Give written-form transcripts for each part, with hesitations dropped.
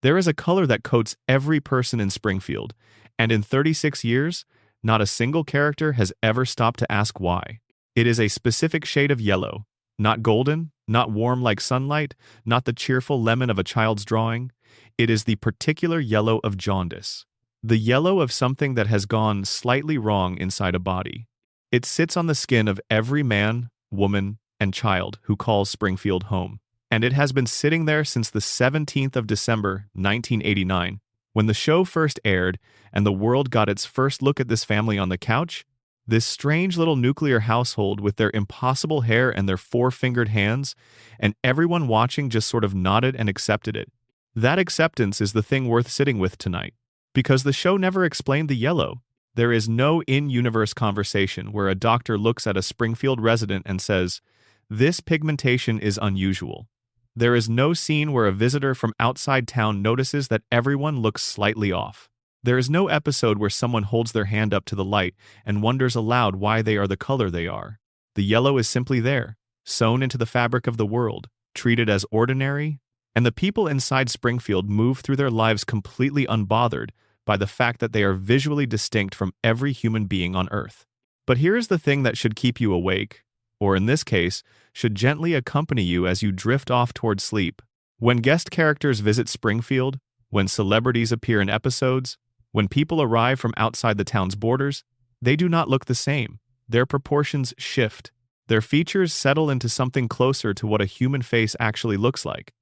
There is a color that coats every person in Springfield, and in 36 years, not a single character has ever stopped to ask why. It is a specific shade of yellow, not golden, not warm like sunlight, not the cheerful lemon of a child's drawing. It is the particular yellow of jaundice. The yellow of something that has gone slightly wrong inside a body. It sits on the skin of every man, woman, and child who calls Springfield home. And it has been sitting there since the 17th of December, 1989, when the show first aired and the world got its first look at this family on the couch. This strange little nuclear household with their impossible hair and their four-fingered hands, and everyone watching just sort of nodded and accepted it. That acceptance is the thing worth sitting with tonight. Because the show never explained the yellow. There is no in-universe conversation where a doctor looks at a Springfield resident and says, "This pigmentation is unusual." There is no scene where a visitor from outside town notices that everyone looks slightly off. There is no episode where someone holds their hand up to the light and wonders aloud why they are the color they are. The yellow is simply there, sewn into the fabric of the world, treated as ordinary, and the people inside Springfield move through their lives completely unbothered by the fact that they are visually distinct from every human being on Earth. But here is the thing that should keep you awake, or in this case, should gently accompany you as you drift off toward sleep. When guest characters visit Springfield, when celebrities appear in episodes, when people arrive from outside the town's borders, they do not look the same. Their proportions shift. Their features settle into something closer to what a human face actually looks like.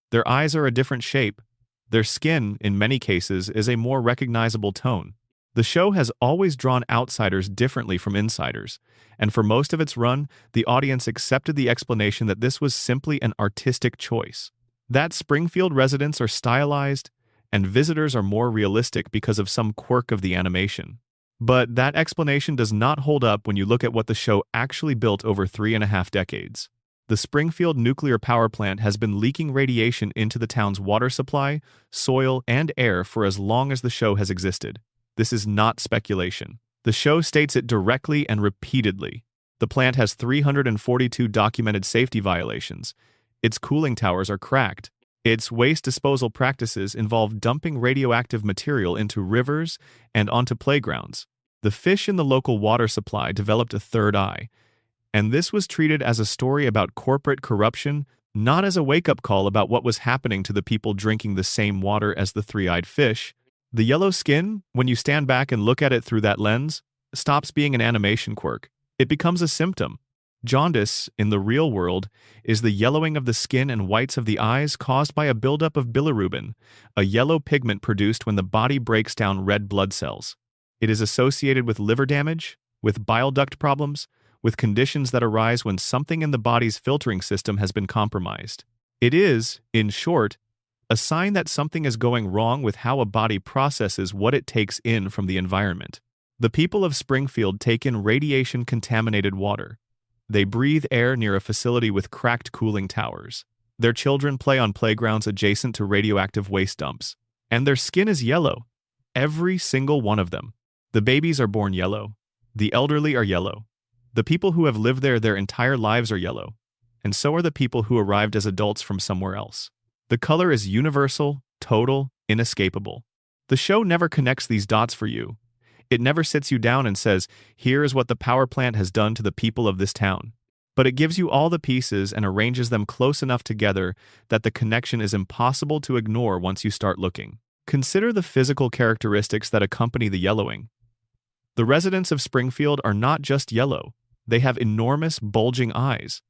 Their eyes are a different shape. Their skin, in many cases, is a more recognizable tone. The show has always drawn outsiders differently from insiders, and for most of its run, the audience accepted the explanation that this was simply an artistic choice. That Springfield residents are stylized, and visitors are more realistic because of some quirk of the animation. But that explanation does not hold up when you look at what the show actually built over 3.5 decades. The Springfield nuclear power plant has been leaking radiation into the town's water supply, soil, and air for as long as the show has existed. This is not speculation. The show states it directly and repeatedly. The plant has 342 documented safety violations. Its cooling towers are cracked. Its waste disposal practices involve dumping radioactive material into rivers and onto playgrounds. The fish in the local water supply developed a third eye, and this was treated as a story about corporate corruption, not as a wake-up call about what was happening to the people drinking the same water as the three-eyed fish. The yellow skin, when you stand back and look at it through that lens, stops being an animation quirk. It becomes a symptom. Jaundice, in the real world, is the yellowing of the skin and whites of the eyes caused by a buildup of bilirubin, a yellow pigment produced when the body breaks down red blood cells. It is associated with liver damage, with bile duct problems, with conditions that arise when something in the body's filtering system has been compromised. It is, in short, a sign that something is going wrong with how a body processes what it takes in from the environment. The people of Springfield take in radiation-contaminated water. They breathe air near a facility with cracked cooling towers. Their children play on playgrounds adjacent to radioactive waste dumps. And their skin is yellow. Every single one of them. The babies are born yellow. The elderly are yellow. The people who have lived there their entire lives are yellow. And so are the people who arrived as adults from somewhere else. The color is universal, total, inescapable. The show never connects these dots for you. It never sits you down and says, here is what the power plant has done to the people of this town. But it gives you all the pieces and arranges them close enough together that the connection is impossible to ignore once you start looking. Consider the physical characteristics that accompany the yellowing. The residents of Springfield are not just yellow. They have enormous, bulging eyes.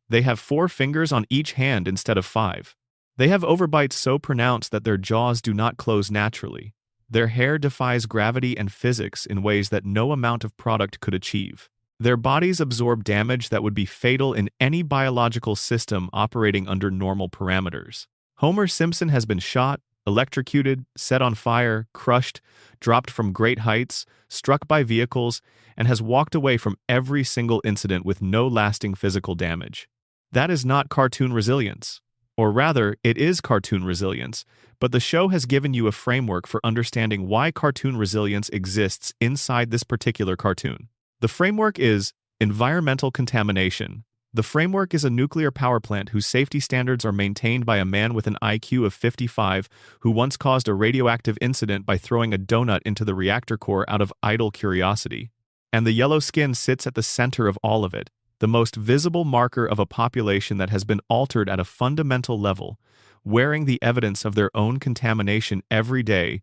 They have 4 fingers on each hand instead of 5. They have overbites so pronounced that their jaws do not close naturally. Their hair defies gravity and physics in ways that no amount of product could achieve. Their bodies absorb damage that would be fatal in any biological system operating under normal parameters. Homer Simpson has been shot, electrocuted, set on fire, crushed, dropped from great heights, struck by vehicles, and has walked away from every single incident with no lasting physical damage. That is not cartoon resilience. Or rather, it is cartoon resilience, but the show has given you a framework for understanding why cartoon resilience exists inside this particular cartoon. The framework is environmental contamination, The framework is a nuclear power plant whose safety standards are maintained by a man with an IQ of 55 who once caused a radioactive incident by throwing a donut into the reactor core out of idle curiosity. And the yellow skin sits at the center of all of it, the most visible marker of a population that has been altered at a fundamental level, wearing the evidence of their own contamination every day,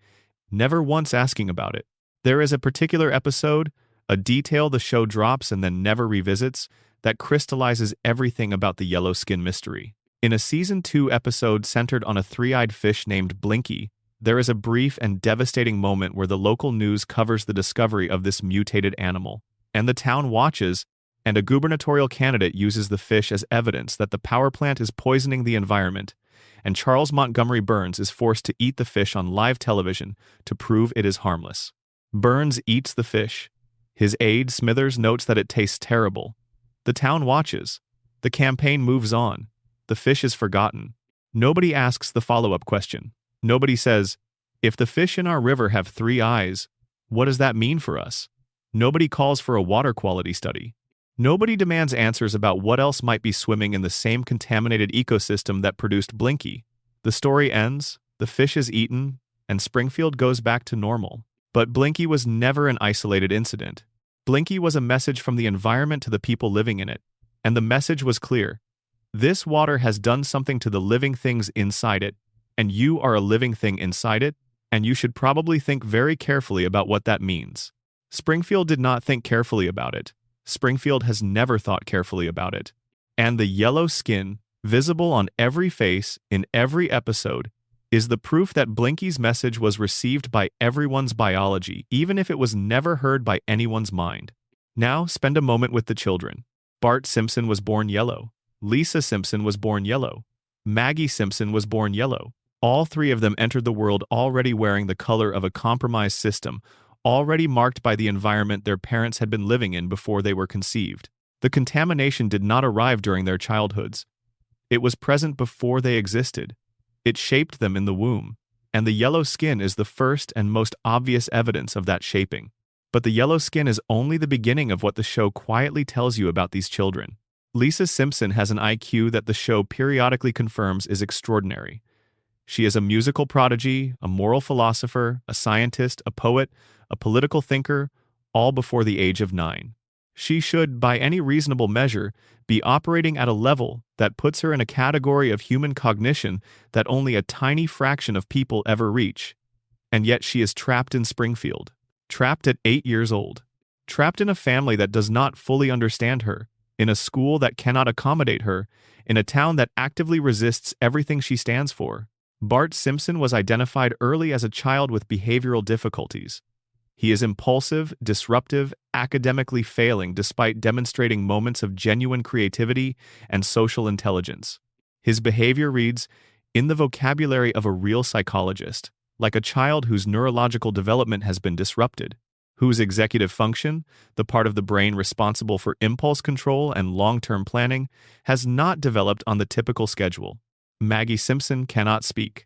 never once asking about it. There is a particular episode, a detail the show drops and then never revisits, that crystallizes everything about the yellow skin mystery. In a Season 2 episode centered on a three-eyed fish named Blinky, there is a brief and devastating moment where the local news covers the discovery of this mutated animal, and the town watches, and a gubernatorial candidate uses the fish as evidence that the power plant is poisoning the environment, and Charles Montgomery Burns is forced to eat the fish on live television to prove it is harmless. Burns eats the fish. His aide, Smithers, notes that it tastes terrible. The town watches. The campaign moves on. The fish is forgotten. Nobody asks the follow-up question. Nobody says, if the fish in our river have 3 eyes, what does that mean for us? Nobody calls for a water quality study. Nobody demands answers about what else might be swimming in the same contaminated ecosystem that produced Blinky. The story ends, the fish is eaten, and Springfield goes back to normal. But Blinky was never an isolated incident. Blinky was a message from the environment to the people living in it, and the message was clear. This water has done something to the living things inside it, and you are a living thing inside it, and you should probably think very carefully about what that means. Springfield did not think carefully about it. Springfield has never thought carefully about it. And the yellow skin, visible on every face in every episode, is the proof that Blinky's message was received by everyone's biology, even if it was never heard by anyone's mind. Now, spend a moment with the children. Bart Simpson was born yellow. Lisa Simpson was born yellow. Maggie Simpson was born yellow. All 3 of them entered the world already wearing the color of a compromised system, already marked by the environment their parents had been living in before they were conceived. The contamination did not arrive during their childhoods. It was present before they existed. It shaped them in the womb, and the yellow skin is the first and most obvious evidence of that shaping. But the yellow skin is only the beginning of what the show quietly tells you about these children. Lisa Simpson has an IQ that the show periodically confirms is extraordinary. She is a musical prodigy, a moral philosopher, a scientist, a poet, a political thinker, all before the age of 9. She should, by any reasonable measure, be operating at a level that puts her in a category of human cognition that only a tiny fraction of people ever reach. And yet she is trapped in Springfield. Trapped at 8 years old. Trapped in a family that does not fully understand her, in a school that cannot accommodate her, in a town that actively resists everything she stands for. Bart Simpson was identified early as a child with behavioral difficulties. He is impulsive, disruptive, academically failing despite demonstrating moments of genuine creativity and social intelligence. His behavior reads, in the vocabulary of a real psychologist, like a child whose neurological development has been disrupted, whose executive function, the part of the brain responsible for impulse control and long-term planning, has not developed on the typical schedule. Maggie Simpson cannot speak.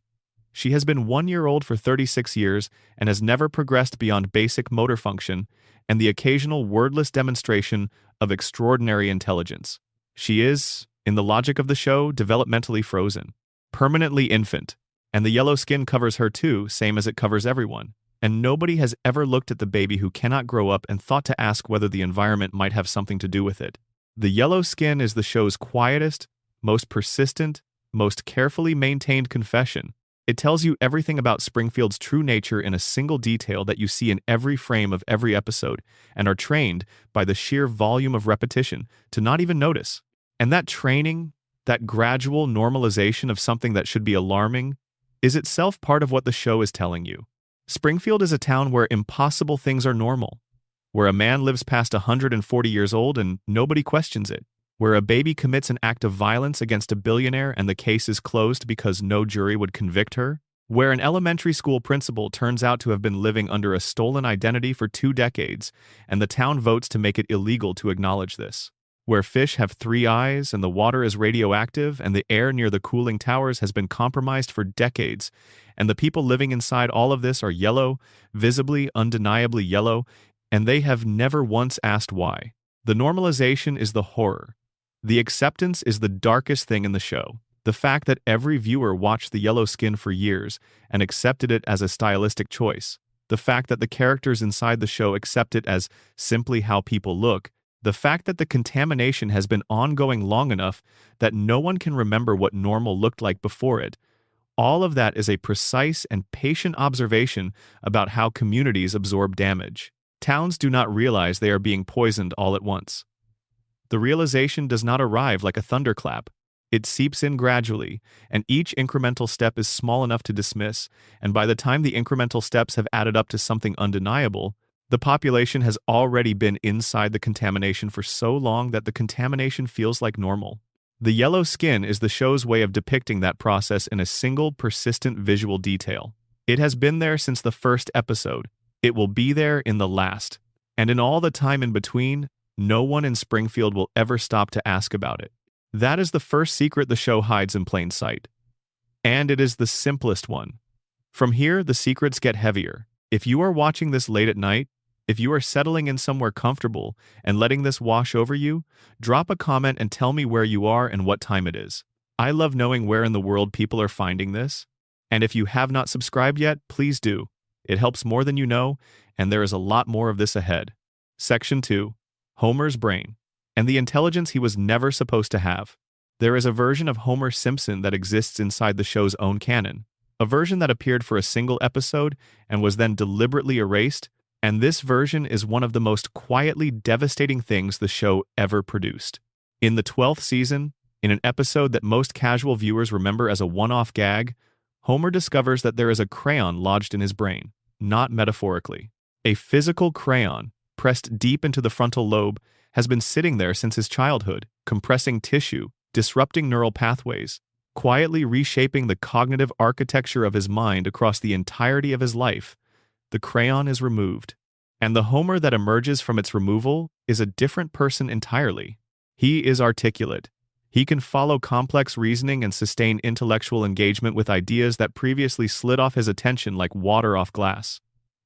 She has been 1 year old for 36 years and has never progressed beyond basic motor function and the occasional wordless demonstration of extraordinary intelligence. She is, in the logic of the show, developmentally frozen, permanently infant, and the yellow skin covers her too, same as it covers everyone. And nobody has ever looked at the baby who cannot grow up and thought to ask whether the environment might have something to do with it. The yellow skin is the show's quietest, most persistent, most carefully maintained confession. It tells you everything about Springfield's true nature in a single detail that you see in every frame of every episode and are trained by the sheer volume of repetition to not even notice. And that training, that gradual normalization of something that should be alarming, is itself part of what the show is telling you. Springfield is a town where impossible things are normal, where a man lives past 140 years old and nobody questions it, where a baby commits an act of violence against a billionaire and the case is closed because no jury would convict her, where an elementary school principal turns out to have been living under a stolen identity for 2 decades and the town votes to make it illegal to acknowledge this, where fish have 3 eyes and the water is radioactive and the air near the cooling towers has been compromised for decades, and the people living inside all of this are yellow, visibly, undeniably yellow, and they have never once asked why. The normalization is the horror. The acceptance is the darkest thing in the show. The fact that every viewer watched the yellow skin for years and accepted it as a stylistic choice. The fact that the characters inside the show accept it as simply how people look. The fact that the contamination has been ongoing long enough that no one can remember what normal looked like before it. All of that is a precise and patient observation about how communities absorb damage. Towns do not realize they are being poisoned all at once. The realization does not arrive like a thunderclap. It seeps in gradually, and each incremental step is small enough to dismiss, and by the time the incremental steps have added up to something undeniable, the population has already been inside the contamination for so long that the contamination feels like normal. The yellow skin is the show's way of depicting that process in a single, persistent visual detail. It has been there since the first episode. It will be there in the last. And in all the time in between, no one in Springfield will ever stop to ask about it. That is the first secret the show hides in plain sight. And it is the simplest one. From here, the secrets get heavier. If you are watching this late at night, if you are settling in somewhere comfortable and letting this wash over you, drop a comment and tell me where you are and what time it is. I love knowing where in the world people are finding this. And if you have not subscribed yet, please do. It helps more than you know, and there is a lot more of this ahead. Section 2. Homer's brain. And the intelligence he was never supposed to have. There is a version of Homer Simpson that exists inside the show's own canon. A version that appeared for a single episode and was then deliberately erased, and this version is one of the most quietly devastating things the show ever produced. In the 12th season, in an episode that most casual viewers remember as a one-off gag, Homer discovers that there is a crayon lodged in his brain, not metaphorically. A physical crayon, pressed deep into the frontal lobe, has been sitting there since his childhood, compressing tissue, disrupting neural pathways, quietly reshaping the cognitive architecture of his mind across the entirety of his life. The crayon is removed, and the Homer that emerges from its removal is a different person entirely. He is articulate. He can follow complex reasoning and sustain intellectual engagement with ideas that previously slid off his attention like water off glass.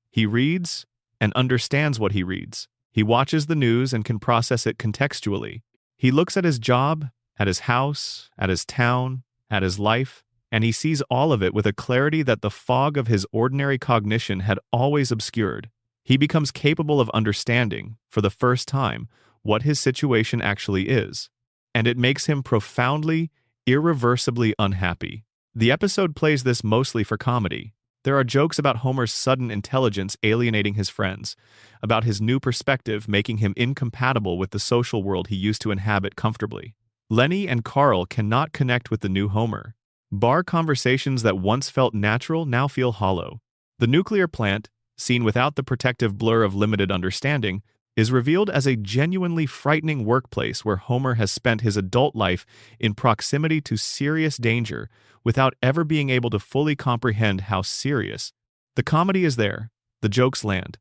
He reads and understands what he reads. He watches the news and can process it contextually. He looks at his job, at his house, at his town, at his life, and he sees all of it with a clarity that the fog of his ordinary cognition had always obscured. He becomes capable of understanding, for the first time, what his situation actually is. And it makes him profoundly, irreversibly unhappy. The episode plays this mostly for comedy. There are jokes about Homer's sudden intelligence alienating his friends, about his new perspective making him incompatible with the social world he used to inhabit comfortably. Lenny and Carl cannot connect with the new Homer. Bar conversations that once felt natural now feel hollow. The nuclear plant, seen without the protective blur of limited understanding, is revealed as a genuinely frightening workplace where Homer has spent his adult life in proximity to serious danger without ever being able to fully comprehend how serious. The comedy is there, the jokes land.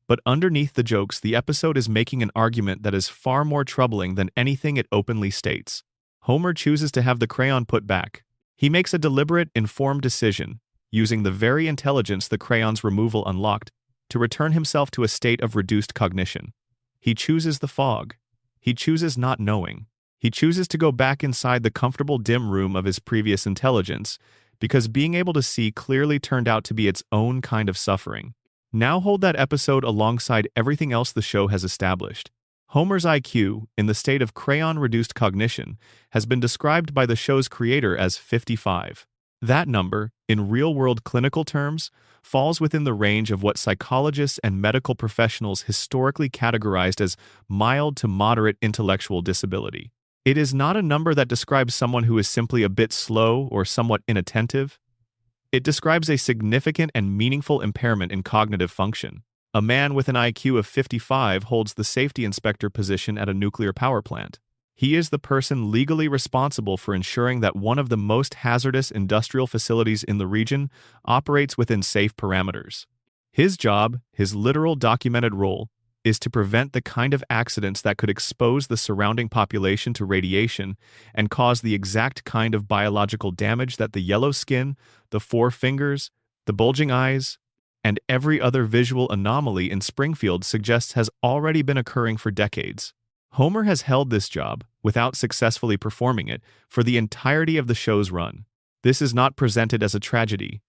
But underneath the jokes, the episode is making an argument that is far more troubling than anything it openly states. Homer chooses to have the crayon put back. He makes a deliberate, informed decision, using the very intelligence the crayon's removal unlocked, to return himself to a state of reduced cognition. He chooses the fog. He chooses not knowing. He chooses to go back inside the comfortable dim room of his previous intelligence, because being able to see clearly turned out to be its own kind of suffering. Now hold that episode alongside everything else the show has established. Homer's IQ, in the state of crayon-reduced cognition, has been described by the show's creator as 55. That number, in real-world clinical terms, falls within the range of what psychologists and medical professionals historically categorized as mild to moderate intellectual disability. It is not a number that describes someone who is simply a bit slow or somewhat inattentive. It describes a significant and meaningful impairment in cognitive function. A man with an IQ of 55 holds the safety inspector position at a nuclear power plant. He is the person legally responsible for ensuring that one of the most hazardous industrial facilities in the region operates within safe parameters. His job, his literal documented role, is to prevent the kind of accidents that could expose the surrounding population to radiation and cause the exact kind of biological damage that the yellow skin, the four fingers, the bulging eyes, and every other visual anomaly in Springfield suggests has already been occurring for decades. Homer has held this job, without successfully performing it, for the entirety of the show's run. This is not presented as a tragedy.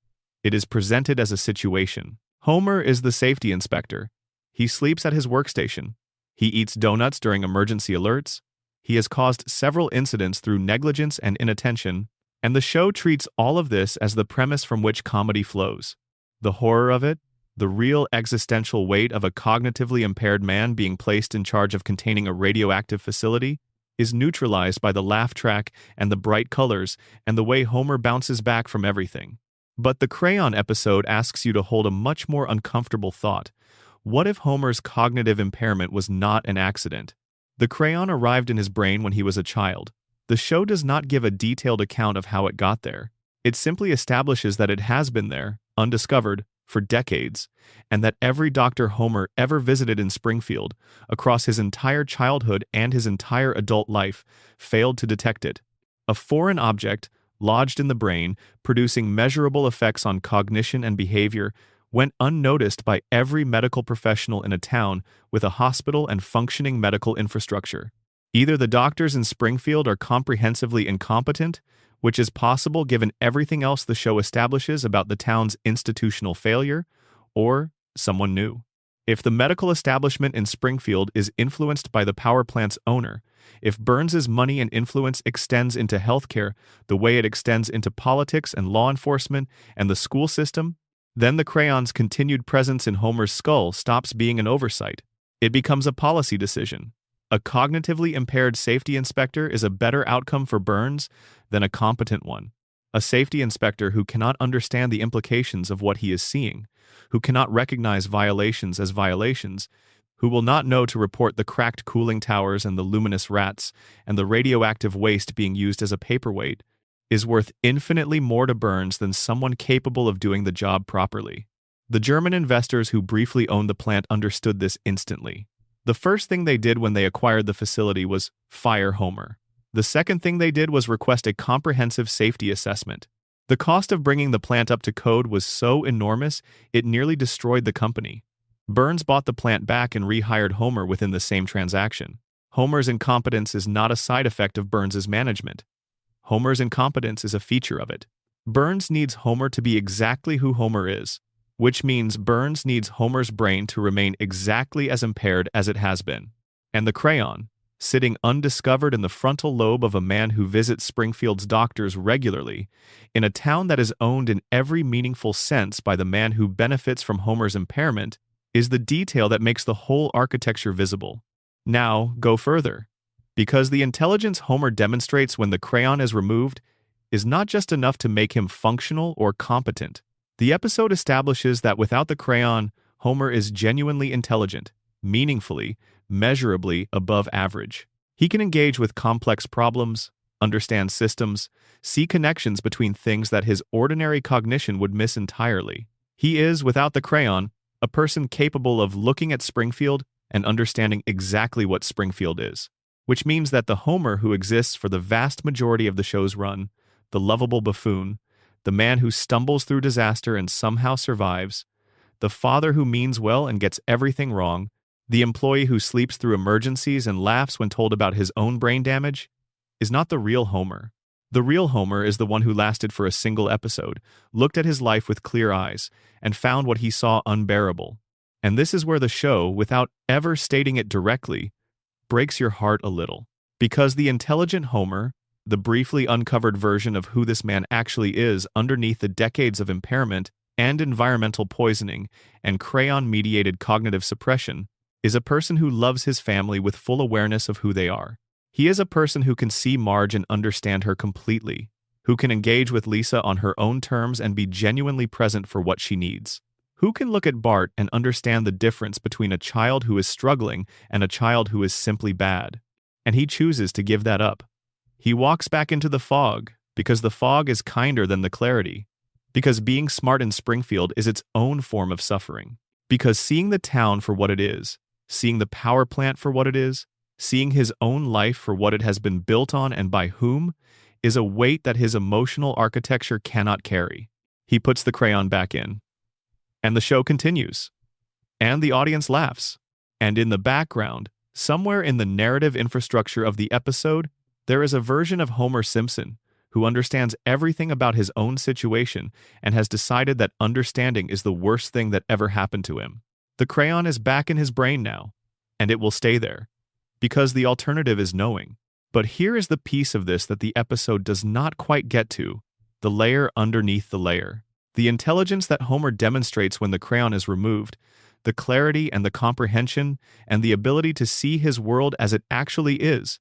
It is presented as a situation. Homer is the safety inspector. He sleeps at his workstation. He eats donuts during emergency alerts. He has caused several incidents through negligence and inattention, and the show treats all of this as the premise from which comedy flows. The horror of it, the real existential weight of a cognitively impaired man being placed in charge of containing a radioactive facility, is neutralized by the laugh track and the bright colors and the way Homer bounces back from everything. But the crayon episode asks you to hold a much more uncomfortable thought. What if Homer's cognitive impairment was not an accident? The crayon arrived in his brain when he was a child. The show does not give a detailed account of how it got there. It simply establishes that it has been there, undiscovered, for decades, and that every doctor Homer ever visited in Springfield, across his entire childhood and his entire adult life, failed to detect it. A foreign object, lodged in the brain, producing measurable effects on cognition and behavior, went unnoticed by every medical professional in a town with a hospital and functioning medical infrastructure. Either the doctors in Springfield are comprehensively incompetent, which is possible given everything else the show establishes about the town's institutional failure, or someone new. If the medical establishment in Springfield is influenced by the power plant's owner, if Burns's money and influence extends into healthcare the way it extends into politics and law enforcement and the school system, then the crayon's continued presence in Homer's skull stops being an oversight. It becomes a policy decision. A cognitively impaired safety inspector is a better outcome for Burns than a competent one. A safety inspector who cannot understand the implications of what he is seeing, who cannot recognize violations as violations, who will not know to report the cracked cooling towers and the luminous rats and the radioactive waste being used as a paperweight, is worth infinitely more to Burns than someone capable of doing the job properly. The German investors who briefly owned the plant understood this instantly. The first thing they did when they acquired the facility was fire Homer. The second thing they did was request a comprehensive safety assessment. The cost of bringing the plant up to code was so enormous it nearly destroyed the company. Burns bought the plant back and rehired Homer within the same transaction. Homer's incompetence is not a side effect of Burns's management. Homer's incompetence is a feature of it. Burns needs Homer to be exactly who Homer is, which means Burns needs Homer's brain to remain exactly as impaired as it has been. And the crayon, sitting undiscovered in the frontal lobe of a man who visits Springfield's doctors regularly, in a town that is owned in every meaningful sense by the man who benefits from Homer's impairment, is the detail that makes the whole architecture visible. Now, go further. Because the intelligence Homer demonstrates when the crayon is removed is not just enough to make him functional or competent. The episode establishes that without the crayon, Homer is genuinely intelligent, meaningfully, measurably above average. He can engage with complex problems, understand systems, see connections between things that his ordinary cognition would miss entirely. He is, without the crayon, a person capable of looking at Springfield and understanding exactly what Springfield is. Which means that the Homer who exists for the vast majority of the show's run, the lovable buffoon, the man who stumbles through disaster and somehow survives, the father who means well and gets everything wrong, the employee who sleeps through emergencies and laughs when told about his own brain damage, is not the real Homer. The real Homer is the one who lasted for a single episode, looked at his life with clear eyes, and found what he saw unbearable. And this is where the show, without ever stating it directly, breaks your heart a little. Because the intelligent Homer, the briefly uncovered version of who this man actually is underneath the decades of impairment and environmental poisoning and crayon-mediated cognitive suppression, is a person who loves his family with full awareness of who they are. He is a person who can see Marge and understand her completely, who can engage with Lisa on her own terms and be genuinely present for what she needs. Who can look at Bart and understand the difference between a child who is struggling and a child who is simply bad? And he chooses to give that up. He walks back into the fog, because the fog is kinder than the clarity. Because being smart in Springfield is its own form of suffering. Because seeing the town for what it is, seeing the power plant for what it is, seeing his own life for what it has been built on and by whom, is a weight that his emotional architecture cannot carry. He puts the crayon back in. And the show continues. And the audience laughs. And in the background, Somewhere in the narrative infrastructure of the episode, there is a version of Homer Simpson who understands everything about his own situation and has decided that understanding is the worst thing that ever happened to him. The crayon is back in his brain now, and it will stay there, because the alternative is knowing. But here is the piece of this that the episode does not quite get to: the layer underneath the layer. The intelligence that Homer demonstrates when the crayon is removed, the clarity and the comprehension and the ability to see his world as it actually is,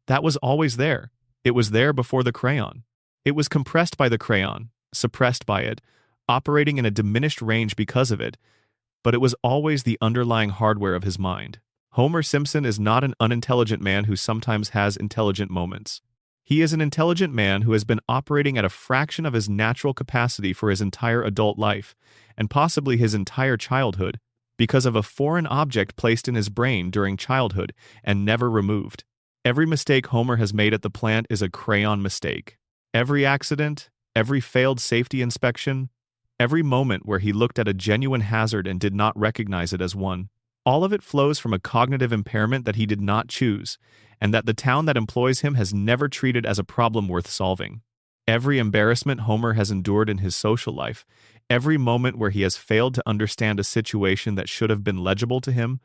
that was always there. It was there before the crayon. It was compressed by the crayon, suppressed by it, operating in a diminished range because of it, but it was always the underlying hardware of his mind. Homer Simpson is not an unintelligent man who sometimes has intelligent moments. He is an intelligent man who has been operating at a fraction of his natural capacity for his entire adult life, and possibly his entire childhood, because of a foreign object placed in his brain during childhood and never removed. Every mistake Homer has made at the plant is a crayon mistake. Every accident, every failed safety inspection, every moment where he looked at a genuine hazard and did not recognize it as one, all of it flows from a cognitive impairment that he did not choose, and that the town that employs him has never treated as a problem worth solving. Every embarrassment Homer has endured in his social life, every moment where he has failed to understand a situation that should have been legible to him,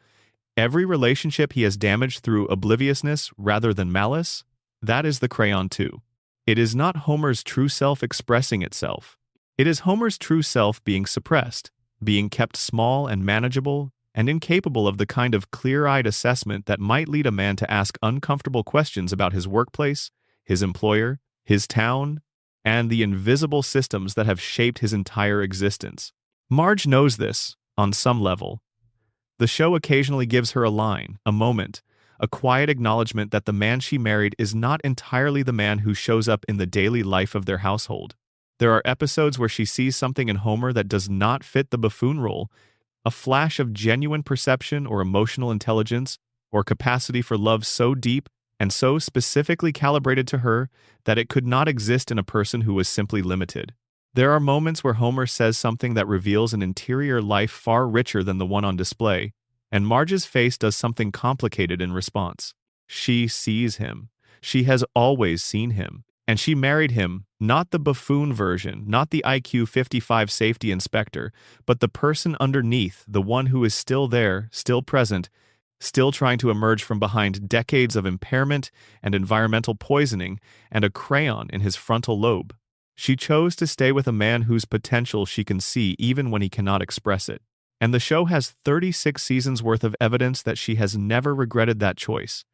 every relationship he has damaged through obliviousness rather than malice, that is the crayon too. It is not Homer's true self expressing itself. It is Homer's true self being suppressed, being kept small and manageable, and incapable of the kind of clear-eyed assessment that might lead a man to ask uncomfortable questions about his workplace, his employer, his town, and the invisible systems that have shaped his entire existence. Marge knows this, on some level. The show occasionally gives her a line, a moment, a quiet acknowledgement that the man she married is not entirely the man who shows up in the daily life of their household. There are episodes where she sees something in Homer that does not fit the buffoon role, a flash of genuine perception or emotional intelligence or capacity for love so deep and so specifically calibrated to her that it could not exist in a person who was simply limited. There are moments where Homer says something that reveals an interior life far richer than the one on display, and Marge's face does something complicated in response. She sees him. She has always seen him. And she married him, not the buffoon version, not the IQ 55 safety inspector, but the person underneath, the one who is still there, still present, still trying to emerge from behind decades of impairment and environmental poisoning and a crayon in his frontal lobe. She chose to stay with a man whose potential she can see even when he cannot express it. And the show has 36 seasons worth of evidence that she has never regretted that choice.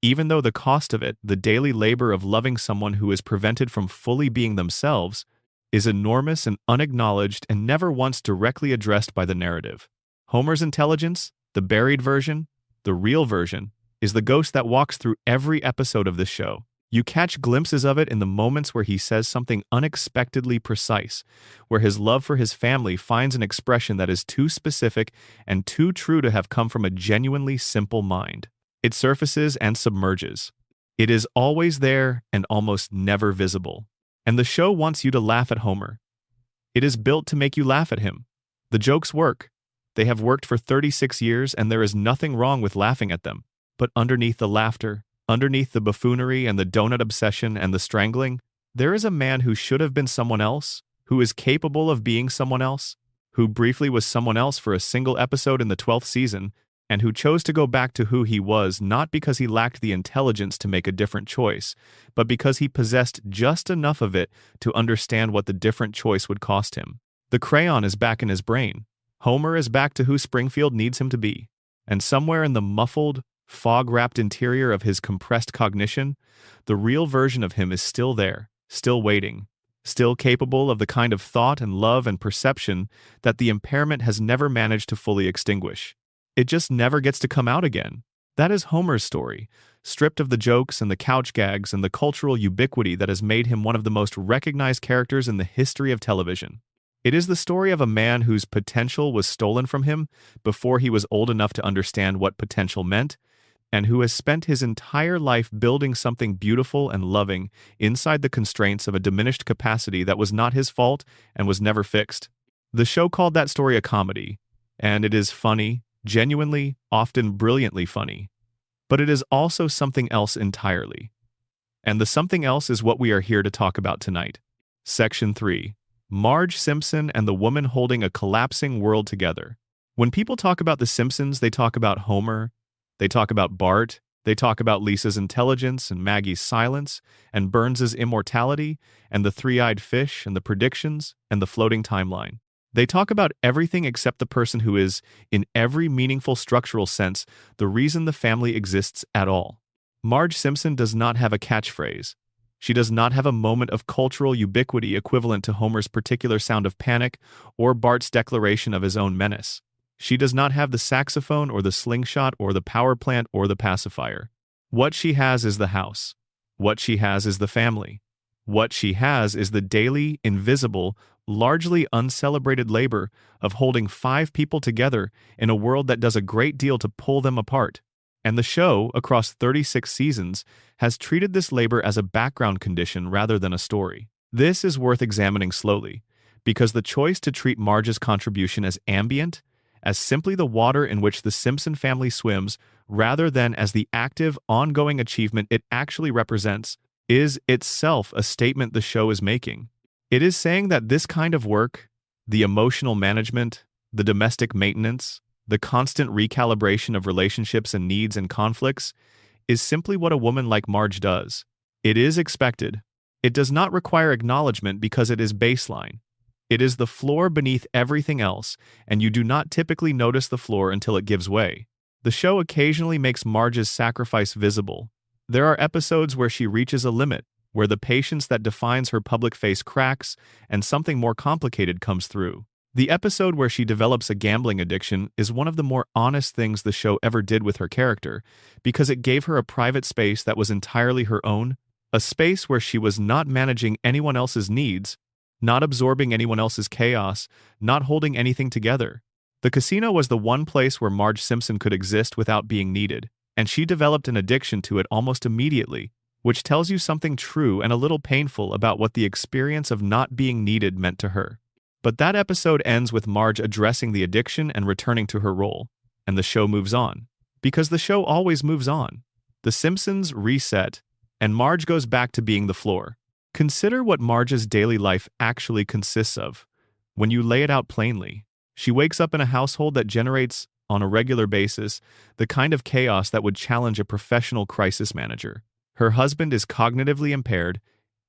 Even though the cost of it, the daily labor of loving someone who is prevented from fully being themselves, is enormous and unacknowledged and never once directly addressed by the narrative. Homer's intelligence, the buried version, the real version, is the ghost that walks through every episode of this show. You catch glimpses of it in the moments where he says something unexpectedly precise, where his love for his family finds an expression that is too specific and too true to have come from a genuinely simple mind. It surfaces and submerges. It is always there and almost never visible. And the show wants you to laugh at Homer. It is built to make you laugh at him. The jokes work. They have worked for 36 years and there is nothing wrong with laughing at them. But underneath the laughter, underneath the buffoonery and the donut obsession and the strangling, there is a man who should have been someone else, who is capable of being someone else, who briefly was someone else for a single episode in the 12th season, and who chose to go back to who he was not because he lacked the intelligence to make a different choice, but because he possessed just enough of it to understand what the different choice would cost him. The crayon is back in his brain. Homer is back to who Springfield needs him to be. And somewhere in the muffled, fog-wrapped interior of his compressed cognition, the real version of him is still there, still waiting, still capable of the kind of thought and love and perception that the impairment has never managed to fully extinguish. It just never gets to come out again. That is Homer's story, stripped of the jokes and the couch gags and the cultural ubiquity that has made him one of the most recognized characters in the history of television. It is the story of a man whose potential was stolen from him before he was old enough to understand what potential meant, and who has spent his entire life building something beautiful and loving inside the constraints of a diminished capacity that was not his fault and was never fixed. The show called that story a comedy, and it is funny, genuinely, often brilliantly funny. but it is also something else entirely. And the something else is what we are here to talk about tonight. Section 3. Marge Simpson and the woman holding a collapsing world together. When people talk about The Simpsons, they talk about Homer, they talk about Bart, they talk about Lisa's intelligence and Maggie's silence, and Burns's immortality, and the three-eyed fish, and the predictions, and the floating timeline. They talk about everything except the person who is, in every meaningful structural sense, the reason the family exists at all. Marge Simpson does not have a catchphrase. She does not have a moment of cultural ubiquity equivalent to Homer's particular sound of panic or Bart's declaration of his own menace. She does not have the saxophone or the slingshot or the power plant or the pacifier. What she has is the house. What she has is the family. What she has is the daily, invisible, largely uncelebrated labor of holding 5 people together in a world that does a great deal to pull them apart. And the show, across 36 seasons, has treated this labor as a background condition rather than a story. This is worth examining slowly, because the choice to treat Marge's contribution as ambient, as simply the water in which the Simpson family swims, rather than as the active, ongoing achievement it actually represents, is itself a statement the show is making. It is saying that this kind of work, the emotional management, the domestic maintenance, the constant recalibration of relationships and needs and conflicts, is simply what a woman like Marge does. It is expected. It does not require acknowledgement because it is baseline. It is the floor beneath everything else, and you do not typically notice the floor until it gives way. The show occasionally makes Marge's sacrifice visible. There are episodes where she reaches a limit, where the patience that defines her public face cracks, and something more complicated comes through. The episode where she develops a gambling addiction is one of the more honest things the show ever did with her character, because it gave her a private space that was entirely her own, a space where she was not managing anyone else's needs, not absorbing anyone else's chaos, not holding anything together. The casino was the one place where Marge Simpson could exist without being needed, and she developed an addiction to it almost immediately, which tells you something true and a little painful about what the experience of not being needed meant to her. But that episode ends with Marge addressing the addiction and returning to her role, and the show moves on. Because the show always moves on. The Simpsons reset, and Marge goes back to being the floor. Consider what Marge's daily life actually consists of. When you lay it out plainly, she wakes up in a household that generates, on a regular basis, the kind of chaos that would challenge a professional crisis manager. Her husband is cognitively impaired,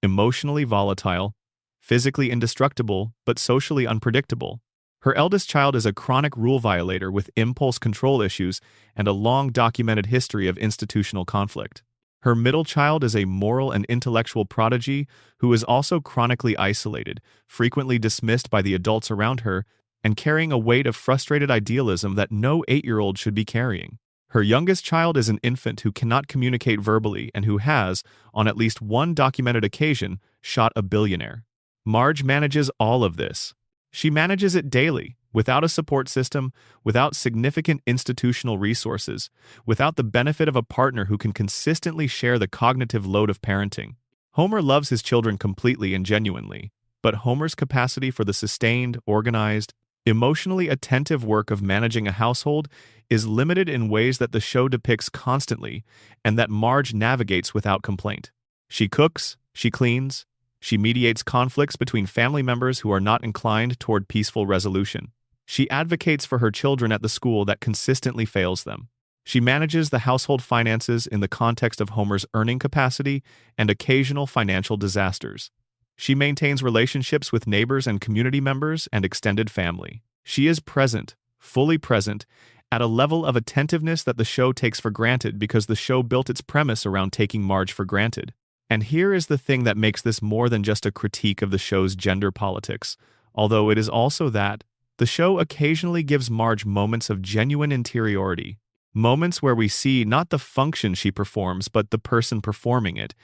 emotionally volatile, physically indestructible, but socially unpredictable. Her eldest child is a chronic rule violator with impulse control issues and a long documented history of institutional conflict. Her middle child is a moral and intellectual prodigy who is also chronically isolated, frequently dismissed by the adults around her, and carrying a weight of frustrated idealism that no 8-year-old should be carrying. Her youngest child is an infant who cannot communicate verbally and who has, on at least one documented occasion, shot a billionaire. Marge manages all of this. She manages it daily, without a support system, without significant institutional resources, without the benefit of a partner who can consistently share the cognitive load of parenting. Homer loves his children completely and genuinely, but Homer's capacity for the sustained, organized, emotionally attentive work of managing a household is limited in ways that the show depicts constantly and that Marge navigates without complaint. She cooks, she cleans, she mediates conflicts between family members who are not inclined toward peaceful resolution. She advocates for her children at the school that consistently fails them. She manages the household finances in the context of Homer's earning capacity and occasional financial disasters. She maintains relationships with neighbors and community members and extended family. She is present, fully present, at a level of attentiveness that the show takes for granted because the show built its premise around taking Marge for granted. And here is the thing that makes this more than just a critique of the show's gender politics, although it is also that. The show occasionally gives Marge moments of genuine interiority, moments where we see not the function she performs but the person performing it.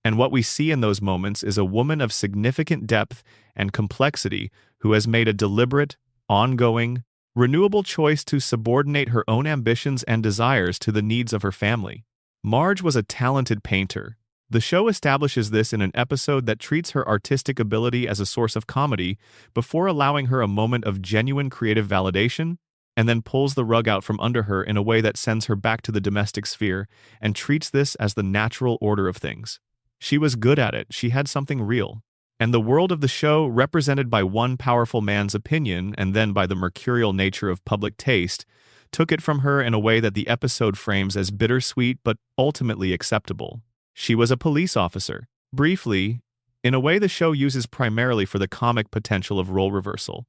And what we see in those moments is a woman of significant depth and complexity who has made a deliberate, ongoing, renewable choice to subordinate her own ambitions and desires to the needs of her family. Marge was a talented painter. The show establishes this in an episode that treats her artistic ability as a source of comedy before allowing her a moment of genuine creative validation and then pulls the rug out from under her in a way that sends her back to the domestic sphere and treats this as the natural order of things. She was good at it, she had something real. And the world of the show, represented by one powerful man's opinion and then by the mercurial nature of public taste, took it from her in a way that the episode frames as bittersweet but ultimately acceptable. She was a police officer. Briefly, in a way the show uses primarily for the comic potential of role reversal.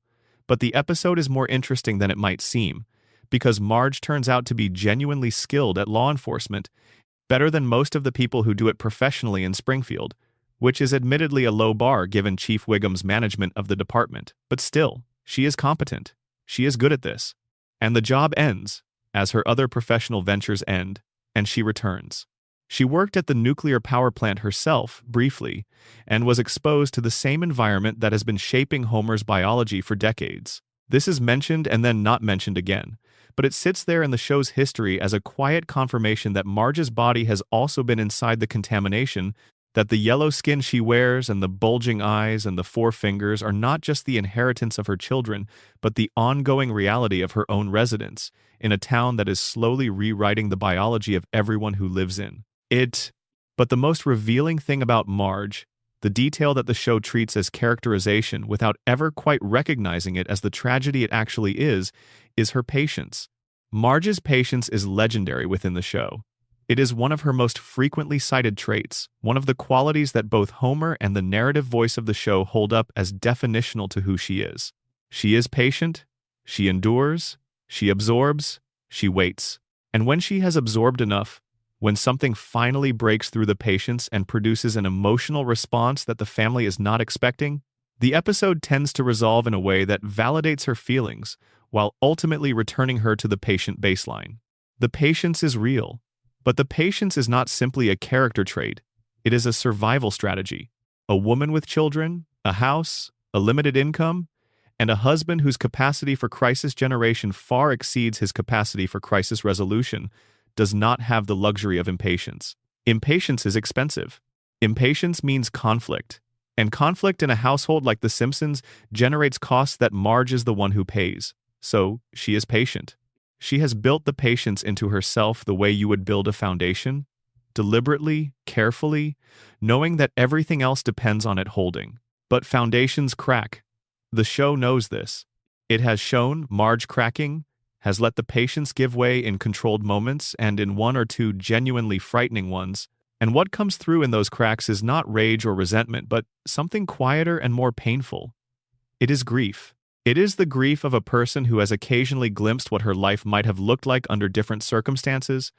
But the episode is more interesting than it might seem, because Marge turns out to be genuinely skilled at law enforcement, better than most of the people who do it professionally in Springfield, which is admittedly a low bar given Chief Wiggum's management of the department, but still, she is competent. She is good at this. And the job ends, as her other professional ventures end, and she returns. She worked at the nuclear power plant herself, briefly, and was exposed to the same environment that has been shaping Homer's biology for decades. This is mentioned and then not mentioned again, but it sits there in the show's history as a quiet confirmation that Marge's body has also been inside the contamination, that the yellow skin she wears and the bulging eyes and the four fingers are not just the inheritance of her children, but the ongoing reality of her own residence, in a town that is slowly rewriting the biology of everyone who lives in it. But the most revealing thing about Marge, the detail that the show treats as characterization without ever quite recognizing it as the tragedy it actually is her patience. Marge's patience is legendary within the show. It is one of her most frequently cited traits, one of the qualities that both Homer and the narrative voice of the show hold up as definitional to who she is. She is patient, she endures, she absorbs, she waits. And when she has absorbed enough, when something finally breaks through the patience and produces an emotional response that the family is not expecting, the episode tends to resolve in a way that validates her feelings, while ultimately returning her to the patient baseline. The patience is real, but the patience is not simply a character trait, it is a survival strategy. A woman with children, a house, a limited income, and a husband whose capacity for crisis generation far exceeds his capacity for crisis resolution does not have the luxury of impatience. Impatience is expensive. Impatience means conflict. And conflict in a household like The Simpsons generates costs that Marge is the one who pays. So, she is patient. She has built the patience into herself the way you would build a foundation, deliberately, carefully, knowing that everything else depends on it holding. But foundations crack. The show knows this. It has shown Marge cracking, has let the patience give way in controlled moments and in one or two genuinely frightening ones, and what comes through in those cracks is not rage or resentment, but something quieter and more painful. It is grief. It is the grief of a person who has occasionally glimpsed what her life might have looked like under different circumstances,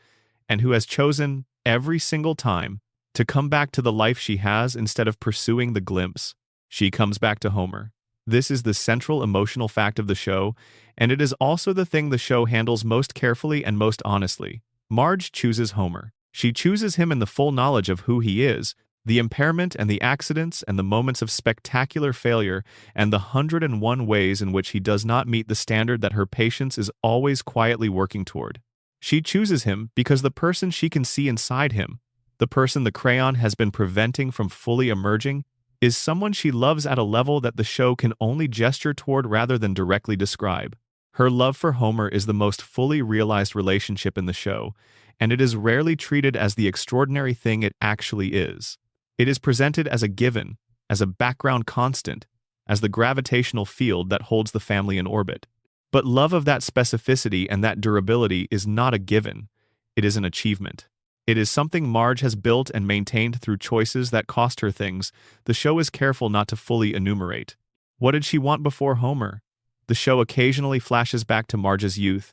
and who has chosen, every single time, to come back to the life she has instead of pursuing the glimpse. She comes back to Homer. This is the central emotional fact of the show, and it is also the thing the show handles most carefully and most honestly. Marge chooses Homer. She chooses him in the full knowledge of who he is, the impairment and the accidents and the moments of spectacular failure and the 101 ways in which he does not meet the standard that her patience is always quietly working toward. She chooses him because the person she can see inside him, the person the crayon has been preventing from fully emerging, is someone she loves at a level that the show can only gesture toward rather than directly describe. Her love for Homer is the most fully realized relationship in the show, and it is rarely treated as the extraordinary thing it actually is. It is presented as a given, as a background constant, as the gravitational field that holds the family in orbit. But love of that specificity and that durability is not a given, it is an achievement. It is something Marge has built and maintained through choices that cost her things the show is careful not to fully enumerate. What did she want before Homer? The show occasionally flashes back to Marge's youth,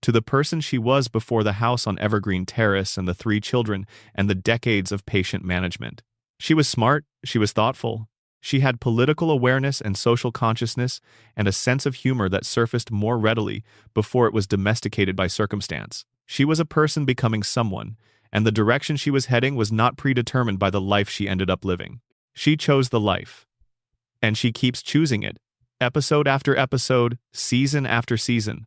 to the person she was before the house on Evergreen Terrace and the 3 children and the decades of patient management. She was smart, she was thoughtful. She had political awareness and social consciousness and a sense of humor that surfaced more readily before it was domesticated by circumstance. She was a person becoming someone, and the direction she was heading was not predetermined by the life she ended up living. She chose the life. And she keeps choosing it, episode after episode, season after season.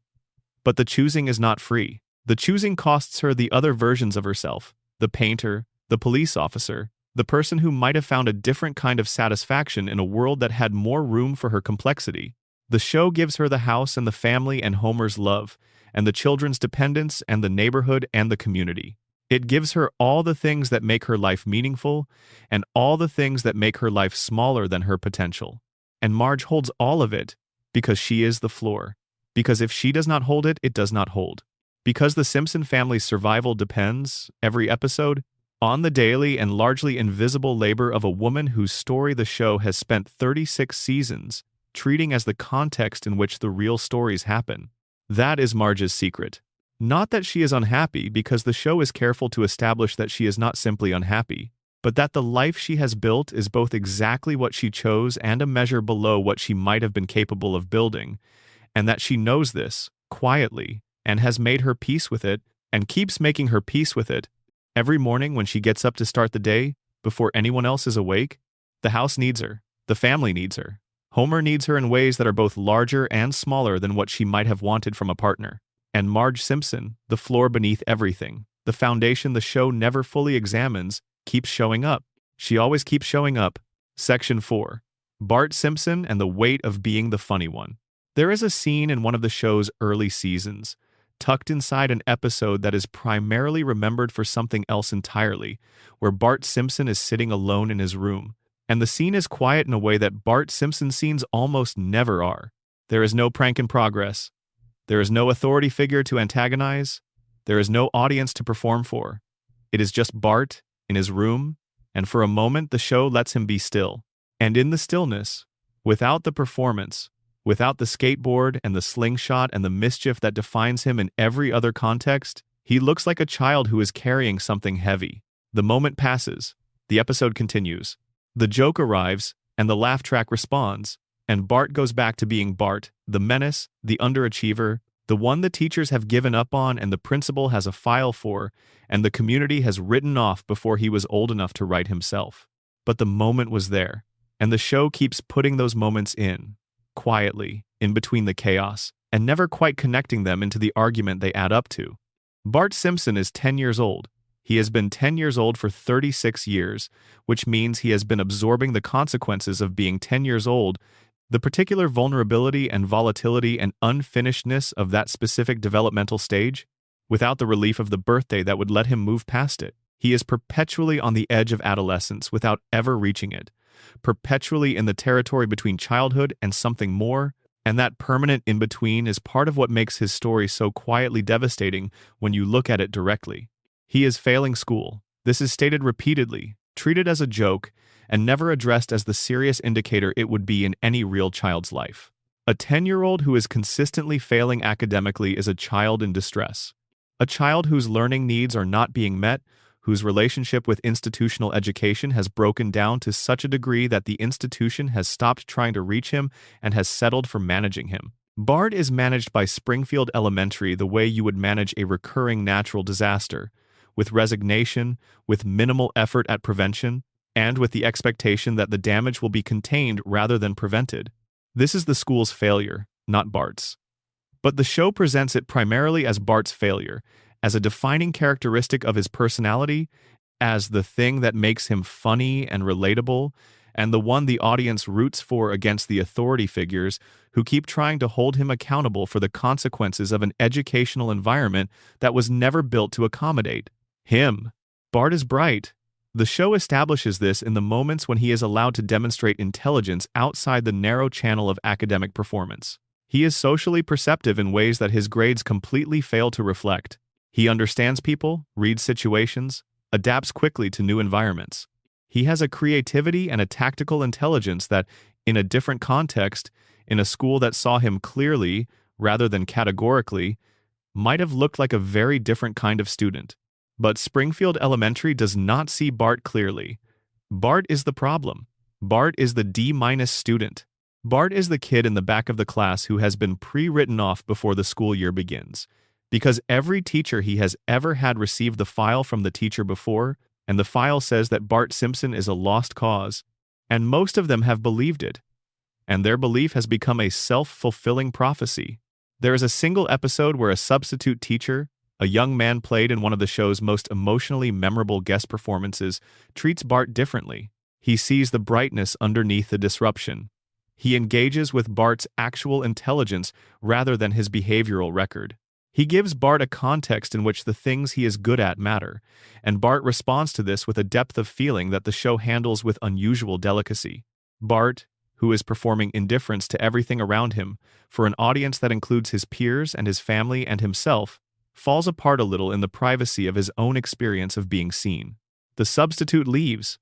But the choosing is not free. The choosing costs her the other versions of herself, the painter, the police officer, the person who might have found a different kind of satisfaction in a world that had more room for her complexity. The show gives her the house and the family and Homer's love, and the children's dependence and the neighborhood and the community. It gives her all the things that make her life meaningful and all the things that make her life smaller than her potential. And Marge holds all of it because she is the floor. Because if she does not hold it, it does not hold. Because the Simpson family's survival depends, every episode, on the daily and largely invisible labor of a woman whose story the show has spent 36 seasons treating as the context in which the real stories happen. That is Marge's secret. Not that she is unhappy, because the show is careful to establish that she is not simply unhappy, but that the life she has built is both exactly what she chose and a measure below what she might have been capable of building, and that she knows this, quietly, and has made her peace with it, and keeps making her peace with it. Every morning when she gets up to start the day, before anyone else is awake, the house needs her, the family needs her. Homer needs her in ways that are both larger and smaller than what she might have wanted from a partner. And Marge Simpson, the floor beneath everything, the foundation the show never fully examines, keeps showing up. She always keeps showing up. Section 4. Bart Simpson and the weight of being the funny one. There is a scene in one of the show's early seasons, tucked inside an episode that is primarily remembered for something else entirely, where Bart Simpson is sitting alone in his room. And the scene is quiet in a way that Bart Simpson scenes almost never are. There is no prank in progress. There is no authority figure to antagonize. There is no audience to perform for. It is just Bart in his room, and for a moment the show lets him be still. And in the stillness, without the performance, without the skateboard and the slingshot and the mischief that defines him in every other context, he looks like a child who is carrying something heavy. The moment passes. The episode continues. The joke arrives, and the laugh track responds, and Bart goes back to being Bart, the menace, the underachiever, the one the teachers have given up on and the principal has a file for, and the community has written off before he was old enough to write himself. But the moment was there, and the show keeps putting those moments in, quietly, in between the chaos, and never quite connecting them into the argument they add up to. Bart Simpson is 10 years old. He has been 10 years old for 36 years, which means he has been absorbing the consequences of being 10 years old, the particular vulnerability and volatility and unfinishedness of that specific developmental stage, without the relief of the birthday that would let him move past it. He is perpetually on the edge of adolescence without ever reaching it, perpetually in the territory between childhood and something more, and that permanent in-between is part of what makes his story so quietly devastating when you look at it directly. He is failing school. This is stated repeatedly, treated as a joke, and never addressed as the serious indicator it would be in any real child's life. A 10-year-old who is consistently failing academically is a child in distress. A child whose learning needs are not being met, whose relationship with institutional education has broken down to such a degree that the institution has stopped trying to reach him and has settled for managing him. Bart is managed by Springfield Elementary the way you would manage a recurring natural disaster, with resignation, with minimal effort at prevention, and with the expectation that the damage will be contained rather than prevented. This is the school's failure, not Bart's. But the show presents it primarily as Bart's failure, as a defining characteristic of his personality, as the thing that makes him funny and relatable, and the one the audience roots for against the authority figures who keep trying to hold him accountable for the consequences of an educational environment that was never built to accommodate him. Bart is bright. The show establishes this in the moments when he is allowed to demonstrate intelligence outside the narrow channel of academic performance. He is socially perceptive in ways that his grades completely fail to reflect. He understands people, reads situations, adapts quickly to new environments. He has a creativity and a tactical intelligence that, in a different context, in a school that saw him clearly, rather than categorically, might have looked like a very different kind of student. But Springfield Elementary does not see Bart clearly. Bart is the problem. Bart is the D- student. Bart is the kid in the back of the class who has been pre-written off before the school year begins, because every teacher he has ever had received the file from the teacher before, and the file says that Bart Simpson is a lost cause, and most of them have believed it, and their belief has become a self-fulfilling prophecy. There is a single episode where a substitute teacher, a young man played in one of the show's most emotionally memorable guest performances, treats Bart differently. He sees the brightness underneath the disruption. He engages with Bart's actual intelligence rather than his behavioral record. He gives Bart a context in which the things he is good at matter, and Bart responds to this with a depth of feeling that the show handles with unusual delicacy. Bart, who is performing indifference to everything around him, for an audience that includes his peers and his family and himself, falls apart a little in the privacy of his own experience of being seen. The substitute leaves.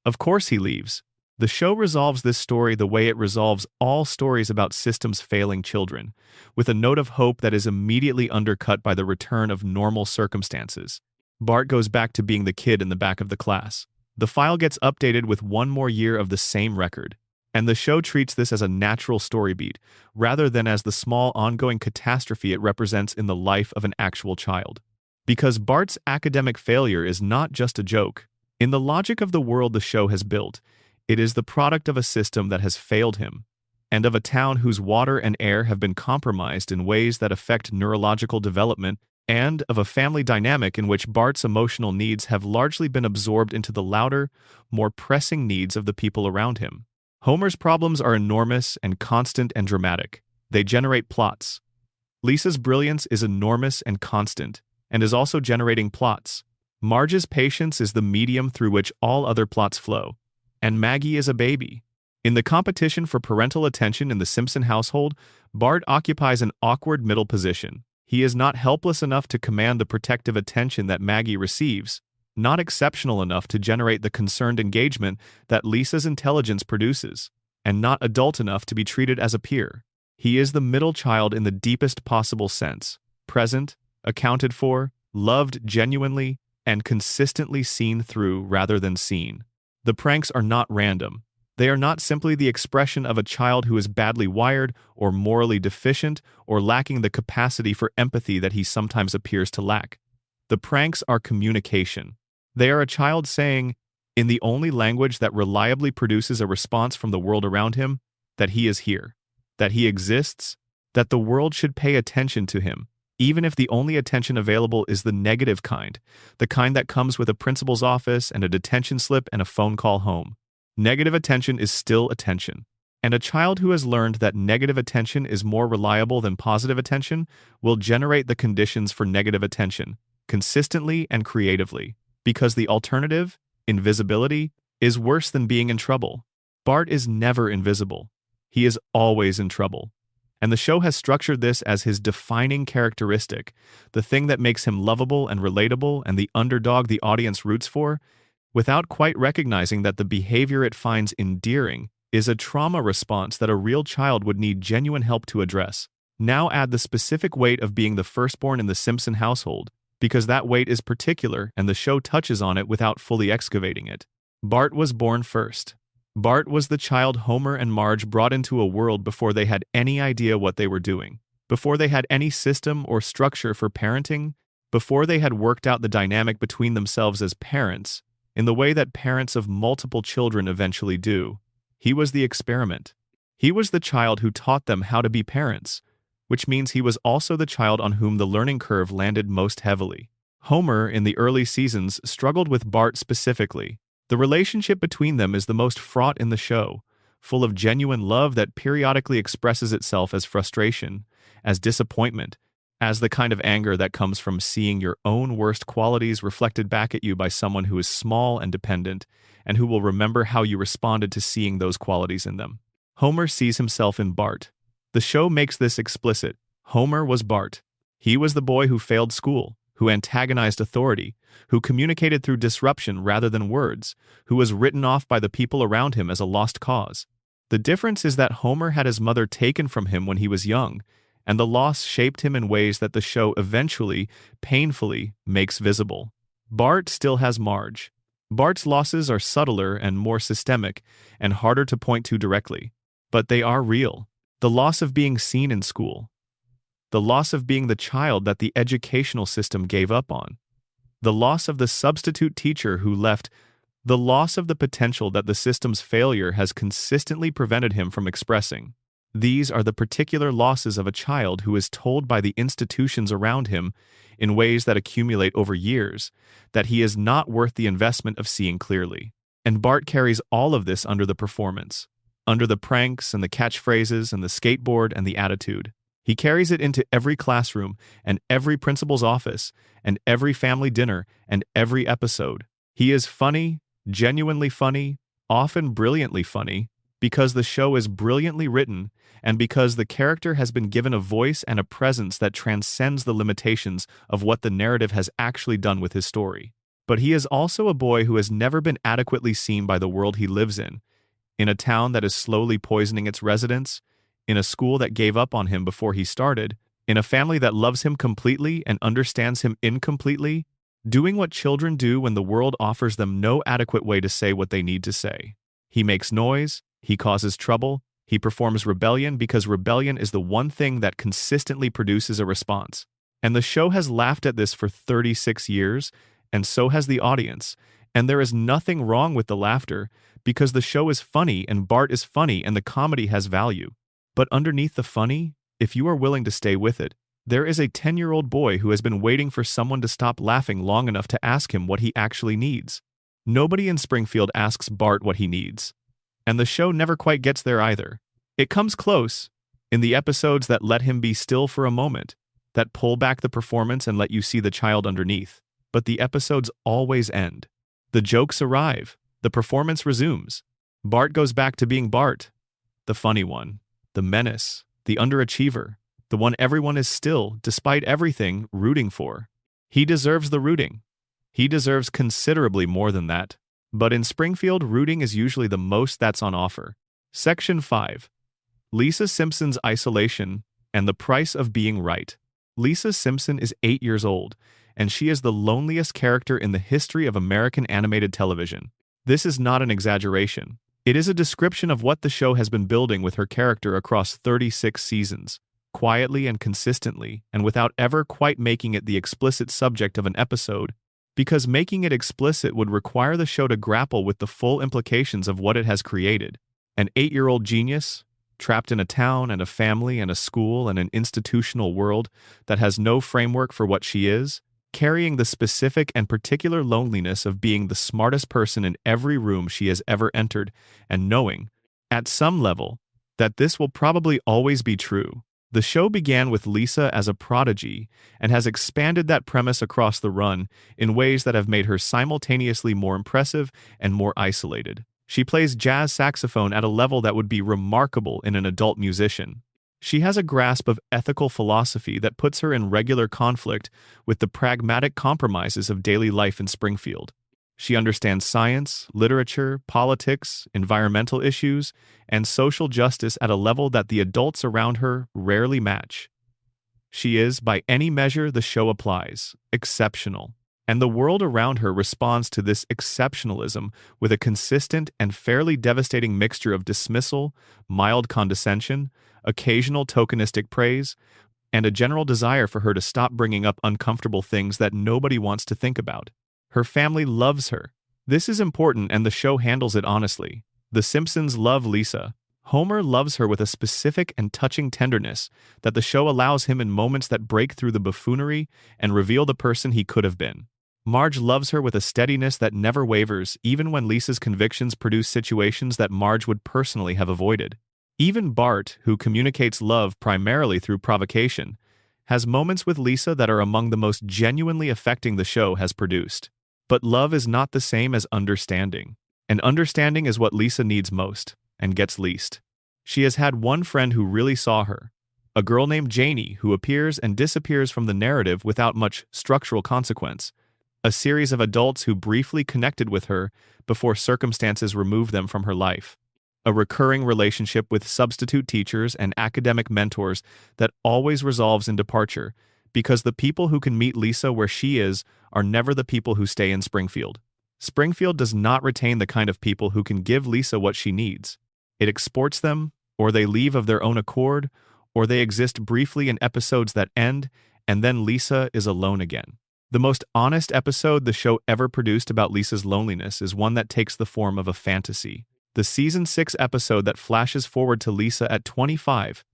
Of course he leaves. The show resolves this story the way it resolves all stories about systems failing children, with a note of hope that is immediately undercut by the return of normal circumstances. Bart goes back to being the kid in the back of the class. The file gets updated with one more year of the same record, and the show treats this as a natural story beat, rather than as the small ongoing catastrophe it represents in the life of an actual child. Because Bart's academic failure is not just a joke. In the logic of the world the show has built, it is the product of a system that has failed him, and of a town whose water and air have been compromised in ways that affect neurological development, and of a family dynamic in which Bart's emotional needs have largely been absorbed into the louder, more pressing needs of the people around him. Homer's problems are enormous and constant and dramatic. They generate plots. Lisa's brilliance is enormous and constant, and is also generating plots. Marge's patience is the medium through which all other plots flow. And Maggie is a baby. In the competition for parental attention in the Simpson household, Bart occupies an awkward middle position. He is not helpless enough to command the protective attention that Maggie receives, not exceptional enough to generate the concerned engagement that Lisa's intelligence produces, and not adult enough to be treated as a peer. He is the middle child in the deepest possible sense, present, accounted for, loved genuinely, and consistently seen through rather than seen. The pranks are not random. They are not simply the expression of a child who is badly wired or morally deficient or lacking the capacity for empathy that he sometimes appears to lack. The pranks are communication. They are a child saying, in the only language that reliably produces a response from the world around him, that he is here, that he exists, that the world should pay attention to him, even if the only attention available is the negative kind, the kind that comes with a principal's office and a detention slip and a phone call home. Negative attention is still attention. And a child who has learned that negative attention is more reliable than positive attention will generate the conditions for negative attention, consistently and creatively, because the alternative, invisibility, is worse than being in trouble. Bart is never invisible. He is always in trouble. And the show has structured this as his defining characteristic, the thing that makes him lovable and relatable and the underdog the audience roots for, without quite recognizing that the behavior it finds endearing is a trauma response that a real child would need genuine help to address. Now add the specific weight of being the firstborn in the Simpson household, because that weight is particular and the show touches on it without fully excavating it. Bart was born first. Bart was the child Homer and Marge brought into a world before they had any idea what they were doing, before they had any system or structure for parenting, before they had worked out the dynamic between themselves as parents, in the way that parents of multiple children eventually do. He was the experiment. He was the child who taught them how to be parents, which means he was also the child on whom the learning curve landed most heavily. Homer, in the early seasons, struggled with Bart specifically. The relationship between them is the most fraught in the show, full of genuine love that periodically expresses itself as frustration, as disappointment, as the kind of anger that comes from seeing your own worst qualities reflected back at you by someone who is small and dependent, and who will remember how you responded to seeing those qualities in them. Homer sees himself in Bart. The show makes this explicit. Homer was Bart. He was the boy who failed school, who antagonized authority, who communicated through disruption rather than words, who was written off by the people around him as a lost cause. The difference is that Homer had his mother taken from him when he was young, and the loss shaped him in ways that the show eventually, painfully, makes visible. Bart still has Marge. Bart's losses are subtler and more systemic, and harder to point to directly. But they are real. The loss of being seen in school. The loss of being the child that the educational system gave up on. The loss of the substitute teacher who left. The loss of the potential that the system's failure has consistently prevented him from expressing. These are the particular losses of a child who is told by the institutions around him, in ways that accumulate over years, that he is not worth the investment of seeing clearly. And Bart carries all of this under the performance. under the pranks and the catchphrases and the skateboard and the attitude. He carries it into every classroom and every principal's office and every family dinner and every episode. He is funny, genuinely funny, often brilliantly funny, because the show is brilliantly written and because the character has been given a voice and a presence that transcends the limitations of what the narrative has actually done with his story. But he is also a boy who has never been adequately seen by the world he lives in a town that is slowly poisoning its residents, in a school that gave up on him before he started, in a family that loves him completely and understands him incompletely, doing what children do when the world offers them no adequate way to say what they need to say. He makes noise, he causes trouble, he performs rebellion because rebellion is the one thing that consistently produces a response. And the show has laughed at this for 36 years, and so has the audience. And there is nothing wrong with the laughter, because the show is funny and Bart is funny and the comedy has value. But underneath the funny, if you are willing to stay with it, there is a 10-year-old boy who has been waiting for someone to stop laughing long enough to ask him what he actually needs. Nobody in Springfield asks Bart what he needs. And the show never quite gets there either. It comes close, in the episodes that let him be still for a moment, that pull back the performance and let you see the child underneath. But the episodes always end. The jokes arrive. The performance resumes. Bart goes back to being Bart, the funny one, the menace, the underachiever, the one everyone is still, despite everything, rooting for. He deserves the rooting. He deserves considerably more than that. But in Springfield, rooting is usually the most that's on offer. Section 5. Lisa Simpson's isolation and the price of being right. Lisa Simpson is 8 years old, and she is the loneliest character in the history of American animated television. This is not an exaggeration. It is a description of what the show has been building with her character across 36 seasons, quietly and consistently, and without ever quite making it the explicit subject of an episode, because making it explicit would require the show to grapple with the full implications of what it has created. An 8-year-old genius, trapped in a town and a family and a school and an institutional world that has no framework for what she is, carrying the specific and particular loneliness of being the smartest person in every room she has ever entered, and knowing, at some level, that this will probably always be true. The show began with Lisa as a prodigy and has expanded that premise across the run in ways that have made her simultaneously more impressive and more isolated. She plays jazz saxophone at a level that would be remarkable in an adult musician. She has a grasp of ethical philosophy that puts her in regular conflict with the pragmatic compromises of daily life in Springfield. She understands science, literature, politics, environmental issues, and social justice at a level that the adults around her rarely match. She is, by any measure the show applies, exceptional. And the world around her responds to this exceptionalism with a consistent and fairly devastating mixture of dismissal, mild condescension, occasional tokenistic praise, and a general desire for her to stop bringing up uncomfortable things that nobody wants to think about. Her family loves her. This is important, and the show handles it honestly. The Simpsons love Lisa. Homer loves her with a specific and touching tenderness that the show allows him in moments that break through the buffoonery and reveal the person he could have been. Marge loves her with a steadiness that never wavers, even when Lisa's convictions produce situations that Marge would personally have avoided. Even Bart, who communicates love primarily through provocation, has moments with Lisa that are among the most genuinely affecting the show has produced. But love is not the same as understanding. And understanding is what Lisa needs most, and gets least. She has had one friend who really saw her, a girl named Janie who appears and disappears from the narrative without much structural consequence, a series of adults who briefly connected with her before circumstances removed them from her life, a recurring relationship with substitute teachers and academic mentors that always resolves in departure, because the people who can meet Lisa where she is are never the people who stay in Springfield. Springfield does not retain the kind of people who can give Lisa what she needs. It exports them, or they leave of their own accord, or they exist briefly in episodes that end, and then Lisa is alone again. The most honest episode the show ever produced about Lisa's loneliness is one that takes the form of a fantasy. The Season 6 episode that flashes forward to Lisa at 25,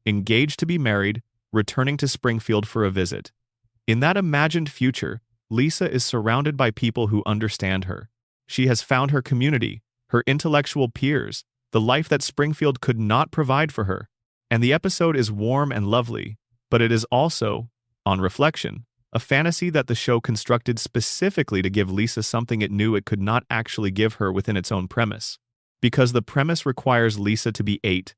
engaged to be married, returning to Springfield for a visit. In that imagined future, Lisa is surrounded by people who understand her. She has found her community, her intellectual peers, the life that Springfield could not provide for her. And the episode is warm and lovely, but it is also, on reflection, a fantasy that the show constructed specifically to give Lisa something it knew it could not actually give her within its own premise. Because the premise requires Lisa to be 8,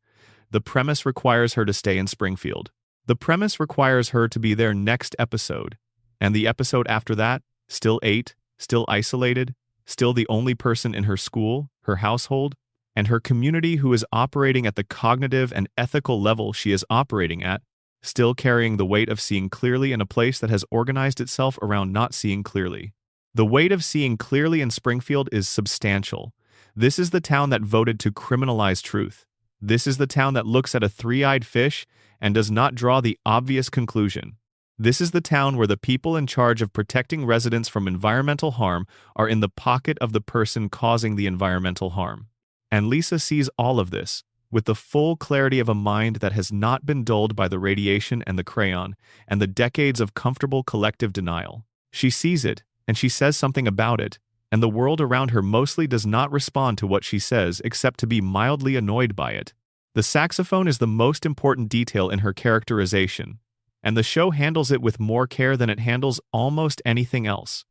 the premise requires her to stay in Springfield. The premise requires her to be there next episode, and the episode after that, still 8, still isolated, still the only person in her school, her household, and her community who is operating at the cognitive and ethical level she is operating at, still carrying the weight of seeing clearly in a place that has organized itself around not seeing clearly. The weight of seeing clearly in Springfield is substantial. This is the town that voted to criminalize truth. This is the town that looks at a three-eyed fish and does not draw the obvious conclusion. This is the town where the people in charge of protecting residents from environmental harm are in the pocket of the person causing the environmental harm. And Lisa sees all of this, with the full clarity of a mind that has not been dulled by the radiation and the crayon, and the decades of comfortable collective denial. She sees it, and she says something about it, and the world around her mostly does not respond to what she says except to be mildly annoyed by it. The saxophone is the most important detail in her characterization, and the show handles it with more care than it handles almost anything else.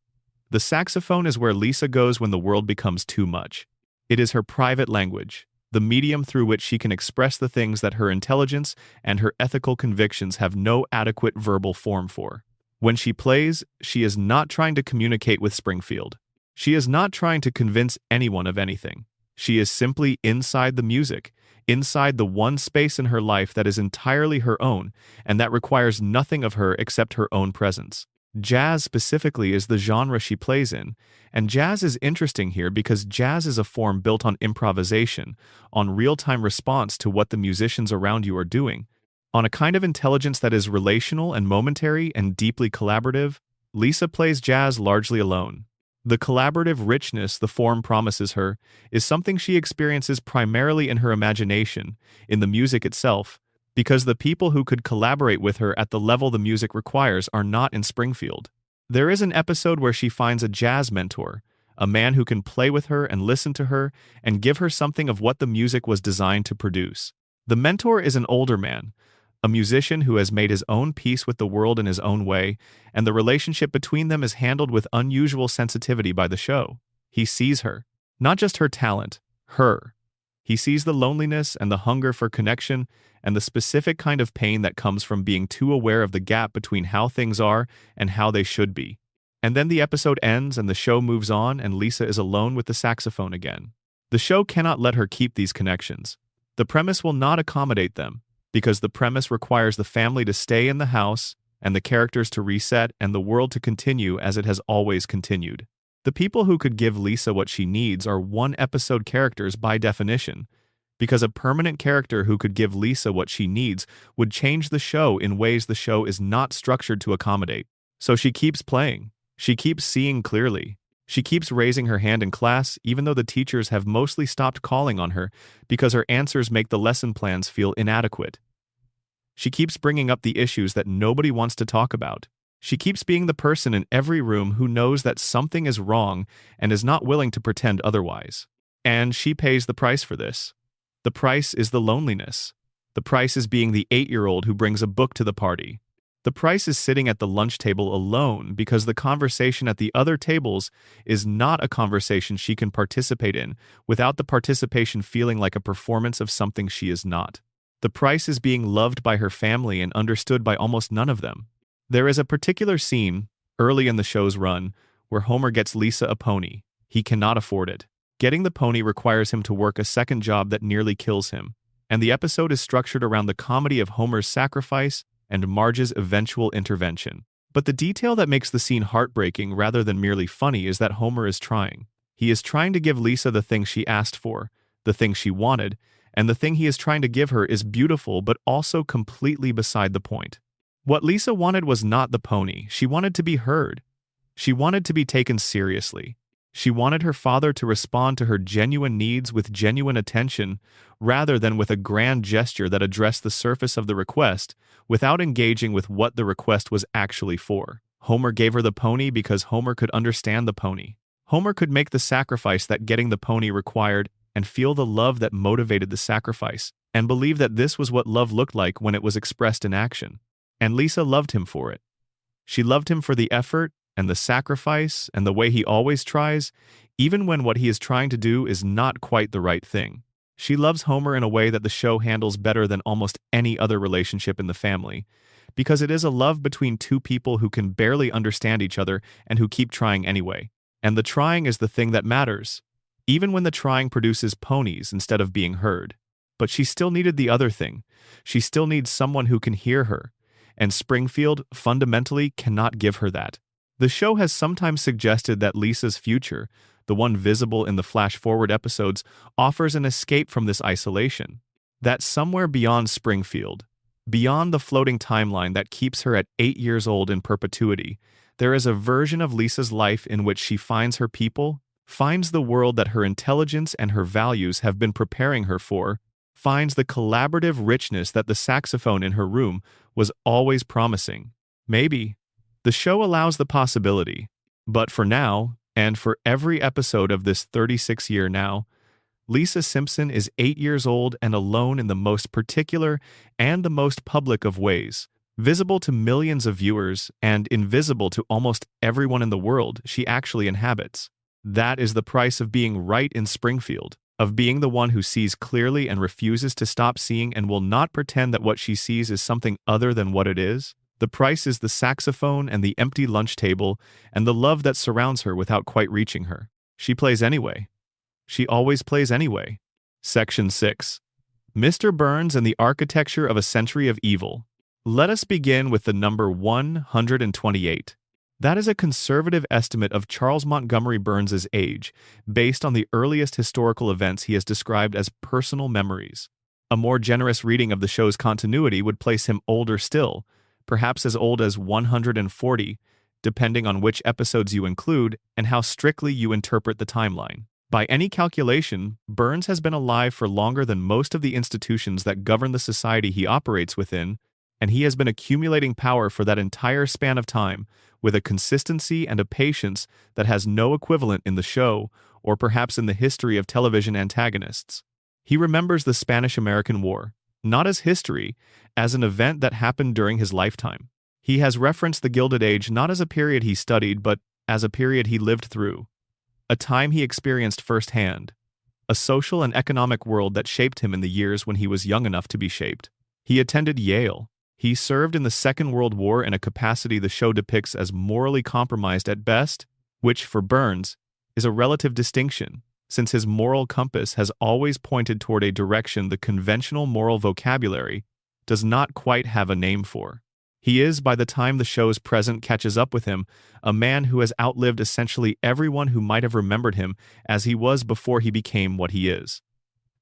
The saxophone is where Lisa goes when the world becomes too much. It is her private language, the medium through which she can express the things that her intelligence and her ethical convictions have no adequate verbal form for. When she plays, she is not trying to communicate with Springfield. She is not trying to convince anyone of anything. She is simply inside the music, inside the one space in her life that is entirely her own and that requires nothing of her except her own presence. Jazz specifically is the genre she plays in, and jazz is interesting here because jazz is a form built on improvisation, on real-time response to what the musicians around you are doing, on a kind of intelligence that is relational and momentary and deeply collaborative. Lisa plays jazz largely alone. The collaborative richness the form promises her is something she experiences primarily in her imagination, in the music itself, because the people who could collaborate with her at the level the music requires are not in Springfield. There is an episode where she finds a jazz mentor, a man who can play with her and listen to her and give her something of what the music was designed to produce. The mentor is an older man, a musician who has made his own peace with the world in his own way, and the relationship between them is handled with unusual sensitivity by the show. He sees her, not just her talent, her. He sees the loneliness and the hunger for connection and the specific kind of pain that comes from being too aware of the gap between how things are and how they should be. And then the episode ends and the show moves on and Lisa is alone with the saxophone again. The show cannot let her keep these connections. The premise will not accommodate them, because the premise requires the family to stay in the house and the characters to reset and the world to continue as it has always continued. The people who could give Lisa what she needs are one-episode characters by definition, because a permanent character who could give Lisa what she needs would change the show in ways the show is not structured to accommodate. So she keeps playing. She keeps seeing clearly. She keeps raising her hand in class, even though the teachers have mostly stopped calling on her because her answers make the lesson plans feel inadequate. She keeps bringing up the issues that nobody wants to talk about. She keeps being the person in every room who knows that something is wrong and is not willing to pretend otherwise. And she pays the price for this. The price is the loneliness. The price is being the 8-year-old who brings a book to the party. The price is sitting at the lunch table alone because the conversation at the other tables is not a conversation she can participate in without the participation feeling like a performance of something she is not. The price is being loved by her family and understood by almost none of them. There is a particular scene, early in the show's run, where Homer gets Lisa a pony. He cannot afford it. Getting the pony requires him to work a second job that nearly kills him, and the episode is structured around the comedy of Homer's sacrifice and Marge's eventual intervention. But the detail that makes the scene heartbreaking rather than merely funny is that Homer is trying. He is trying to give Lisa the thing she asked for, the thing she wanted, and the thing he is trying to give her is beautiful but also completely beside the point. What Lisa wanted was not the pony. She wanted to be heard. She wanted to be taken seriously. She wanted her father to respond to her genuine needs with genuine attention, rather than with a grand gesture that addressed the surface of the request, without engaging with what the request was actually for. Homer gave her the pony because Homer could understand the pony. Homer could make the sacrifice that getting the pony required, and feel the love that motivated the sacrifice, and believe that this was what love looked like when it was expressed in action. And Lisa loved him for it. She loved him for the effort and the sacrifice and the way he always tries, even when what he is trying to do is not quite the right thing. She loves Homer in a way that the show handles better than almost any other relationship in the family, because it is a love between two people who can barely understand each other and who keep trying anyway. And the trying is the thing that matters, even when the trying produces ponies instead of being heard. But she still needed the other thing. She still needs someone who can hear her, and Springfield fundamentally cannot give her that. The show has sometimes suggested that Lisa's future, the one visible in the flash-forward episodes, offers an escape from this isolation. That somewhere beyond Springfield, beyond the floating timeline that keeps her at 8 years old in perpetuity, there is a version of Lisa's life in which she finds her people, finds the world that her intelligence and her values have been preparing her for, finds the collaborative richness that the saxophone in her room was always promising. Maybe. The show allows the possibility. But for now, and for every episode of this 36-year now, Lisa Simpson is 8 years old and alone in the most particular and the most public of ways, visible to millions of viewers and invisible to almost everyone in the world she actually inhabits. That is the price of being right in Springfield, of being the one who sees clearly and refuses to stop seeing and will not pretend that what she sees is something other than what it is. The price is the saxophone and the empty lunch table and the love that surrounds her without quite reaching her. She plays anyway. She always plays anyway. Section 6. Mr. Burns and the Architecture of a Century of Evil. Let us begin with the number 128. That is a conservative estimate of Charles Montgomery Burns's age, based on the earliest historical events he has described as personal memories. A more generous reading of the show's continuity would place him older still, perhaps as old as 140, depending on which episodes you include and how strictly you interpret the timeline. By any calculation, Burns has been alive for longer than most of the institutions that govern the society he operates within, and he has been accumulating power for that entire span of time with a consistency and a patience that has no equivalent in the show or perhaps in the history of television antagonists. He remembers the Spanish-American War, not as history, as an event that happened during his lifetime. He has referenced the Gilded Age not as a period he studied, but as a period he lived through, a time he experienced firsthand, a social and economic world that shaped him in the years when he was young enough to be shaped. He attended Yale. He served in the Second World War in a capacity the show depicts as morally compromised at best, which, for Burns, is a relative distinction, since his moral compass has always pointed toward a direction the conventional moral vocabulary does not quite have a name for. He is, by the time the show's present catches up with him, a man who has outlived essentially everyone who might have remembered him as he was before he became what he is.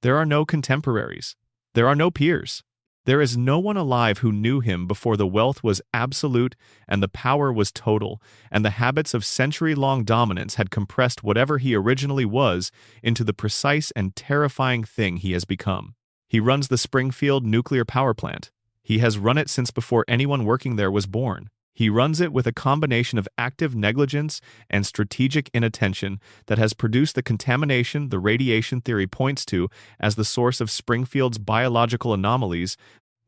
There are no contemporaries. There are no peers. There is no one alive who knew him before the wealth was absolute and the power was total, and the habits of century-long dominance had compressed whatever he originally was into the precise and terrifying thing he has become. He runs the Springfield nuclear power plant. He has run it since before anyone working there was born. He runs it with a combination of active negligence and strategic inattention that has produced the contamination the radiation theory points to as the source of Springfield's biological anomalies,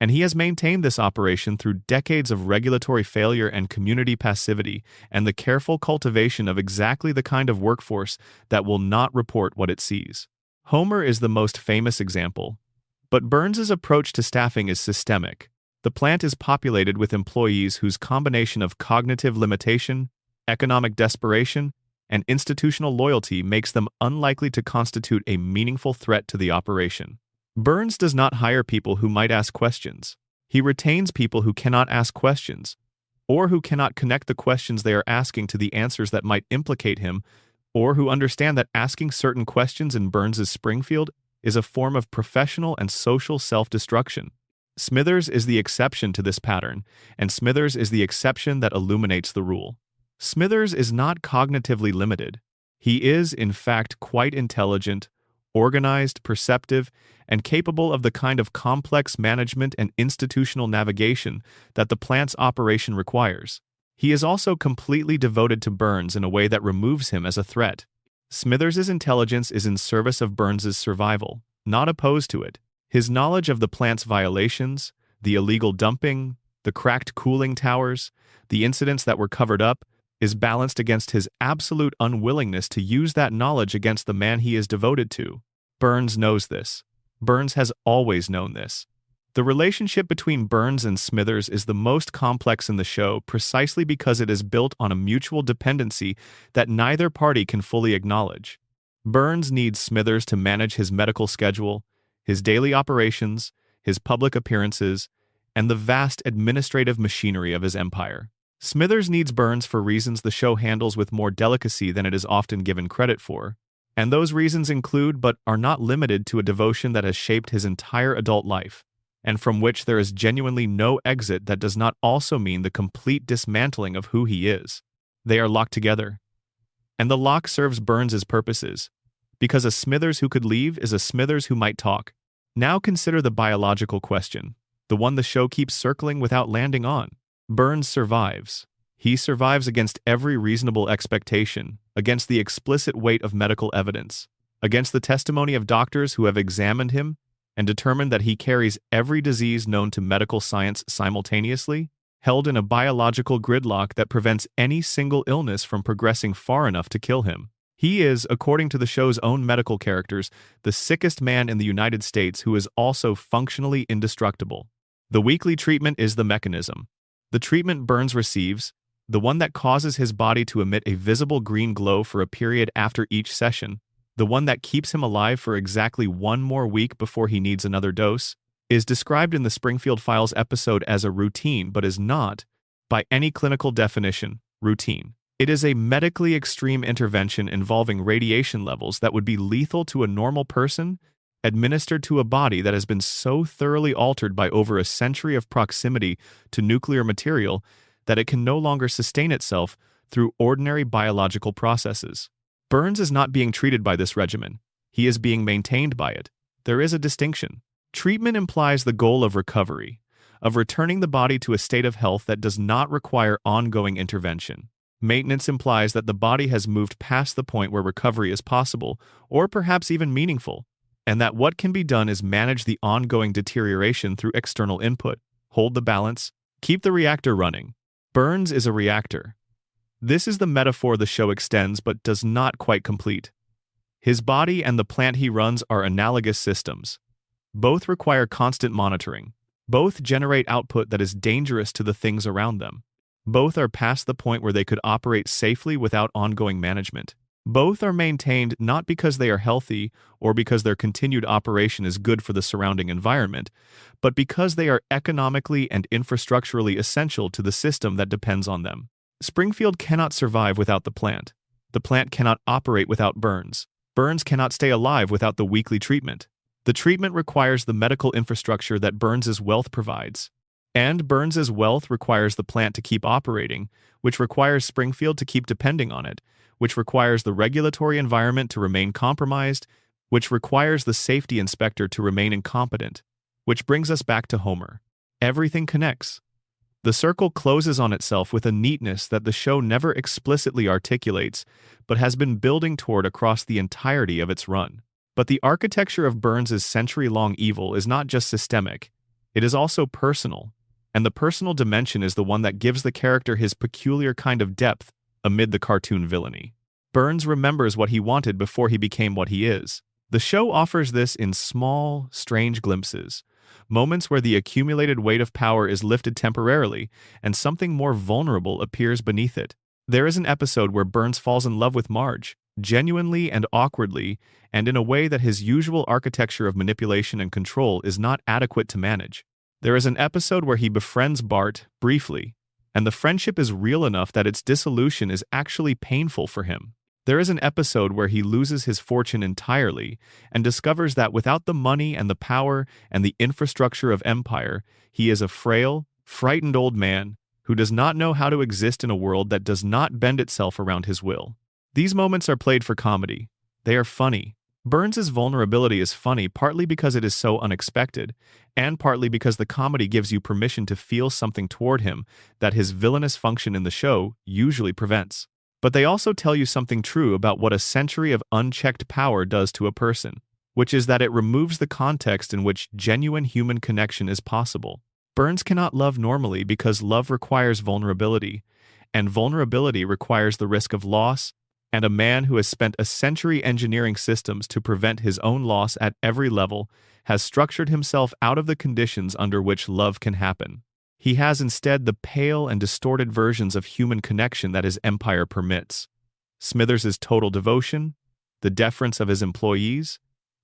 and he has maintained this operation through decades of regulatory failure and community passivity and the careful cultivation of exactly the kind of workforce that will not report what it sees. Homer is the most famous example, but Burns's approach to staffing is systemic. The plant is populated with employees whose combination of cognitive limitation, economic desperation, and institutional loyalty makes them unlikely to constitute a meaningful threat to the operation. Burns does not hire people who might ask questions. He retains people who cannot ask questions, or who cannot connect the questions they are asking to the answers that might implicate him, or who understand that asking certain questions in Burns's Springfield is a form of professional and social self-destruction. Smithers is the exception to this pattern, and Smithers is the exception that illuminates the rule. Smithers is not cognitively limited. He is, in fact, quite intelligent, organized, perceptive, and capable of the kind of complex management and institutional navigation that the plant's operation requires. He is also completely devoted to Burns in a way that removes him as a threat. Smithers' intelligence is in service of Burns' survival, not opposed to it. His knowledge of the plant's violations, the illegal dumping, the cracked cooling towers, the incidents that were covered up, is balanced against his absolute unwillingness to use that knowledge against the man he is devoted to. Burns knows this. Burns has always known this. The relationship between Burns and Smithers is the most complex in the show precisely because it is built on a mutual dependency that neither party can fully acknowledge. Burns needs Smithers to manage his medical schedule, his daily operations, his public appearances, and the vast administrative machinery of his empire. Smithers needs Burns for reasons the show handles with more delicacy than it is often given credit for, and those reasons include but are not limited to a devotion that has shaped his entire adult life, and from which there is genuinely no exit that does not also mean the complete dismantling of who he is. They are locked together. And the lock serves Burns' purposes, because a Smithers who could leave is a Smithers who might talk. Now consider the biological question, the one the show keeps circling without landing on. Burns survives. He survives against every reasonable expectation, against the explicit weight of medical evidence, against the testimony of doctors who have examined him and determined that he carries every disease known to medical science simultaneously, held in a biological gridlock that prevents any single illness from progressing far enough to kill him. He is, according to the show's own medical characters, the sickest man in the United States who is also functionally indestructible. The weekly treatment is the mechanism. The treatment Burns receives, the one that causes his body to emit a visible green glow for a period after each session, the one that keeps him alive for exactly one more week before he needs another dose, is described in the Springfield Files episode as a routine but is not, by any clinical definition, routine. It is a medically extreme intervention involving radiation levels that would be lethal to a normal person, administered to a body that has been so thoroughly altered by over a century of proximity to nuclear material that it can no longer sustain itself through ordinary biological processes. Burns is not being treated by this regimen. He is being maintained by it. There is a distinction. Treatment implies the goal of recovery, of returning the body to a state of health that does not require ongoing intervention. Maintenance implies that the body has moved past the point where recovery is possible, or perhaps even meaningful, and that what can be done is manage the ongoing deterioration through external input, hold the balance, keep the reactor running. Burns is a reactor. This is the metaphor the show extends but does not quite complete. His body and the plant he runs are analogous systems. Both require constant monitoring. Both generate output that is dangerous to the things around them. Both are past the point where they could operate safely without ongoing management. Both are maintained not because they are healthy or because their continued operation is good for the surrounding environment, but because they are economically and infrastructurally essential to the system that depends on them. Springfield cannot survive without the plant. The plant cannot operate without Burns. Burns cannot stay alive without the weekly treatment. The treatment requires the medical infrastructure that Burns' wealth provides. And Burns' wealth requires the plant to keep operating, which requires Springfield to keep depending on it, which requires the regulatory environment to remain compromised, which requires the safety inspector to remain incompetent, which brings us back to Homer. Everything connects. The circle closes on itself with a neatness that the show never explicitly articulates, but has been building toward across the entirety of its run. But the architecture of Burns' century-long evil is not just systemic, it is also personal, and the personal dimension is the one that gives the character his peculiar kind of depth amid the cartoon villainy. Burns remembers what he wanted before he became what he is. The show offers this in small, strange glimpses, moments where the accumulated weight of power is lifted temporarily and something more vulnerable appears beneath it. There is an episode where Burns falls in love with Marge, genuinely and awkwardly, and in a way that his usual architecture of manipulation and control is not adequate to manage. There is an episode where he befriends Bart, briefly, and the friendship is real enough that its dissolution is actually painful for him. There is an episode where he loses his fortune entirely and discovers that without the money and the power and the infrastructure of empire, he is a frail, frightened old man who does not know how to exist in a world that does not bend itself around his will. These moments are played for comedy. They are funny. Burns' vulnerability is funny partly because it is so unexpected, and partly because the comedy gives you permission to feel something toward him that his villainous function in the show usually prevents. But they also tell you something true about what a century of unchecked power does to a person, which is that it removes the context in which genuine human connection is possible. Burns cannot love normally because love requires vulnerability, and vulnerability requires the risk of loss, and a man who has spent a century engineering systems to prevent his own loss at every level has structured himself out of the conditions under which love can happen. He has instead the pale and distorted versions of human connection that his empire permits. Smithers's total devotion, the deference of his employees,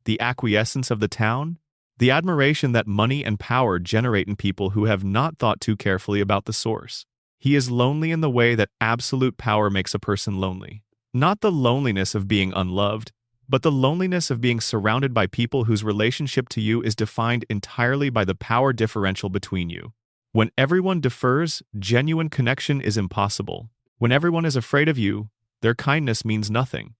the acquiescence of the town, the admiration that money and power generate in people who have not thought too carefully about the source. He is lonely in the way that absolute power makes a person lonely. Not the loneliness of being unloved, but the loneliness of being surrounded by people whose relationship to you is defined entirely by the power differential between you. When everyone defers, genuine connection is impossible. When everyone is afraid of you, their kindness means nothing.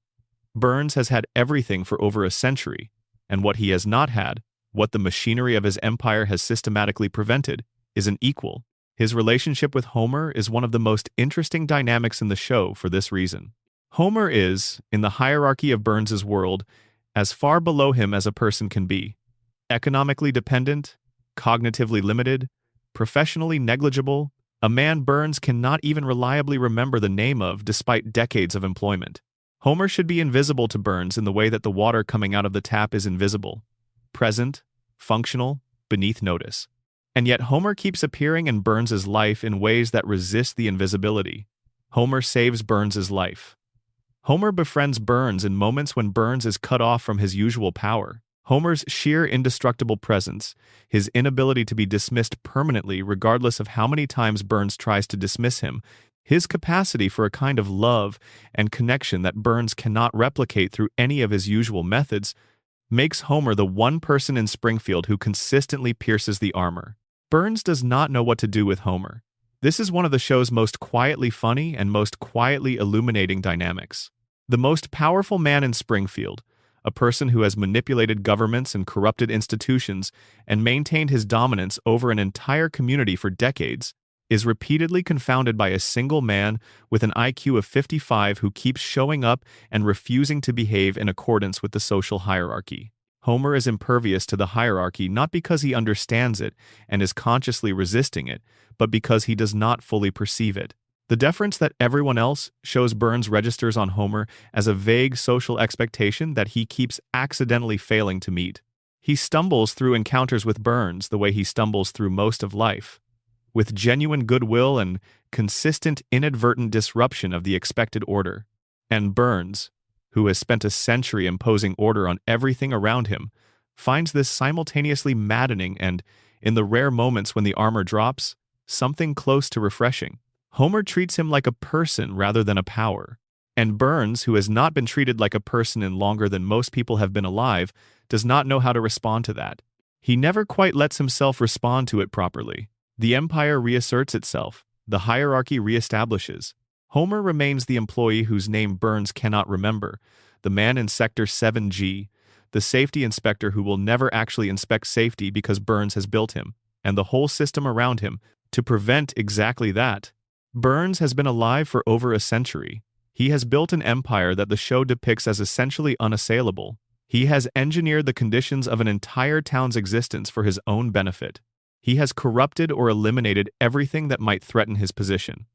Burns has had everything for over a century, and what he has not had, what the machinery of his empire has systematically prevented, is an equal. His relationship with Homer is one of the most interesting dynamics in the show for this reason. Homer is, in the hierarchy of Burns's world, as far below him as a person can be. Economically dependent, cognitively limited, professionally negligible, a man Burns cannot even reliably remember the name of despite decades of employment. Homer should be invisible to Burns in the way that the water coming out of the tap is invisible, present, functional, beneath notice. And yet Homer keeps appearing in Burns's life in ways that resist the invisibility. Homer saves Burns's life. Homer befriends Burns in moments when Burns is cut off from his usual power. Homer's sheer indestructible presence, his inability to be dismissed permanently regardless of how many times Burns tries to dismiss him, his capacity for a kind of love and connection that Burns cannot replicate through any of his usual methods, makes Homer the one person in Springfield who consistently pierces the armor. Burns does not know what to do with Homer. This is one of the show's most quietly funny and most quietly illuminating dynamics. The most powerful man in Springfield, a person who has manipulated governments and corrupted institutions and maintained his dominance over an entire community for decades, is repeatedly confounded by a single man with an IQ of 55 who keeps showing up and refusing to behave in accordance with the social hierarchy. Homer is impervious to the hierarchy not because he understands it and is consciously resisting it, but because he does not fully perceive it. The deference that everyone else shows Burns registers on Homer as a vague social expectation that he keeps accidentally failing to meet. He stumbles through encounters with Burns the way he stumbles through most of life, with genuine goodwill and consistent inadvertent disruption of the expected order. And Burns, who has spent a century imposing order on everything around him, finds this simultaneously maddening and, in the rare moments when the armor drops, something close to refreshing. Homer treats him like a person rather than a power. And Burns, who has not been treated like a person in longer than most people have been alive, does not know how to respond to that. He never quite lets himself respond to it properly. The empire reasserts itself. The hierarchy reestablishes. Homer remains the employee whose name Burns cannot remember, the man in Sector 7G, the safety inspector who will never actually inspect safety because Burns has built him, and the whole system around him, to prevent exactly that. Burns has been alive for over a century. He has built an empire that the show depicts as essentially unassailable. He has engineered the conditions of an entire town's existence for his own benefit. He has corrupted or eliminated everything that might threaten his position.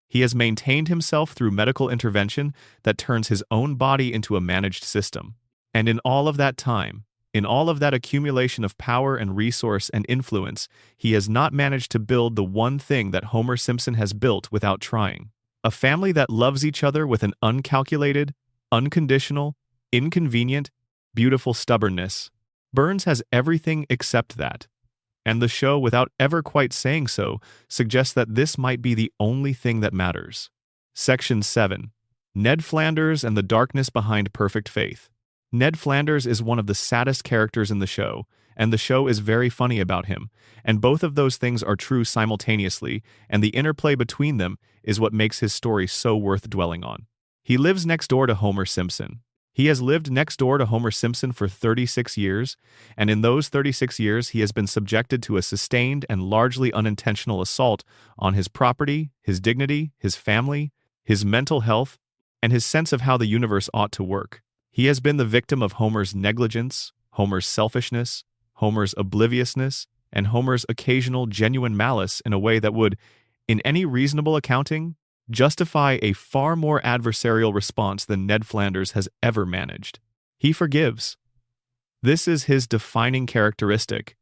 He has maintained himself through medical intervention that turns his own body into a managed system. And in all of that time, in all of that accumulation of power and resource and influence, he has not managed to build the one thing that Homer Simpson has built without trying. A family that loves each other with an uncalculated, unconditional, inconvenient, beautiful stubbornness. Burns has everything except that. And the show, without ever quite saying so, suggests that this might be the only thing that matters. Section 7. Ned Flanders and the Darkness Behind Perfect Faith. Ned Flanders is one of the saddest characters in the show, and the show is very funny about him, and both of those things are true simultaneously, and the interplay between them is what makes his story so worth dwelling on. He lives next door to Homer Simpson. He has lived next door to Homer Simpson for 36 years, and in those 36 years he has been subjected to a sustained and largely unintentional assault on his property, his dignity, his family, his mental health, and his sense of how the universe ought to work. He has been the victim of Homer's negligence, Homer's selfishness, Homer's obliviousness, and Homer's occasional genuine malice in a way that would, in any reasonable accounting, justify a far more adversarial response than Ned Flanders has ever managed. He forgives. This is his defining characteristic.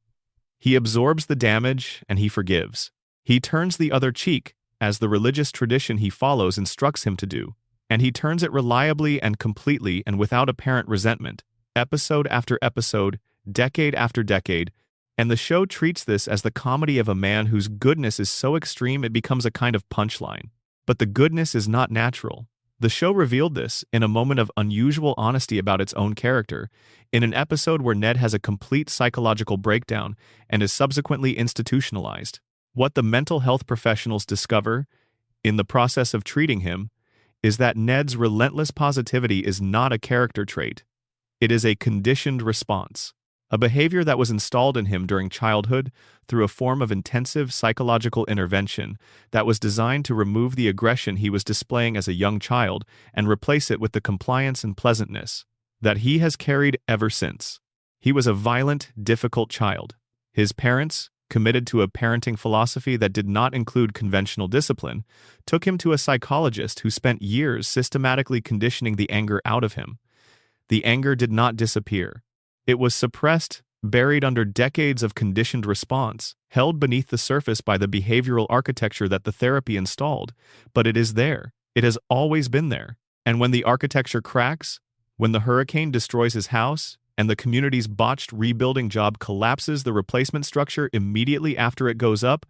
He absorbs the damage and he forgives. He turns the other cheek, as the religious tradition he follows instructs him to do, and he turns it reliably and completely and without apparent resentment, episode after episode, decade after decade, and the show treats this as the comedy of a man whose goodness is so extreme it becomes a kind of punchline. But the goodness is not natural. The show revealed this in a moment of unusual honesty about its own character, in an episode where Ned has a complete psychological breakdown and is subsequently institutionalized. What the mental health professionals discover, in the process of treating him, is that Ned's relentless positivity is not a character trait. It is a conditioned response, a behavior that was installed in him during childhood through a form of intensive psychological intervention that was designed to remove the aggression he was displaying as a young child and replace it with the compliance and pleasantness that he has carried ever since. He was a violent, difficult child. His parents, committed to a parenting philosophy that did not include conventional discipline, took him to a psychologist who spent years systematically conditioning the anger out of him. The anger did not disappear. It was suppressed, buried under decades of conditioned response, held beneath the surface by the behavioral architecture that the therapy installed, but it is there. It has always been there. And when the architecture cracks, when the hurricane destroys his house, and the community's botched rebuilding job collapses the replacement structure immediately after it goes up,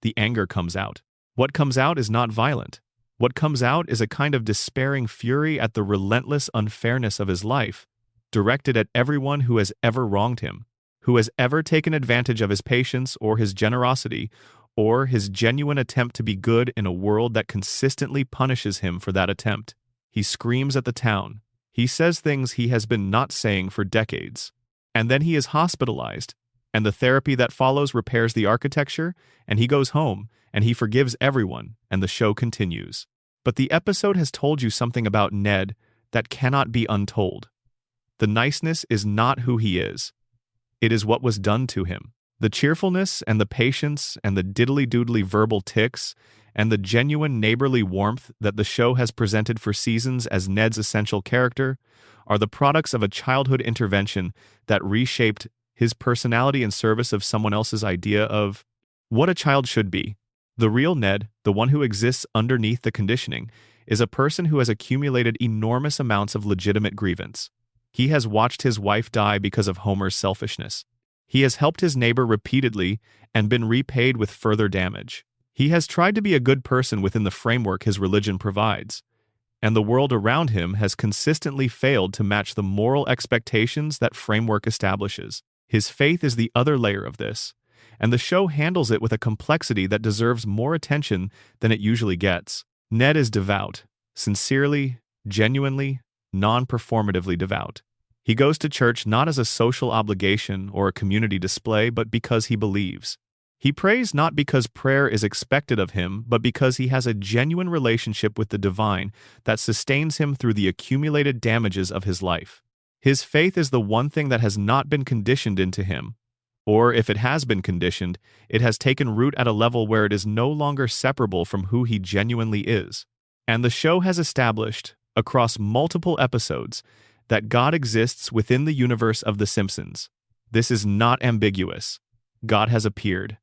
the anger comes out. What comes out is not violent. What comes out is a kind of despairing fury at the relentless unfairness of his life, directed at everyone who has ever wronged him, who has ever taken advantage of his patience or his generosity, or his genuine attempt to be good in a world that consistently punishes him for that attempt. He screams at the town. He says things he has been not saying for decades. And then he is hospitalized, and the therapy that follows repairs the architecture, and he goes home, and he forgives everyone, and the show continues. But the episode has told you something about Ned that cannot be untold. The niceness is not who he is. It is what was done to him. The cheerfulness and the patience and the diddly-doodly verbal tics and the genuine neighborly warmth that the show has presented for seasons as Ned's essential character are the products of a childhood intervention that reshaped his personality in service of someone else's idea of what a child should be. The real Ned, the one who exists underneath the conditioning, is a person who has accumulated enormous amounts of legitimate grievance. He has watched his wife die because of Homer's selfishness. He has helped his neighbor repeatedly and been repaid with further damage. He has tried to be a good person within the framework his religion provides, and the world around him has consistently failed to match the moral expectations that framework establishes. His faith is the other layer of this, and the show handles it with a complexity that deserves more attention than it usually gets. Ned is devout, sincerely, genuinely, non-performatively devout. He goes to church not as a social obligation or a community display, but because he believes. He prays not because prayer is expected of him, but because he has a genuine relationship with the divine that sustains him through the accumulated damages of his life. His faith is the one thing that has not been conditioned into him, or if it has been conditioned, it has taken root at a level where it is no longer separable from who he genuinely is. And the show has established, across multiple episodes, that God exists within the universe of The Simpsons. This is not ambiguous. God has appeared.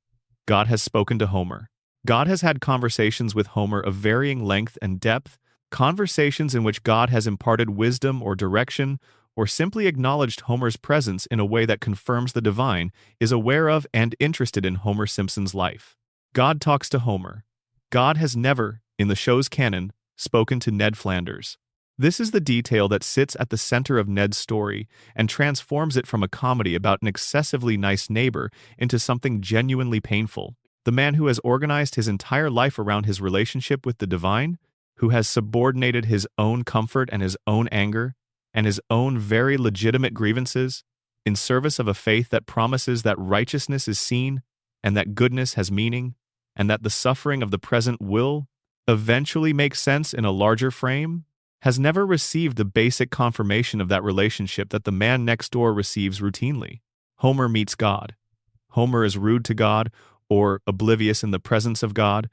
God has spoken to Homer. God has had conversations with Homer of varying length and depth, conversations in which God has imparted wisdom or direction, or simply acknowledged Homer's presence in a way that confirms the divine is aware of and interested in Homer Simpson's life. God talks to Homer. God has never, in the show's canon, spoken to Ned Flanders. This is the detail that sits at the center of Ned's story and transforms it from a comedy about an excessively nice neighbor into something genuinely painful. The man who has organized his entire life around his relationship with the divine, who has subordinated his own comfort and his own anger, and his own very legitimate grievances, in service of a faith that promises that righteousness is seen, and that goodness has meaning, and that the suffering of the present will eventually make sense in a larger frame, has never received the basic confirmation of that relationship that the man next door receives routinely. Homer meets God. Homer is rude to God, or oblivious in the presence of God,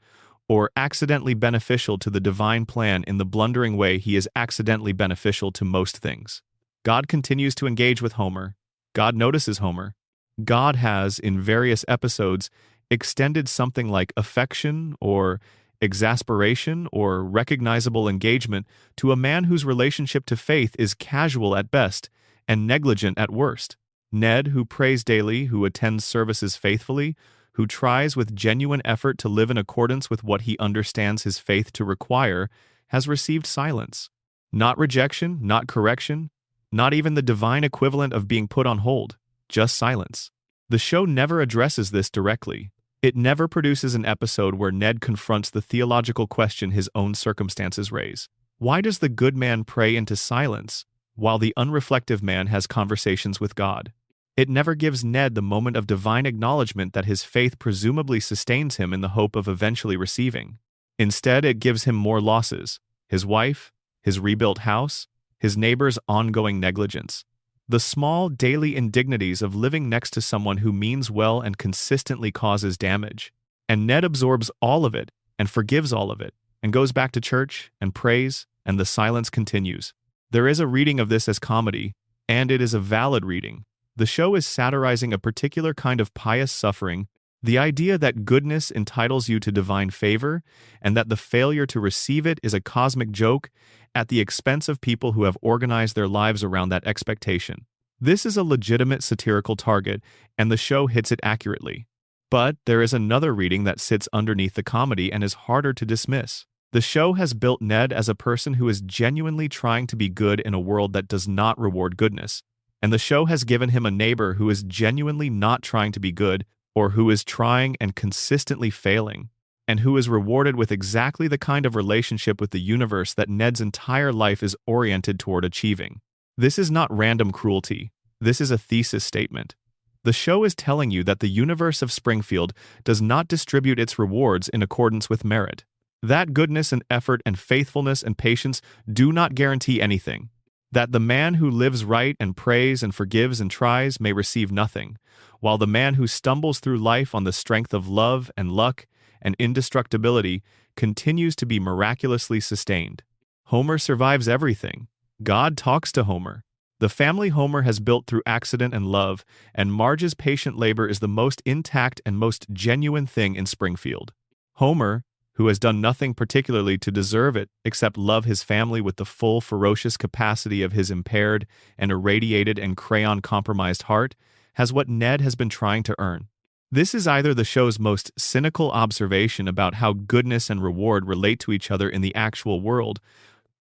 or accidentally beneficial to the divine plan in the blundering way he is accidentally beneficial to most things. God continues to engage with Homer. God notices Homer. God has, in various episodes, extended something like affection or exasperation or recognizable engagement to a man whose relationship to faith is casual at best and negligent at worst. Ned, who prays daily, who attends services faithfully, who tries with genuine effort to live in accordance with what he understands his faith to require, has received silence. Not rejection, not correction, not even the divine equivalent of being put on hold, just silence. The show never addresses this directly. It never produces an episode where Ned confronts the theological question his own circumstances raise. Why does the good man pray into silence, while the unreflective man has conversations with God? It never gives Ned the moment of divine acknowledgement that his faith presumably sustains him in the hope of eventually receiving. Instead, it gives him more losses: his wife, his rebuilt house, his neighbor's ongoing negligence. The small daily indignities of living next to someone who means well and consistently causes damage. And Ned absorbs all of it and forgives all of it and goes back to church and prays, and the silence continues. There is a reading of this as comedy, and it is a valid reading. The show is satirizing a particular kind of pious suffering, the idea that goodness entitles you to divine favor, and that the failure to receive it is a cosmic joke at the expense of people who have organized their lives around that expectation. This is a legitimate satirical target, and the show hits it accurately. But there is another reading that sits underneath the comedy and is harder to dismiss. The show has built Ned as a person who is genuinely trying to be good in a world that does not reward goodness. And the show has given him a neighbor who is genuinely not trying to be good, or who is trying and consistently failing, and who is rewarded with exactly the kind of relationship with the universe that Ned's entire life is oriented toward achieving. This is not random cruelty. This is a thesis statement. The show is telling you that the universe of Springfield does not distribute its rewards in accordance with merit. That goodness and effort and faithfulness and patience do not guarantee anything. That the man who lives right and prays and forgives and tries may receive nothing, while the man who stumbles through life on the strength of love and luck and indestructibility continues to be miraculously sustained. Homer survives everything. God talks to Homer. The family Homer has built through accident and love, and Marge's patient labor is the most intact and most genuine thing in Springfield. Homer, who has done nothing particularly to deserve it except love his family with the full ferocious capacity of his impaired and irradiated and crayon-compromised heart, has what Ned has been trying to earn. This is either the show's most cynical observation about how goodness and reward relate to each other in the actual world,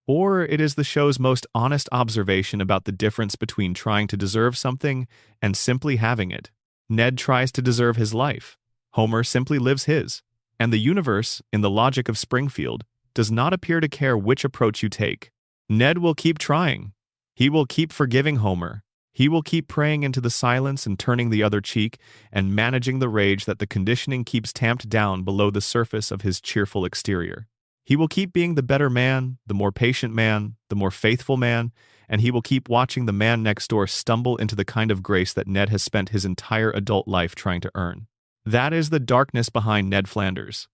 or it is the show's most honest observation about the difference between trying to deserve something and simply having it. Ned tries to deserve his life. Homer simply lives his. And the universe, in the logic of Springfield, does not appear to care which approach you take. Ned will keep trying. He will keep forgiving Homer. He will keep praying into the silence and turning the other cheek and managing the rage that the conditioning keeps tamped down below the surface of his cheerful exterior. He will keep being the better man, the more patient man, the more faithful man, and he will keep watching the man next door stumble into the kind of grace that Ned has spent his entire adult life trying to earn. That is the darkness behind Ned Flanders.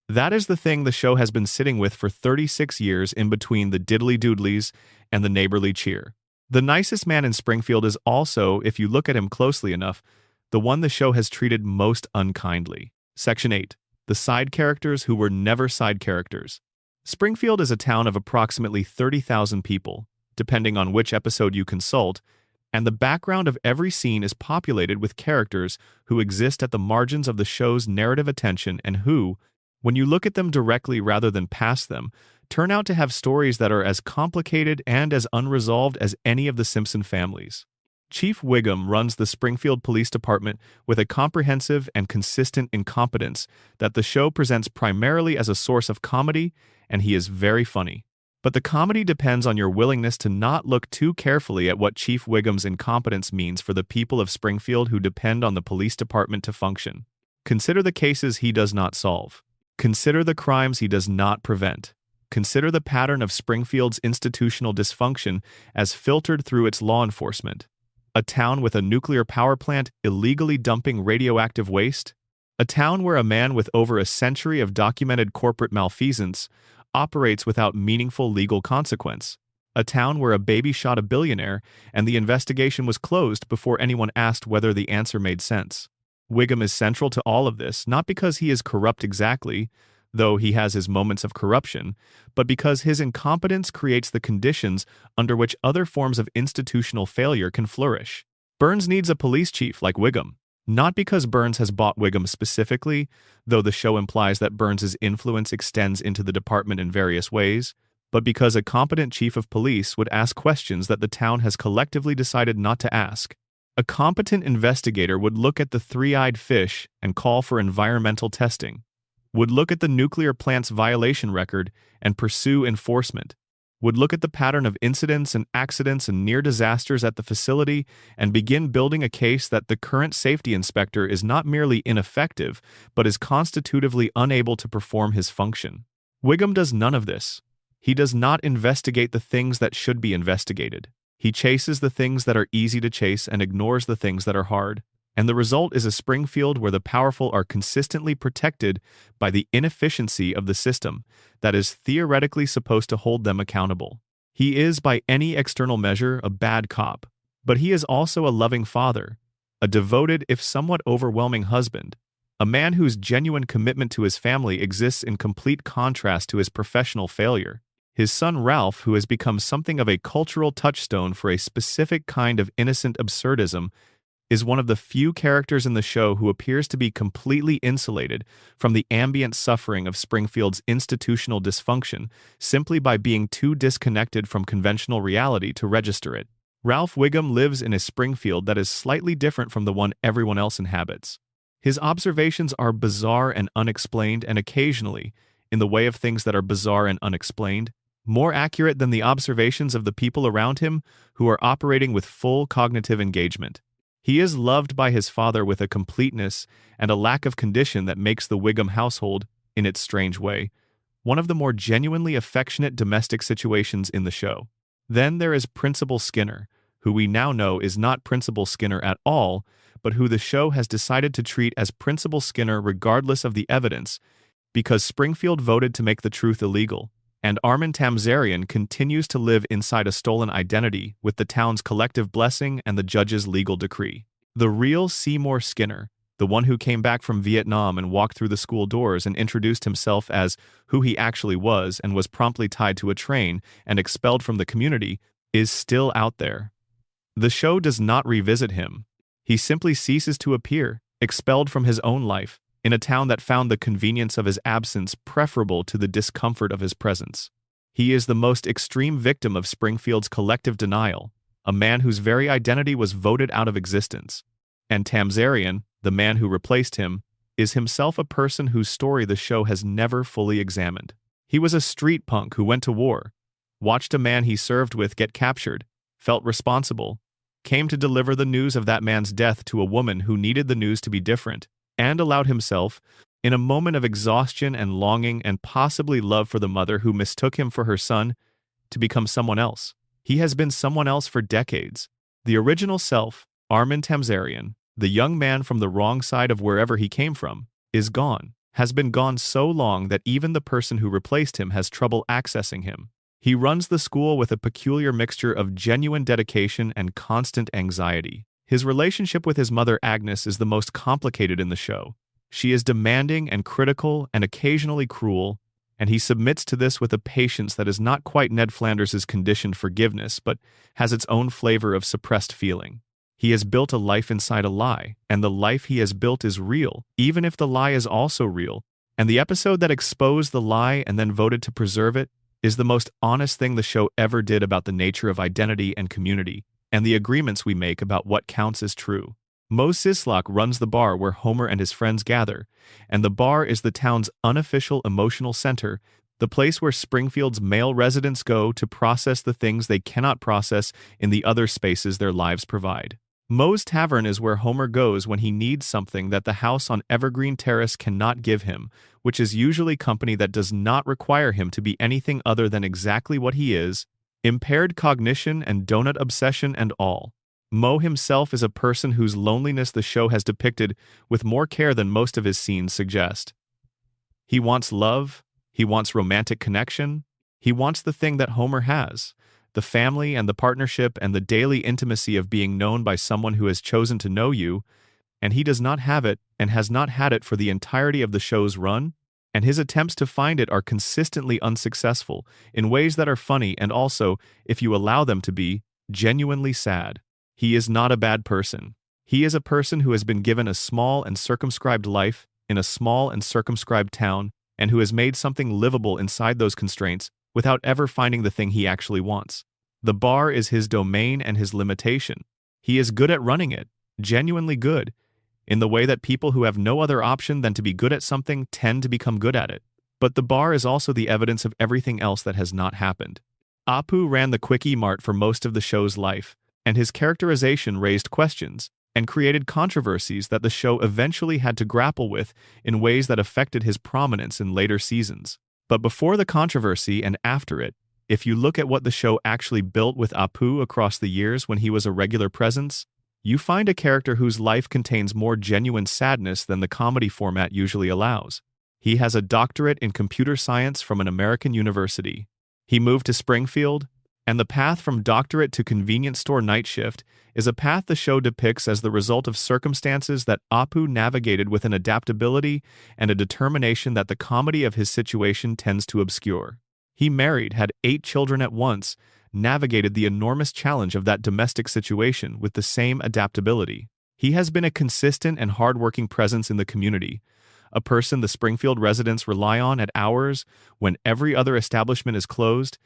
That is the thing the show has been sitting with for 36 years in between the diddly-doodlies and the neighborly cheer. The nicest man in Springfield is also, if you look at him closely enough, the one the show has treated most unkindly. Section 8. The side characters who were never side characters. Springfield is a town of approximately 30,000 people, depending on which episode you consult, and the background of every scene is populated with characters who exist at the margins of the show's narrative attention and who, when you look at them directly rather than past them, turn out to have stories that are as complicated and as unresolved as any of the Simpson families. Chief Wiggum runs the Springfield Police Department with a comprehensive and consistent incompetence that the show presents primarily as a source of comedy, and he is very funny. But the comedy depends on your willingness to not look too carefully at what Chief Wiggum's incompetence means for the people of Springfield who depend on the police department to function. Consider the cases he does not solve. Consider the crimes he does not prevent. Consider the pattern of Springfield's institutional dysfunction as filtered through its law enforcement. A town with a nuclear power plant illegally dumping radioactive waste? A town where a man with over a century of documented corporate malfeasance operates without meaningful legal consequence? A town where a baby shot a billionaire and the investigation was closed before anyone asked whether the answer made sense? Wiggum is central to all of this, not because he is corrupt exactly, though he has his moments of corruption, but because his incompetence creates the conditions under which other forms of institutional failure can flourish. Burns needs a police chief like Wiggum, not because Burns has bought Wiggum specifically, though the show implies that Burns's influence extends into the department in various ways, but because a competent chief of police would ask questions that the town has collectively decided not to ask. A competent investigator would look at the three-eyed fish and call for environmental testing, would look at the nuclear plant's violation record and pursue enforcement, would look at the pattern of incidents and accidents and near disasters at the facility and begin building a case that the current safety inspector is not merely ineffective, but is constitutively unable to perform his function. Wiggum does none of this. He does not investigate the things that should be investigated. He chases the things that are easy to chase and ignores the things that are hard. And the result is a Springfield where the powerful are consistently protected by the inefficiency of the system that is theoretically supposed to hold them accountable. He is, by any external measure, a bad cop, but he is also a loving father, a devoted, if somewhat overwhelming husband, a man whose genuine commitment to his family exists in complete contrast to his professional failure. His son Ralph, who has become something of a cultural touchstone for a specific kind of innocent absurdism, is one of the few characters in the show who appears to be completely insulated from the ambient suffering of Springfield's institutional dysfunction simply by being too disconnected from conventional reality to register it. Ralph Wiggum lives in a Springfield that is slightly different from the one everyone else inhabits. His observations are bizarre and unexplained, and occasionally, in the way of things that are bizarre and unexplained, more accurate than the observations of the people around him who are operating with full cognitive engagement. He is loved by his father with a completeness and a lack of condition that makes the Wiggum household, in its strange way, one of the more genuinely affectionate domestic situations in the show. Then there is Principal Skinner, who we now know is not Principal Skinner at all, but who the show has decided to treat as Principal Skinner regardless of the evidence, because Springfield voted to make the truth illegal, and Armin Tamzarian continues to live inside a stolen identity with the town's collective blessing and the judge's legal decree. The real Seymour Skinner, the one who came back from Vietnam and walked through the school doors and introduced himself as who he actually was and was promptly tied to a train and expelled from the community, is still out there. The show does not revisit him. He simply ceases to appear, expelled from his own life, in a town that found the convenience of his absence preferable to the discomfort of his presence. He is the most extreme victim of Springfield's collective denial, a man whose very identity was voted out of existence. And Tamzarian, the man who replaced him, is himself a person whose story the show has never fully examined. He was a street punk who went to war, watched a man he served with get captured, felt responsible, came to deliver the news of that man's death to a woman who needed the news to be different, and allowed himself, in a moment of exhaustion and longing and possibly love for the mother who mistook him for her son, to become someone else. He has been someone else for decades. The original self, Armin Tamzarian, the young man from the wrong side of wherever he came from, is gone, has been gone so long that even the person who replaced him has trouble accessing him. He runs the school with a peculiar mixture of genuine dedication and constant anxiety. His relationship with his mother Agnes is the most complicated in the show. She is demanding and critical and occasionally cruel, and he submits to this with a patience that is not quite Ned Flanders' conditioned forgiveness, but has its own flavor of suppressed feeling. He has built a life inside a lie, and the life he has built is real, even if the lie is also real. And the episode that exposed the lie and then voted to preserve it is the most honest thing the show ever did about the nature of identity and community, and the agreements we make about what counts as true. Mo Sislock runs the bar where Homer and his friends gather, and the bar is the town's unofficial emotional center, the place where Springfield's male residents go to process the things they cannot process in the other spaces their lives provide. Moe's Tavern is where Homer goes when he needs something that the house on Evergreen Terrace cannot give him, which is usually company that does not require him to be anything other than exactly what he is, impaired cognition and donut obsession and all. Moe himself is a person whose loneliness the show has depicted with more care than most of his scenes suggest. He wants love, he wants romantic connection, he wants the thing that Homer has, the family and the partnership and the daily intimacy of being known by someone who has chosen to know you, and he does not have it and has not had it for the entirety of the show's run, and his attempts to find it are consistently unsuccessful in ways that are funny and also, if you allow them to be, genuinely sad. He is not a bad person. He is a person who has been given a small and circumscribed life in a small and circumscribed town and who has made something livable inside those constraints without ever finding the thing he actually wants. The bar is his domain and his limitation. He is good at running it, genuinely good, in the way that people who have no other option than to be good at something tend to become good at it. But the bar is also the evidence of everything else that has not happened. Apu ran the Quickie Mart for most of the show's life, and his characterization raised questions and created controversies that the show eventually had to grapple with in ways that affected his prominence in later seasons. But before the controversy and after it, if you look at what the show actually built with Apu across the years when he was a regular presence, you find a character whose life contains more genuine sadness than the comedy format usually allows. He has a doctorate in computer science from an American university. He moved to Springfield, and the path from doctorate to convenience store night shift is a path the show depicts as the result of circumstances that Apu navigated with an adaptability and a determination that the comedy of his situation tends to obscure. He married, had 8 children at once, navigated the enormous challenge of that domestic situation with the same adaptability. He has been a consistent and hardworking presence in the community, a person the Springfield residents rely on at hours when every other establishment is closed,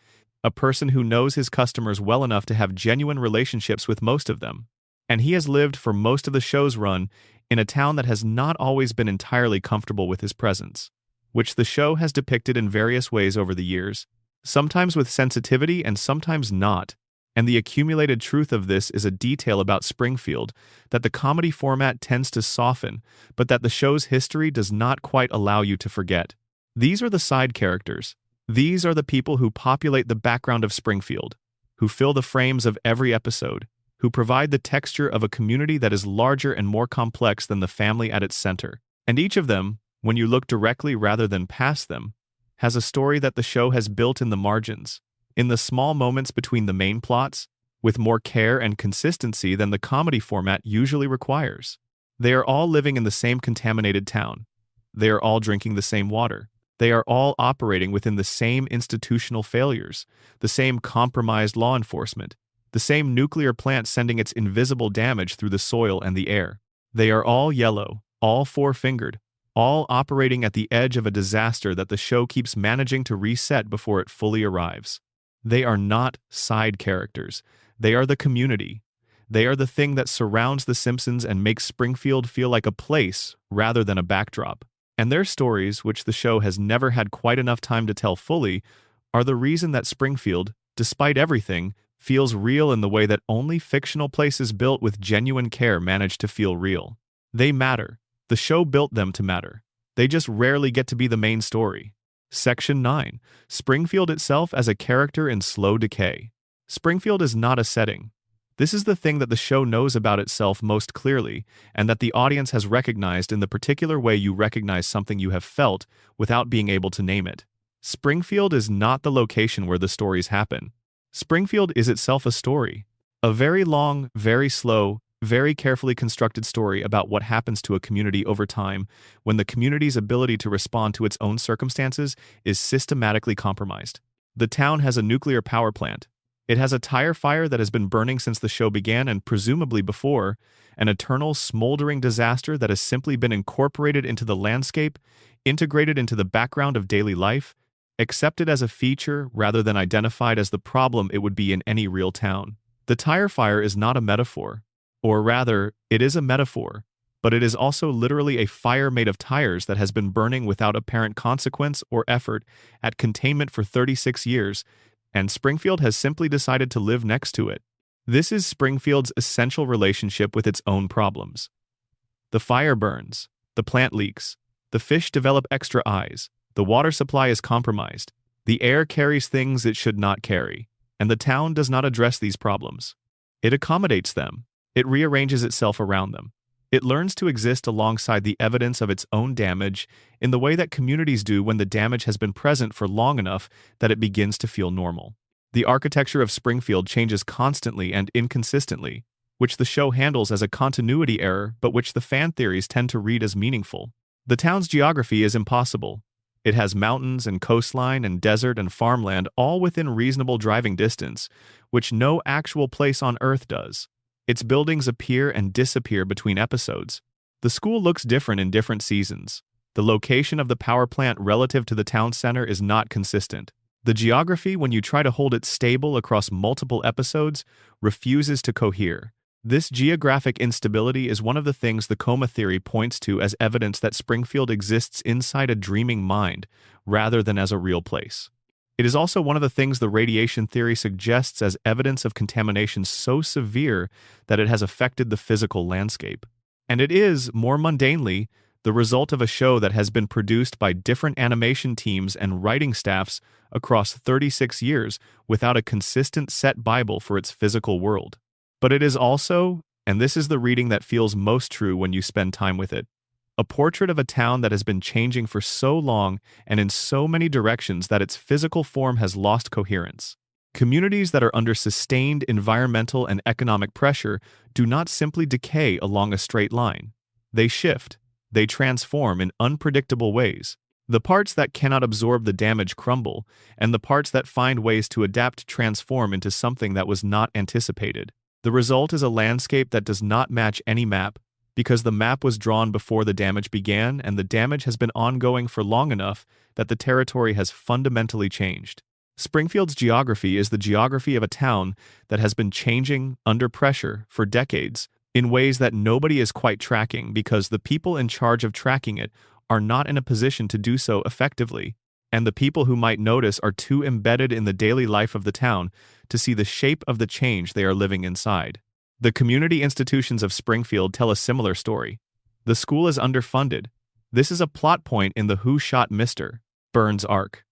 a person who knows his customers well enough to have genuine relationships with most of them. And he has lived for most of the show's run in a town that has not always been entirely comfortable with his presence, which the show has depicted in various ways over the years, sometimes with sensitivity and sometimes not. And the accumulated truth of this is a detail about Springfield that the comedy format tends to soften, but that the show's history does not quite allow you to forget. These are the side characters. These are the people who populate the background of Springfield, who fill the frames of every episode, who provide the texture of a community that is larger and more complex than the family at its center. And each of them, when you look directly rather than past them, has a story that the show has built in the margins, in the small moments between the main plots, with more care and consistency than the comedy format usually requires. They are all living in the same contaminated town. They are all drinking the same water. They are all operating within the same institutional failures, the same compromised law enforcement, the same nuclear plant sending its invisible damage through the soil and the air. They are all yellow, all four-fingered, all operating at the edge of a disaster that the show keeps managing to reset before it fully arrives. They are not side characters. They are the community. They are the thing that surrounds The Simpsons and makes Springfield feel like a place rather than a backdrop. And their stories, which the show has never had quite enough time to tell fully, are the reason that Springfield, despite everything, feels real in the way that only fictional places built with genuine care manage to feel real. They matter. The show built them to matter. They just rarely get to be the main story. Section 9. Springfield itself as a character in slow decay. Springfield is not a setting. This is the thing that the show knows about itself most clearly, and that the audience has recognized in the particular way you recognize something you have felt without being able to name it. Springfield is not the location where the stories happen. Springfield is itself a story. A very long, very slow, very carefully constructed story about what happens to a community over time when the community's ability to respond to its own circumstances is systematically compromised. The town has a nuclear power plant. It has a tire fire that has been burning since the show began and presumably before, an eternal smoldering disaster that has simply been incorporated into the landscape, integrated into the background of daily life, accepted as a feature rather than identified as the problem it would be in any real town. The tire fire is not a metaphor. Or rather, it is a metaphor, but it is also literally a fire made of tires that has been burning without apparent consequence or effort at containment for 36 years, and Springfield has simply decided to live next to it. This is Springfield's essential relationship with its own problems. The fire burns, the plant leaks, the fish develop extra eyes, the water supply is compromised, the air carries things it should not carry, and the town does not address these problems. It accommodates them. It rearranges itself around them. It learns to exist alongside the evidence of its own damage in the way that communities do when the damage has been present for long enough that it begins to feel normal. The architecture of Springfield changes constantly and inconsistently, which the show handles as a continuity error but which the fan theories tend to read as meaningful. The town's geography is impossible. It has mountains and coastline and desert and farmland all within reasonable driving distance, which no actual place on Earth does. Its buildings appear and disappear between episodes. The school looks different in different seasons. The location of the power plant relative to the town center is not consistent. The geography, when you try to hold it stable across multiple episodes, refuses to cohere. This geographic instability is one of the things the coma theory points to as evidence that Springfield exists inside a dreaming mind, rather than as a real place. It is also one of the things the radiation theory suggests as evidence of contamination so severe that it has affected the physical landscape. And it is, more mundanely, the result of a show that has been produced by different animation teams and writing staffs across 36 years without a consistent set Bible for its physical world. But it is also, and this is the reading that feels most true when you spend time with it, a portrait of a town that has been changing for so long and in so many directions that its physical form has lost coherence. Communities that are under sustained environmental and economic pressure do not simply decay along a straight line. They shift. They transform in unpredictable ways. The parts that cannot absorb the damage crumble, and the parts that find ways to adapt transform into something that was not anticipated. The result is a landscape that does not match any map, because the map was drawn before the damage began and the damage has been ongoing for long enough that the territory has fundamentally changed. Springfield's geography is the geography of a town that has been changing under pressure for decades, in ways that nobody is quite tracking because the people in charge of tracking it are not in a position to do so effectively, and the people who might notice are too embedded in the daily life of the town to see the shape of the change they are living inside. The community institutions of Springfield tell a similar story. The school is underfunded. This is a plot point in the Who Shot Mr. Burns arc.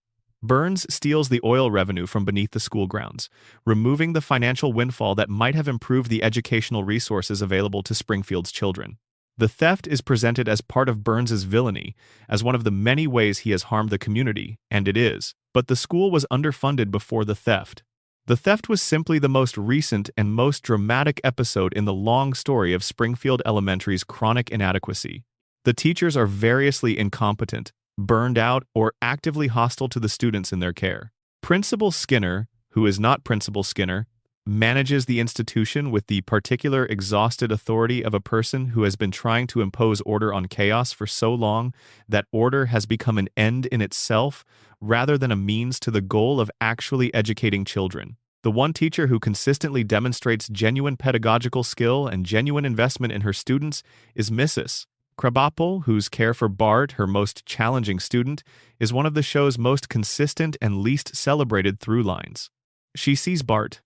Burns steals the oil revenue from beneath the school grounds, removing the financial windfall that might have improved the educational resources available to Springfield's children. The theft is presented as part of Burns's villainy, as one of the many ways he has harmed the community, and it is. But the school was underfunded before the theft. The theft was simply the most recent and most dramatic episode in the long story of Springfield Elementary's chronic inadequacy. The teachers are variously incompetent, burned out, or actively hostile to the students in their care. Principal Skinner, who is not Principal Skinner, manages the institution with the particular exhausted authority of a person who has been trying to impose order on chaos for so long that order has become an end in itself rather than a means to the goal of actually educating children. The one teacher who consistently demonstrates genuine pedagogical skill and genuine investment in her students is Mrs. Krabappel, whose care for Bart, her most challenging student, is one of the show's most consistent and least celebrated through lines. She sees Bart.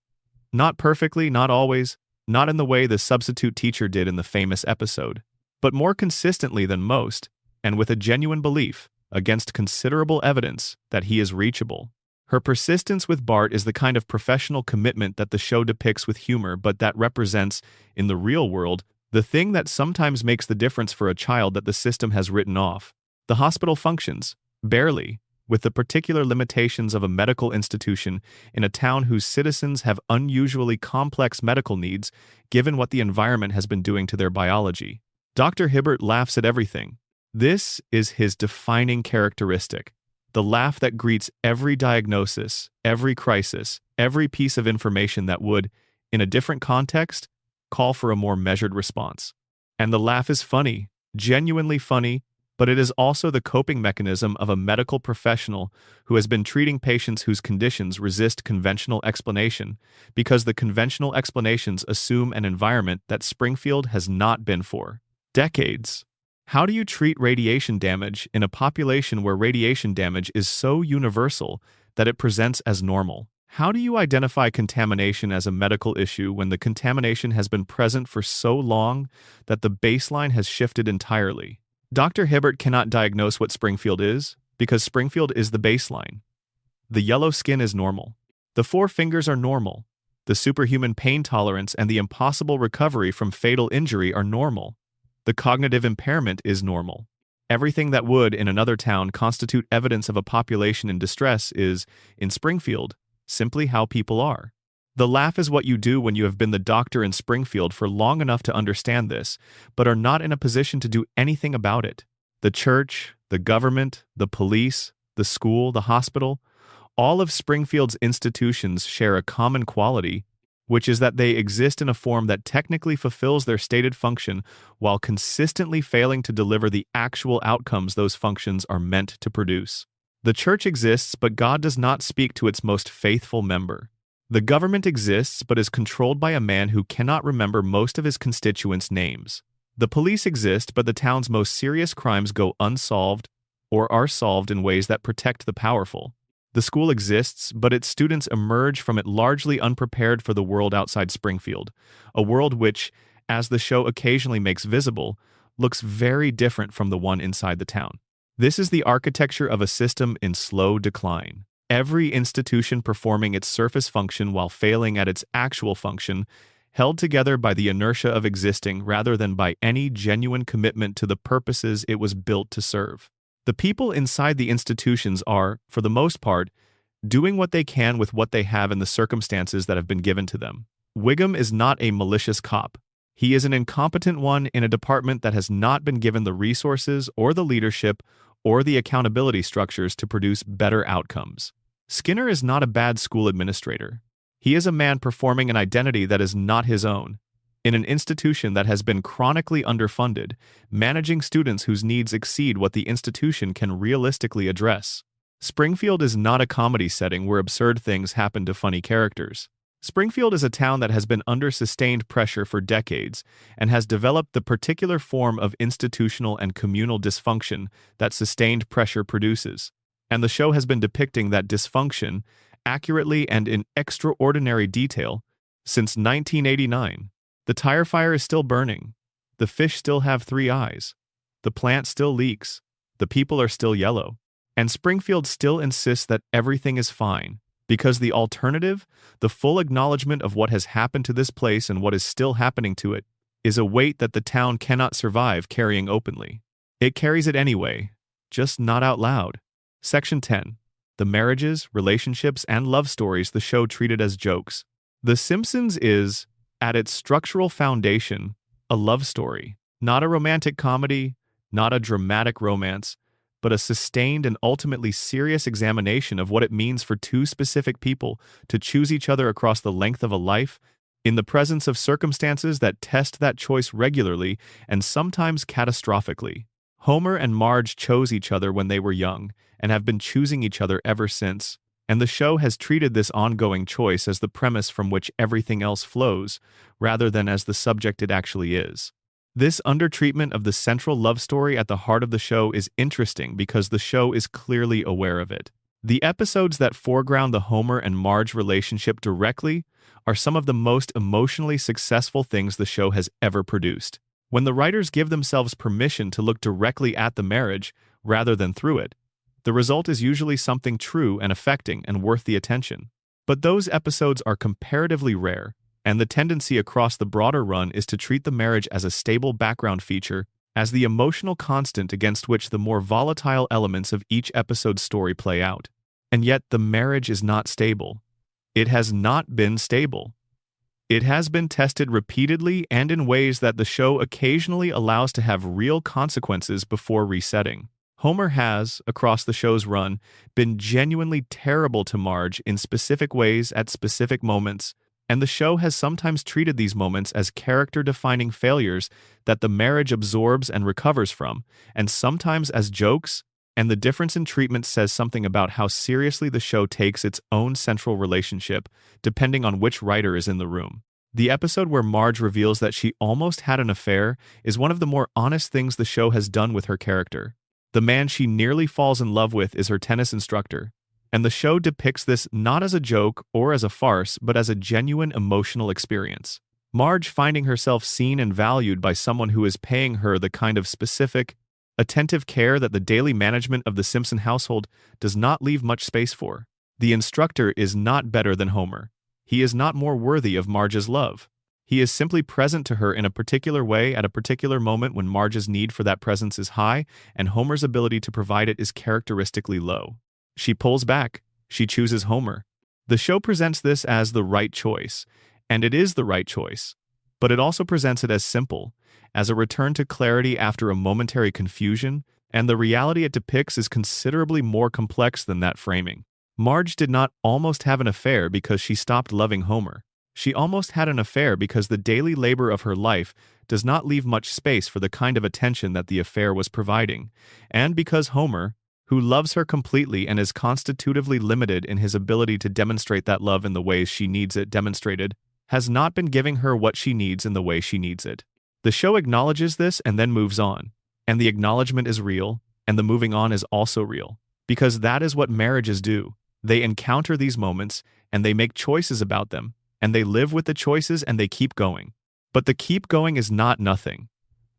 Not perfectly, not always, not in the way the substitute teacher did in the famous episode, but more consistently than most, and with a genuine belief, against considerable evidence, that he is reachable. Her persistence with Bart is the kind of professional commitment that the show depicts with humor but that represents, in the real world, the thing that sometimes makes the difference for a child that the system has written off. The hospital functions, barely, with the particular limitations of a medical institution in a town whose citizens have unusually complex medical needs given what the environment has been doing to their biology. Dr. Hibbert laughs at everything. This is his defining characteristic, the laugh that greets every diagnosis, every crisis, every piece of information that would, in a different context, call for a more measured response. And the laugh is funny, genuinely funny, but it is also the coping mechanism of a medical professional who has been treating patients whose conditions resist conventional explanation because the conventional explanations assume an environment that Springfield has not been for decades. How do you treat radiation damage in a population where radiation damage is so universal that it presents as normal? How do you identify contamination as a medical issue when the contamination has been present for so long that the baseline has shifted entirely? Dr. Hibbert cannot diagnose what Springfield is because Springfield is the baseline. The yellow skin is normal. The 4 fingers are normal. The superhuman pain tolerance and the impossible recovery from fatal injury are normal. The cognitive impairment is normal. Everything that would, in another town, constitute evidence of a population in distress is, in Springfield, simply how people are. The laugh is what you do when you have been the doctor in Springfield for long enough to understand this, but are not in a position to do anything about it. The church, the government, the police, the school, the hospital, all of Springfield's institutions share a common quality, which is that they exist in a form that technically fulfills their stated function while consistently failing to deliver the actual outcomes those functions are meant to produce. The church exists, but God does not speak to its most faithful member. The government exists, but is controlled by a man who cannot remember most of his constituents' names. The police exist, but the town's most serious crimes go unsolved or are solved in ways that protect the powerful. The school exists, but its students emerge from it largely unprepared for the world outside Springfield, a world which, as the show occasionally makes visible, looks very different from the one inside the town. This is the architecture of a system in slow decline. Every institution performing its surface function while failing at its actual function, held together by the inertia of existing rather than by any genuine commitment to the purposes it was built to serve. The people inside the institutions are, for the most part, doing what they can with what they have in the circumstances that have been given to them. Wiggum is not a malicious cop. He is an incompetent one in a department that has not been given the resources or the leadership or the accountability structures to produce better outcomes. Skinner is not a bad school administrator. He is a man performing an identity that is not his own, in an institution that has been chronically underfunded, managing students whose needs exceed what the institution can realistically address. Springfield is not a comedy setting where absurd things happen to funny characters. Springfield is a town that has been under sustained pressure for decades and has developed the particular form of institutional and communal dysfunction that sustained pressure produces. And the show has been depicting that dysfunction accurately and in extraordinary detail since 1989. The tire fire is still burning. The fish still have 3 eyes. The plant still leaks. The people are still yellow. And Springfield still insists that everything is fine, because the alternative, the full acknowledgement of what has happened to this place and what is still happening to it, is a weight that the town cannot survive carrying openly. It carries it anyway, just not out loud. Section 10. The marriages, relationships, and love stories the show treated as jokes. The Simpsons is, at its structural foundation, a love story. Not a romantic comedy, not a dramatic romance, but a sustained and ultimately serious examination of what it means for 2 specific people to choose each other across the length of a life, in the presence of circumstances that test that choice regularly and sometimes catastrophically. Homer and Marge chose each other when they were young, and have been choosing each other ever since, and the show has treated this ongoing choice as the premise from which everything else flows, rather than as the subject it actually is. This undertreatment of the central love story at the heart of the show is interesting because the show is clearly aware of it. The episodes that foreground the Homer and Marge relationship directly are some of the most emotionally successful things the show has ever produced. When the writers give themselves permission to look directly at the marriage, rather than through it, the result is usually something true and affecting and worth the attention. But those episodes are comparatively rare, and the tendency across the broader run is to treat the marriage as a stable background feature, as the emotional constant against which the more volatile elements of each episode's story play out. And yet the marriage is not stable. It has not been stable. It has been tested repeatedly and in ways that the show occasionally allows to have real consequences before resetting. Homer has, across the show's run, been genuinely terrible to Marge in specific ways at specific moments, and the show has sometimes treated these moments as character-defining failures that the marriage absorbs and recovers from, and sometimes as jokes, and the difference in treatment says something about how seriously the show takes its own central relationship, depending on which writer is in the room. The episode where Marge reveals that she almost had an affair is one of the more honest things the show has done with her character. The man she nearly falls in love with is her tennis instructor, And the show depicts this not as a joke or as a farce, but as a genuine emotional experience. Marge finding herself seen and valued by someone who is paying her the kind of specific, attentive care that the daily management of the Simpson household does not leave much space for. The instructor is not better than Homer. He is not more worthy of Marge's love. He is simply present to her in a particular way at a particular moment when Marge's need for that presence is high and Homer's ability to provide it is characteristically low. She pulls back. She chooses Homer. The show presents this as the right choice, and it is the right choice. But it also presents it as simple, as a return to clarity after a momentary confusion, and the reality it depicts is considerably more complex than that framing. Marge did not almost have an affair because she stopped loving Homer. She almost had an affair because the daily labor of her life does not leave much space for the kind of attention that the affair was providing, and because Homer, who loves her completely and is constitutively limited in his ability to demonstrate that love in the ways she needs it demonstrated, has not been giving her what she needs in the way she needs it. The show acknowledges this and then moves on, and the acknowledgement is real, and the moving on is also real, because that is what marriages do. They encounter these moments, and they make choices about them, and they live with the choices and they keep going. But the keep going is not nothing.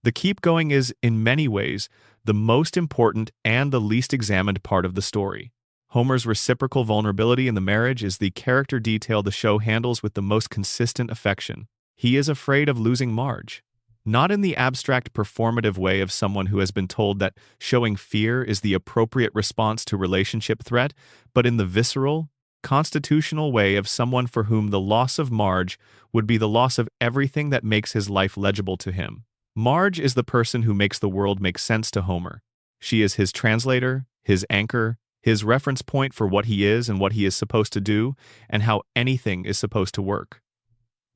The keep going is, in many ways, the most important and the least examined part of the story. Homer's reciprocal vulnerability in the marriage is the character detail the show handles with the most consistent affection. He is afraid of losing Marge. Not in the abstract performative way of someone who has been told that showing fear is the appropriate response to relationship threat, but in the visceral, constitutional way of someone for whom the loss of Marge would be the loss of everything that makes his life legible to him. Marge is the person who makes the world make sense to Homer. She is his translator, his anchor, his reference point for what he is and what he is supposed to do, and how anything is supposed to work.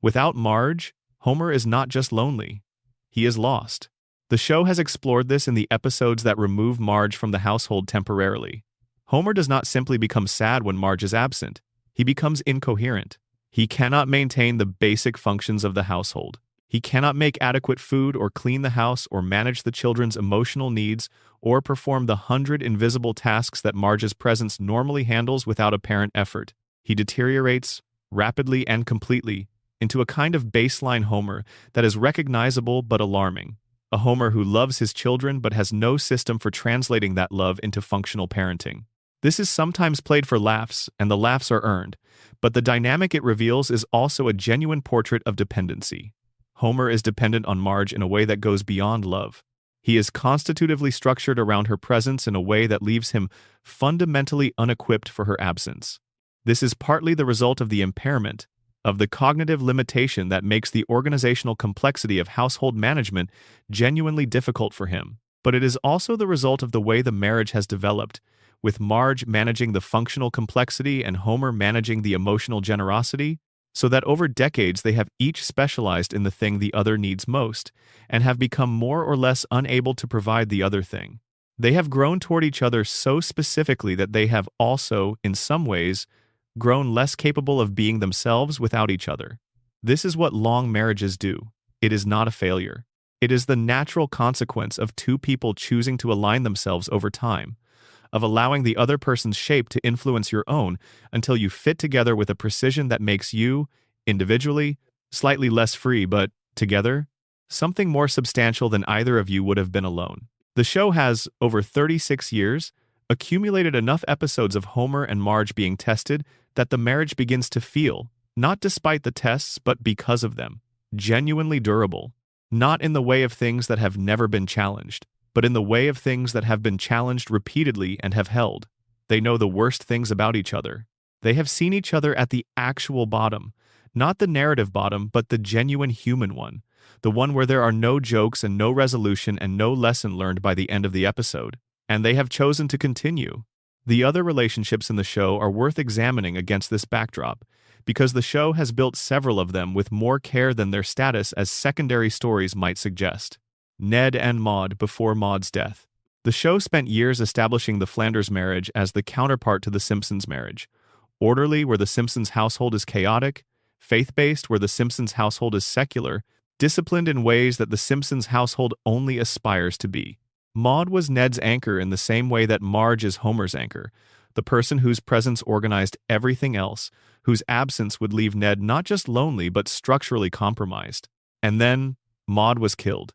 Without Marge, Homer is not just lonely. He is lost. The show has explored this in the episodes that remove Marge from the household temporarily. Homer does not simply become sad when Marge is absent. He becomes incoherent. He cannot maintain the basic functions of the household. He cannot make adequate food or clean the house or manage the children's emotional needs or perform the 100 invisible tasks that Marge's presence normally handles without apparent effort. He deteriorates, rapidly and completely, into a kind of baseline Homer that is recognizable but alarming. A Homer who loves his children but has no system for translating that love into functional parenting. This is sometimes played for laughs, and the laughs are earned, but the dynamic it reveals is also a genuine portrait of dependency. Homer is dependent on Marge in a way that goes beyond love. He is constitutively structured around her presence in a way that leaves him fundamentally unequipped for her absence. This is partly the result of the impairment, of the cognitive limitation that makes the organizational complexity of household management genuinely difficult for him. But it is also the result of the way the marriage has developed, with Marge managing the functional complexity and Homer managing the emotional generosity, so that over decades they have each specialized in the thing the other needs most, and have become more or less unable to provide the other thing. They have grown toward each other so specifically that they have also, in some ways, grown less capable of being themselves without each other. This is what long marriages do. It is not a failure. It is the natural consequence of two people choosing to align themselves over time, of allowing the other person's shape to influence your own until you fit together with a precision that makes you, individually, slightly less free, but, together, something more substantial than either of you would have been alone. The show has, over 36 years, accumulated enough episodes of Homer and Marge being tested that the marriage begins to feel, not despite the tests but because of them, genuinely durable, not in the way of things that have never been challenged, but in the way of things that have been challenged repeatedly and have held. They know the worst things about each other. They have seen each other at the actual bottom, not the narrative bottom, but the genuine human one, the one where there are no jokes and no resolution and no lesson learned by the end of the episode. And they have chosen to continue. The other relationships in the show are worth examining against this backdrop, because the show has built several of them with more care than their status as secondary stories might suggest. Ned and Maude before Maude's death. The show spent years establishing the Flanders marriage as the counterpart to the Simpsons marriage. Orderly, where the Simpsons household is chaotic, faith-based, where the Simpsons household is secular, disciplined in ways that the Simpsons household only aspires to be. Maude was Ned's anchor in the same way that Marge is Homer's anchor, the person whose presence organized everything else, whose absence would leave Ned not just lonely but structurally compromised. And then, Maude was killed.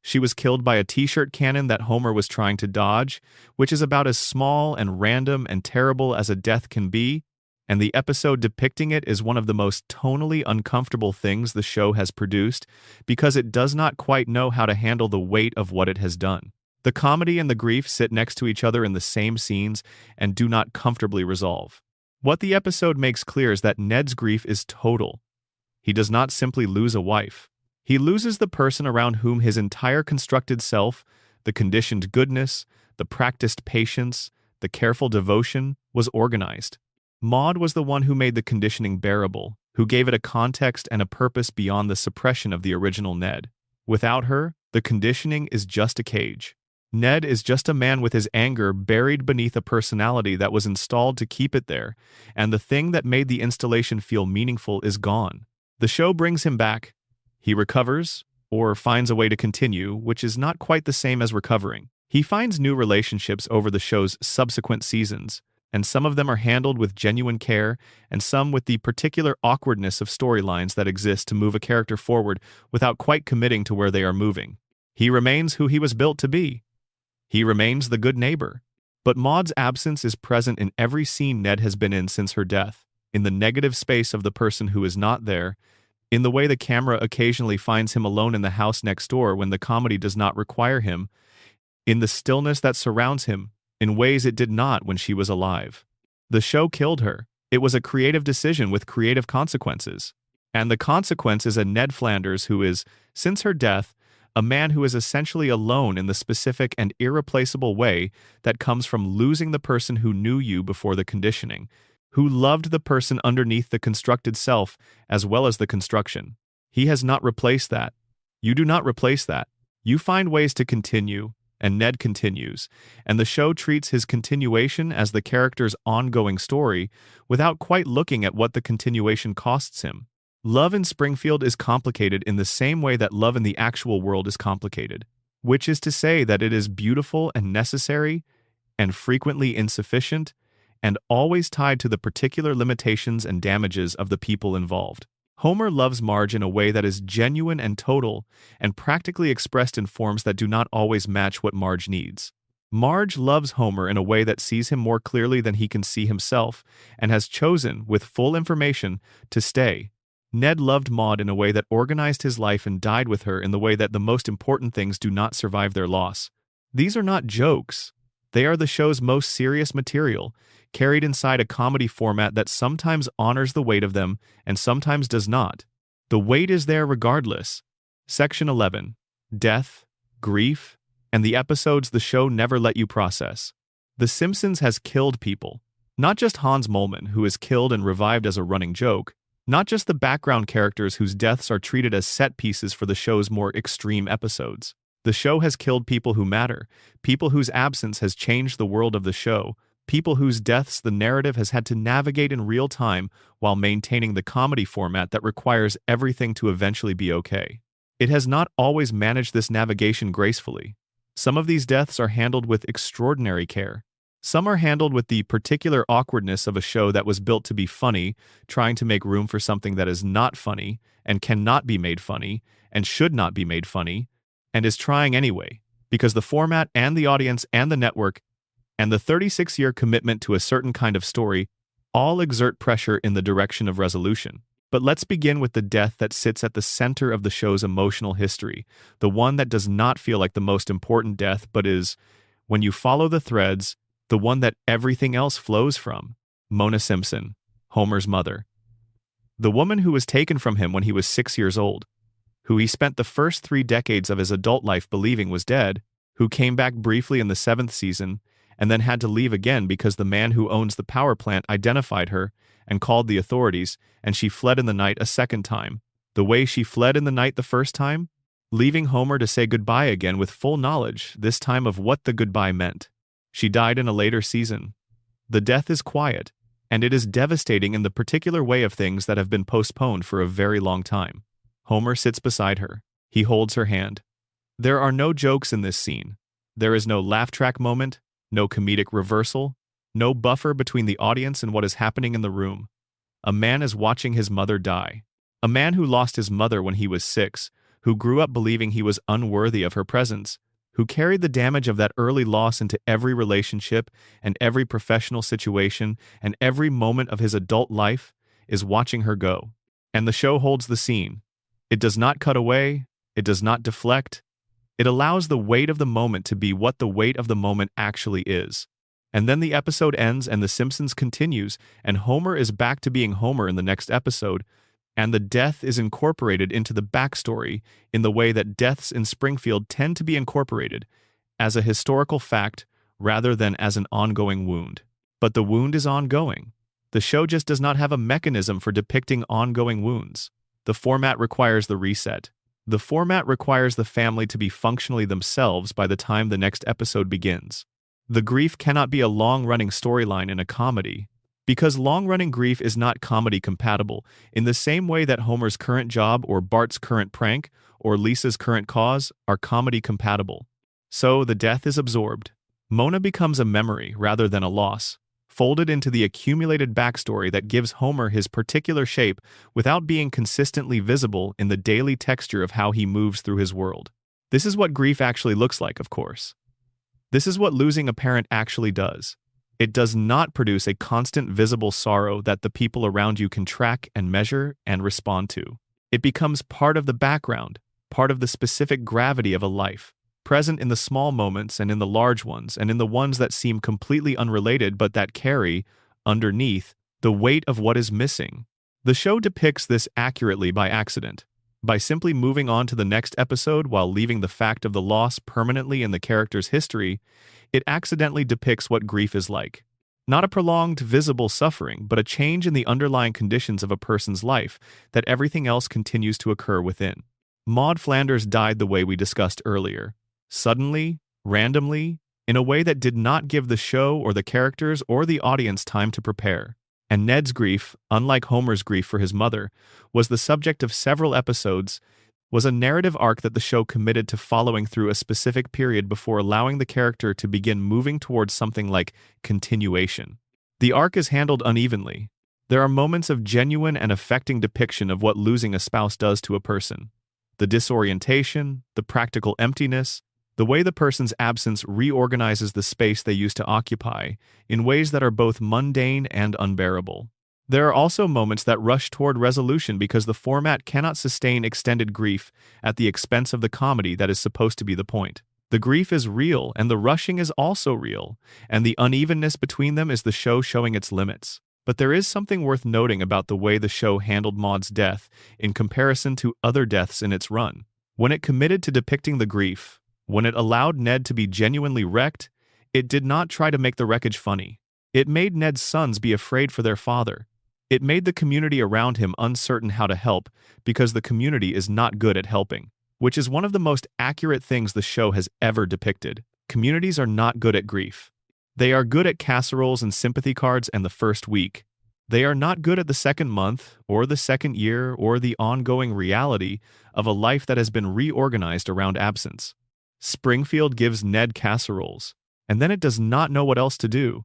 She was killed by a t-shirt cannon that Homer was trying to dodge, which is about as small and random and terrible as a death can be, and the episode depicting it is one of the most tonally uncomfortable things the show has produced because it does not quite know how to handle the weight of what it has done. The comedy and the grief sit next to each other in the same scenes and do not comfortably resolve. What the episode makes clear is that Ned's grief is total. He does not simply lose a wife. He loses the person around whom his entire constructed self, the conditioned goodness, the practiced patience, the careful devotion, was organized. Maude was the one who made the conditioning bearable, who gave it a context and a purpose beyond the suppression of the original Ned. Without her, the conditioning is just a cage. Ned is just a man with his anger buried beneath a personality that was installed to keep it there, and the thing that made the installation feel meaningful is gone. The show brings him back. He recovers, or finds a way to continue, which is not quite the same as recovering. He finds new relationships over the show's subsequent seasons, and some of them are handled with genuine care, and some with the particular awkwardness of storylines that exist to move a character forward without quite committing to where they are moving. He remains who he was built to be. He remains the good neighbor. But Maude's absence is present in every scene Ned has been in since her death, in the negative space of the person who is not there, in the way the camera occasionally finds him alone in the house next door when the comedy does not require him, in the stillness that surrounds him, in ways it did not when she was alive. The show killed her. It was a creative decision with creative consequences. And the consequence is a Ned Flanders who is, since her death, a man who is essentially alone in the specific and irreplaceable way that comes from losing the person who knew you before the conditioning, who loved the person underneath the constructed self as well as the construction. He has not replaced that. You do not replace that. You find ways to continue, and Ned continues, and the show treats his continuation as the character's ongoing story without quite looking at what the continuation costs him. Love in Springfield is complicated in the same way that love in the actual world is complicated, which is to say that it is beautiful and necessary, and frequently insufficient, and always tied to the particular limitations and damages of the people involved. Homer loves Marge in a way that is genuine and total, and practically expressed in forms that do not always match what Marge needs. Marge loves Homer in a way that sees him more clearly than he can see himself, and has chosen, with full information, to stay. Ned loved Maude in a way that organized his life and died with her in the way that the most important things do not survive their loss. These are not jokes. They are the show's most serious material, carried inside a comedy format that sometimes honors the weight of them and sometimes does not. The weight is there regardless. Section 11. Death, grief, and the episodes the show never let you process. The Simpsons has killed people. Not just Hans Moleman, who is killed and revived as a running joke. Not just the background characters whose deaths are treated as set pieces for the show's more extreme episodes. The show has killed people who matter, people whose absence has changed the world of the show, people whose deaths the narrative has had to navigate in real time while maintaining the comedy format that requires everything to eventually be okay. It has not always managed this navigation gracefully. Some of these deaths are handled with extraordinary care. Some are handled with the particular awkwardness of a show that was built to be funny, trying to make room for something that is not funny, and cannot be made funny, and should not be made funny, and is trying anyway, because the format and the audience and the network and the 36-year commitment to a certain kind of story all exert pressure in the direction of resolution. But let's begin with the death that sits at the center of the show's emotional history, the one that does not feel like the most important death but is, when you follow the threads, the one that everything else flows from. Mona Simpson, Homer's mother. The woman who was taken from him when he was 6 years old, who he spent the first 3 decades of his adult life believing was dead, who came back briefly in the 7th season, and then had to leave again because the man who owns the power plant identified her and called the authorities, and she fled in the night a second time. The way she fled in the night the first time? Leaving Homer to say goodbye again with full knowledge, this time of what the goodbye meant. She died in a later season. The death is quiet, and it is devastating in the particular way of things that have been postponed for a very long time. Homer sits beside her. He holds her hand. There are no jokes in this scene. There is no laugh track moment, no comedic reversal, No buffer between the audience and what is happening in the room. A man is watching his mother die. A man who lost his mother when he was 6, who grew up believing he was unworthy of her presence, who carried the damage of that early loss into every relationship and every professional situation and every moment of his adult life, is watching her go. And the show holds the scene. It does not cut away, it does not deflect. It allows the weight of the moment to be what the weight of the moment actually is. And then the episode ends and The Simpsons continues, and Homer is back to being Homer in the next episode, and the death is incorporated into the backstory in the way that deaths in Springfield tend to be incorporated, as a historical fact rather than as an ongoing wound. But the wound is ongoing. The show just does not have a mechanism for depicting ongoing wounds. The format requires the reset. The format requires the family to be functionally themselves by the time the next episode begins. The grief cannot be a long-running storyline in a comedy, because long-running grief is not comedy compatible, in the same way that Homer's current job or Bart's current prank or Lisa's current cause are comedy compatible. So the death is absorbed. Mona becomes a memory rather than a loss, folded into the accumulated backstory that gives Homer his particular shape without being consistently visible in the daily texture of how he moves through his world. This is what grief actually looks like, of course. This is what losing a parent actually does. It does not produce a constant visible sorrow that the people around you can track and measure and respond to. It becomes part of the background, part of the specific gravity of a life, present in the small moments and in the large ones and in the ones that seem completely unrelated but that carry, underneath, the weight of what is missing. The show depicts this accurately by accident. By simply moving on to the next episode while leaving the fact of the loss permanently in the character's history, it accidentally depicts what grief is like. Not a prolonged, visible suffering, but a change in the underlying conditions of a person's life that everything else continues to occur within. Maud Flanders died the way we discussed earlier. Suddenly, randomly, in a way that did not give the show or the characters or the audience time to prepare. And Ned's grief, unlike Homer's grief for his mother, was the subject of several episodes, was a narrative arc that the show committed to following through a specific period before allowing the character to begin moving towards something like continuation. The arc is handled unevenly. There are moments of genuine and affecting depiction of what losing a spouse does to a person. The disorientation, the practical emptiness, the way the person's absence reorganizes the space they used to occupy in ways that are both mundane and unbearable. There are also moments that rush toward resolution because the format cannot sustain extended grief at the expense of the comedy that is supposed to be the point. The grief is real, and the rushing is also real, and the unevenness between them is the show showing its limits. But there is something worth noting about the way the show handled Maud's death in comparison to other deaths in its run. When it committed to depicting the grief, when it allowed Ned to be genuinely wrecked, it did not try to make the wreckage funny. It made Ned's sons be afraid for their father. It made the community around him uncertain how to help because the community is not good at helping, which is one of the most accurate things the show has ever depicted. Communities are not good at grief. They are good at casseroles and sympathy cards and the first week. They are not good at the second month, or the second year, or the ongoing reality of a life that has been reorganized around absence. Springfield gives Ned casseroles, and then it does not know what else to do,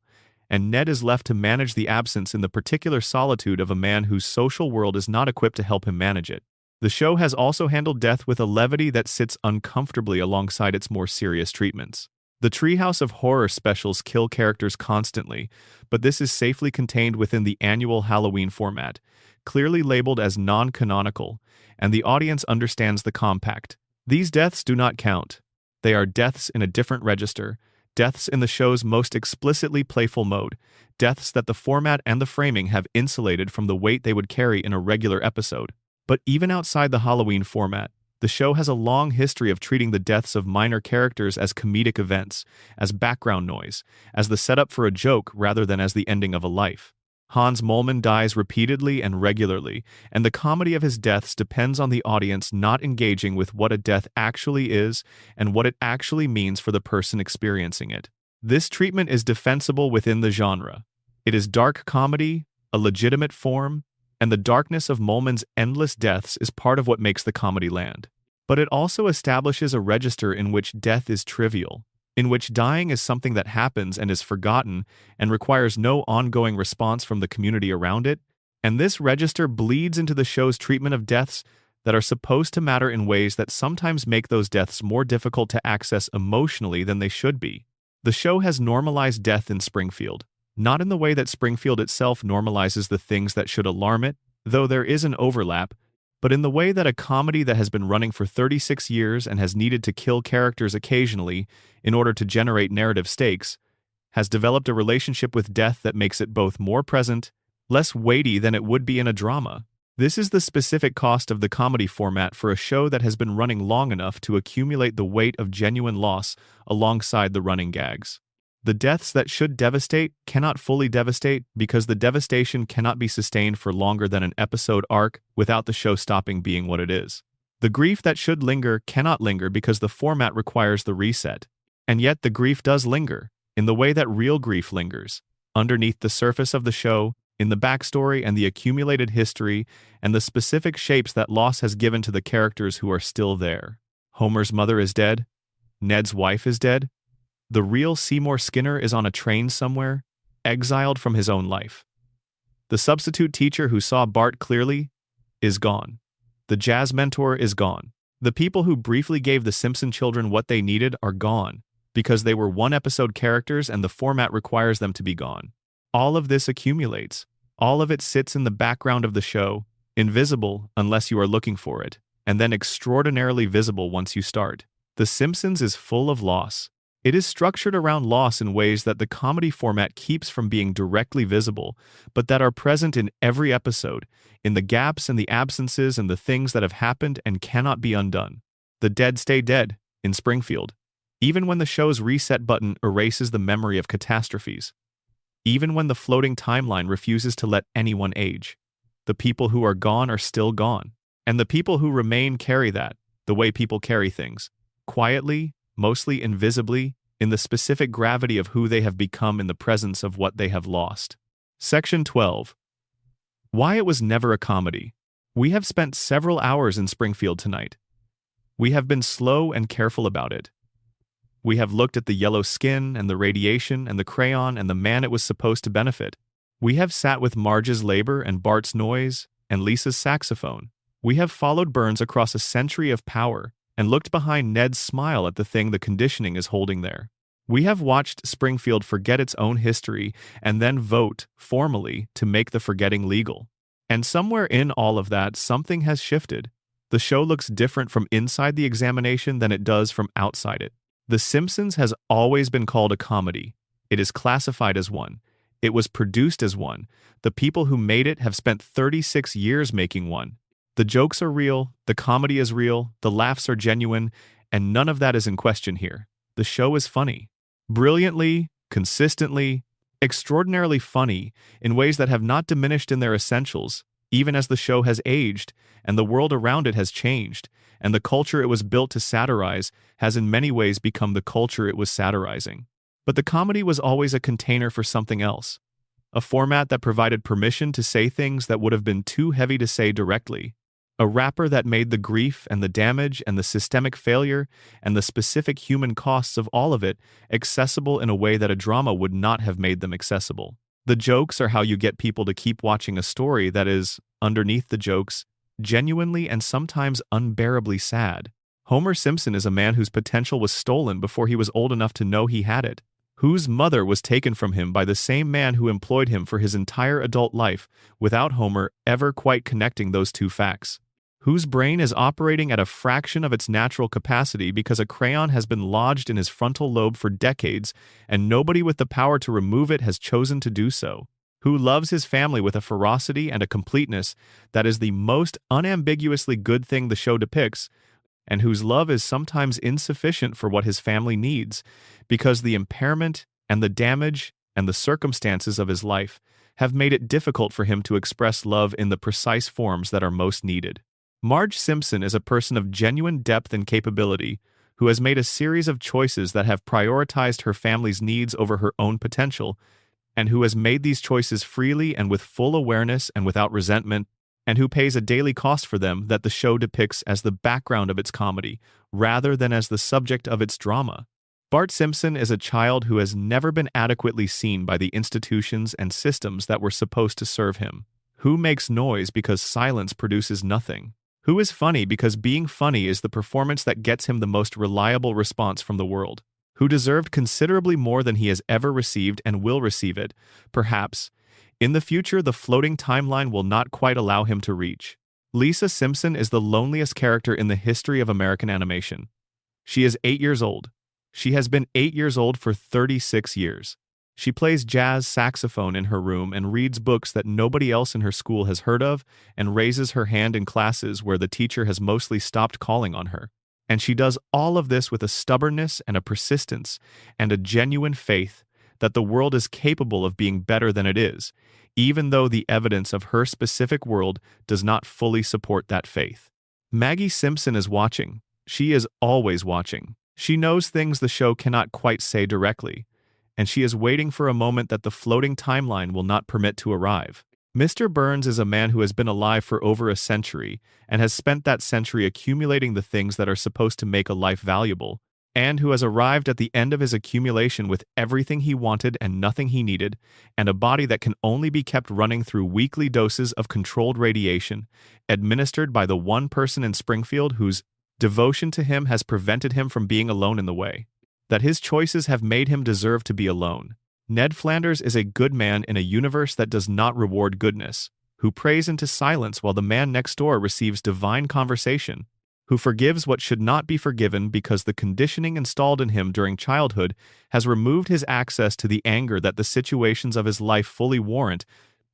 and Ned is left to manage the absence in the particular solitude of a man whose social world is not equipped to help him manage it. The show has also handled death with a levity that sits uncomfortably alongside its more serious treatments. The Treehouse of Horror specials kill characters constantly, but this is safely contained within the annual Halloween format, clearly labeled as non-canonical, and the audience understands the compact. These deaths do not count. They are deaths in a different register, deaths in the show's most explicitly playful mode, deaths that the format and the framing have insulated from the weight they would carry in a regular episode. But even outside the Halloween format, the show has a long history of treating the deaths of minor characters as comedic events, as background noise, as the setup for a joke rather than as the ending of a life. Hans Moleman dies repeatedly and regularly, and the comedy of his deaths depends on the audience not engaging with what a death actually is and what it actually means for the person experiencing it. This treatment is defensible within the genre. It is dark comedy, a legitimate form, and the darkness of Moleman's endless deaths is part of what makes the comedy land. But it also establishes a register in which death is trivial. in which dying is something that happens and is forgotten and requires no ongoing response from the community around it, and this register bleeds into the show's treatment of deaths that are supposed to matter in ways that sometimes make those deaths more difficult to access emotionally than they should be. The show has normalized death in Springfield, not in the way that Springfield itself normalizes the things that should alarm it, though there is an overlap, but in the way that a comedy that has been running for 36 years and has needed to kill characters occasionally in order to generate narrative stakes, has developed a relationship with death that makes it both more present, less weighty than it would be in a drama. This is the specific cost of the comedy format for a show that has been running long enough to accumulate the weight of genuine loss alongside the running gags. The deaths that should devastate cannot fully devastate because the devastation cannot be sustained for longer than an episode arc without the show stopping being what it is. The grief that should linger cannot linger because the format requires the reset. And yet the grief does linger, in the way that real grief lingers, underneath the surface of the show, in the backstory and the accumulated history and the specific shapes that loss has given to the characters who are still there. Homer's mother is dead. Ned's wife is dead. The real Seymour Skinner is on a train somewhere, exiled from his own life. The substitute teacher who saw Bart clearly is gone. The jazz mentor is gone. The people who briefly gave the Simpson children what they needed are gone, because they were one-episode characters and the format requires them to be gone. All of this accumulates. All of it sits in the background of the show, invisible unless you are looking for it, and then extraordinarily visible once you start. The Simpsons is full of loss. It is structured around loss in ways that the comedy format keeps from being directly visible, but that are present in every episode, in the gaps and the absences and the things that have happened and cannot be undone. The dead stay dead in Springfield, even when the show's reset button erases the memory of catastrophes. Even when the floating timeline refuses to let anyone age. The people who are gone are still gone. And the people who remain carry that, the way people carry things. Quietly, mostly invisibly, in the specific gravity of who they have become in the presence of what they have lost. Section 12. Why it was never a comedy. We have spent several hours in Springfield tonight. We have been slow and careful about it. We have looked at the yellow skin and the radiation and the crayon and the man it was supposed to benefit. We have sat with Marge's labor and Bart's noise and Lisa's saxophone. We have followed Burns across a century of power and looked behind Ned's smile at the thing the conditioning is holding there. We have watched Springfield forget its own history and then vote, formally, to make the forgetting legal. And somewhere in all of that, something has shifted. The show looks different from inside the examination than it does from outside it. The Simpsons has always been called a comedy. It is classified as one. It was produced as one. The people who made it have spent 36 years making one. The jokes are real, the comedy is real, the laughs are genuine, and none of that is in question here. The show is funny. Brilliantly, consistently, extraordinarily funny in ways that have not diminished in their essentials, even as the show has aged, and the world around it has changed, and the culture it was built to satirize has in many ways become the culture it was satirizing. But the comedy was always a container for something else, a format that provided permission to say things that would have been too heavy to say directly, a wrapper that made the grief and the damage and the systemic failure and the specific human costs of all of it accessible in a way that a drama would not have made them accessible. The jokes are how you get people to keep watching a story that is, underneath the jokes, genuinely and sometimes unbearably sad. Homer Simpson is a man whose potential was stolen before he was old enough to know he had it, whose mother was taken from him by the same man who employed him for his entire adult life without Homer ever quite connecting those two facts, whose brain is operating at a fraction of its natural capacity because a crayon has been lodged in his frontal lobe for decades and nobody with the power to remove it has chosen to do so, who loves his family with a ferocity and a completeness that is the most unambiguously good thing the show depicts, and whose love is sometimes insufficient for what his family needs, because the impairment and the damage and the circumstances of his life have made it difficult for him to express love in the precise forms that are most needed. Marge Simpson is a person of genuine depth and capability who has made a series of choices that have prioritized her family's needs over her own potential, and who has made these choices freely and with full awareness and without resentment, and who pays a daily cost for them that the show depicts as the background of its comedy, rather than as the subject of its drama. Bart Simpson is a child who has never been adequately seen by the institutions and systems that were supposed to serve him. Who makes noise because silence produces nothing? Who is funny because being funny is the performance that gets him the most reliable response from the world? Who deserved considerably more than he has ever received and will receive it, perhaps. In the future, the floating timeline will not quite allow him to reach. Lisa Simpson is the loneliest character in the history of American animation. She is 8 years old. She has been 8 years old for 36 years. She plays jazz saxophone in her room and reads books that nobody else in her school has heard of and raises her hand in classes where the teacher has mostly stopped calling on her. And she does all of this with a stubbornness and a persistence and a genuine faith that the world is capable of being better than it is, even though the evidence of her specific world does not fully support that faith. Maggie Simpson is watching. She is always watching. She knows things the show cannot quite say directly, and she is waiting for a moment that the floating timeline will not permit to arrive. Mr. Burns is a man who has been alive for over a century and has spent that century accumulating the things that are supposed to make a life valuable, and who has arrived at the end of his accumulation with everything he wanted and nothing he needed, and a body that can only be kept running through weekly doses of controlled radiation, administered by the one person in Springfield whose devotion to him has prevented him from being alone in the way that his choices have made him deserve to be alone. Ned Flanders is a good man in a universe that does not reward goodness, who prays into silence while the man next door receives divine conversation, who forgives what should not be forgiven because the conditioning installed in him during childhood has removed his access to the anger that the situations of his life fully warrant,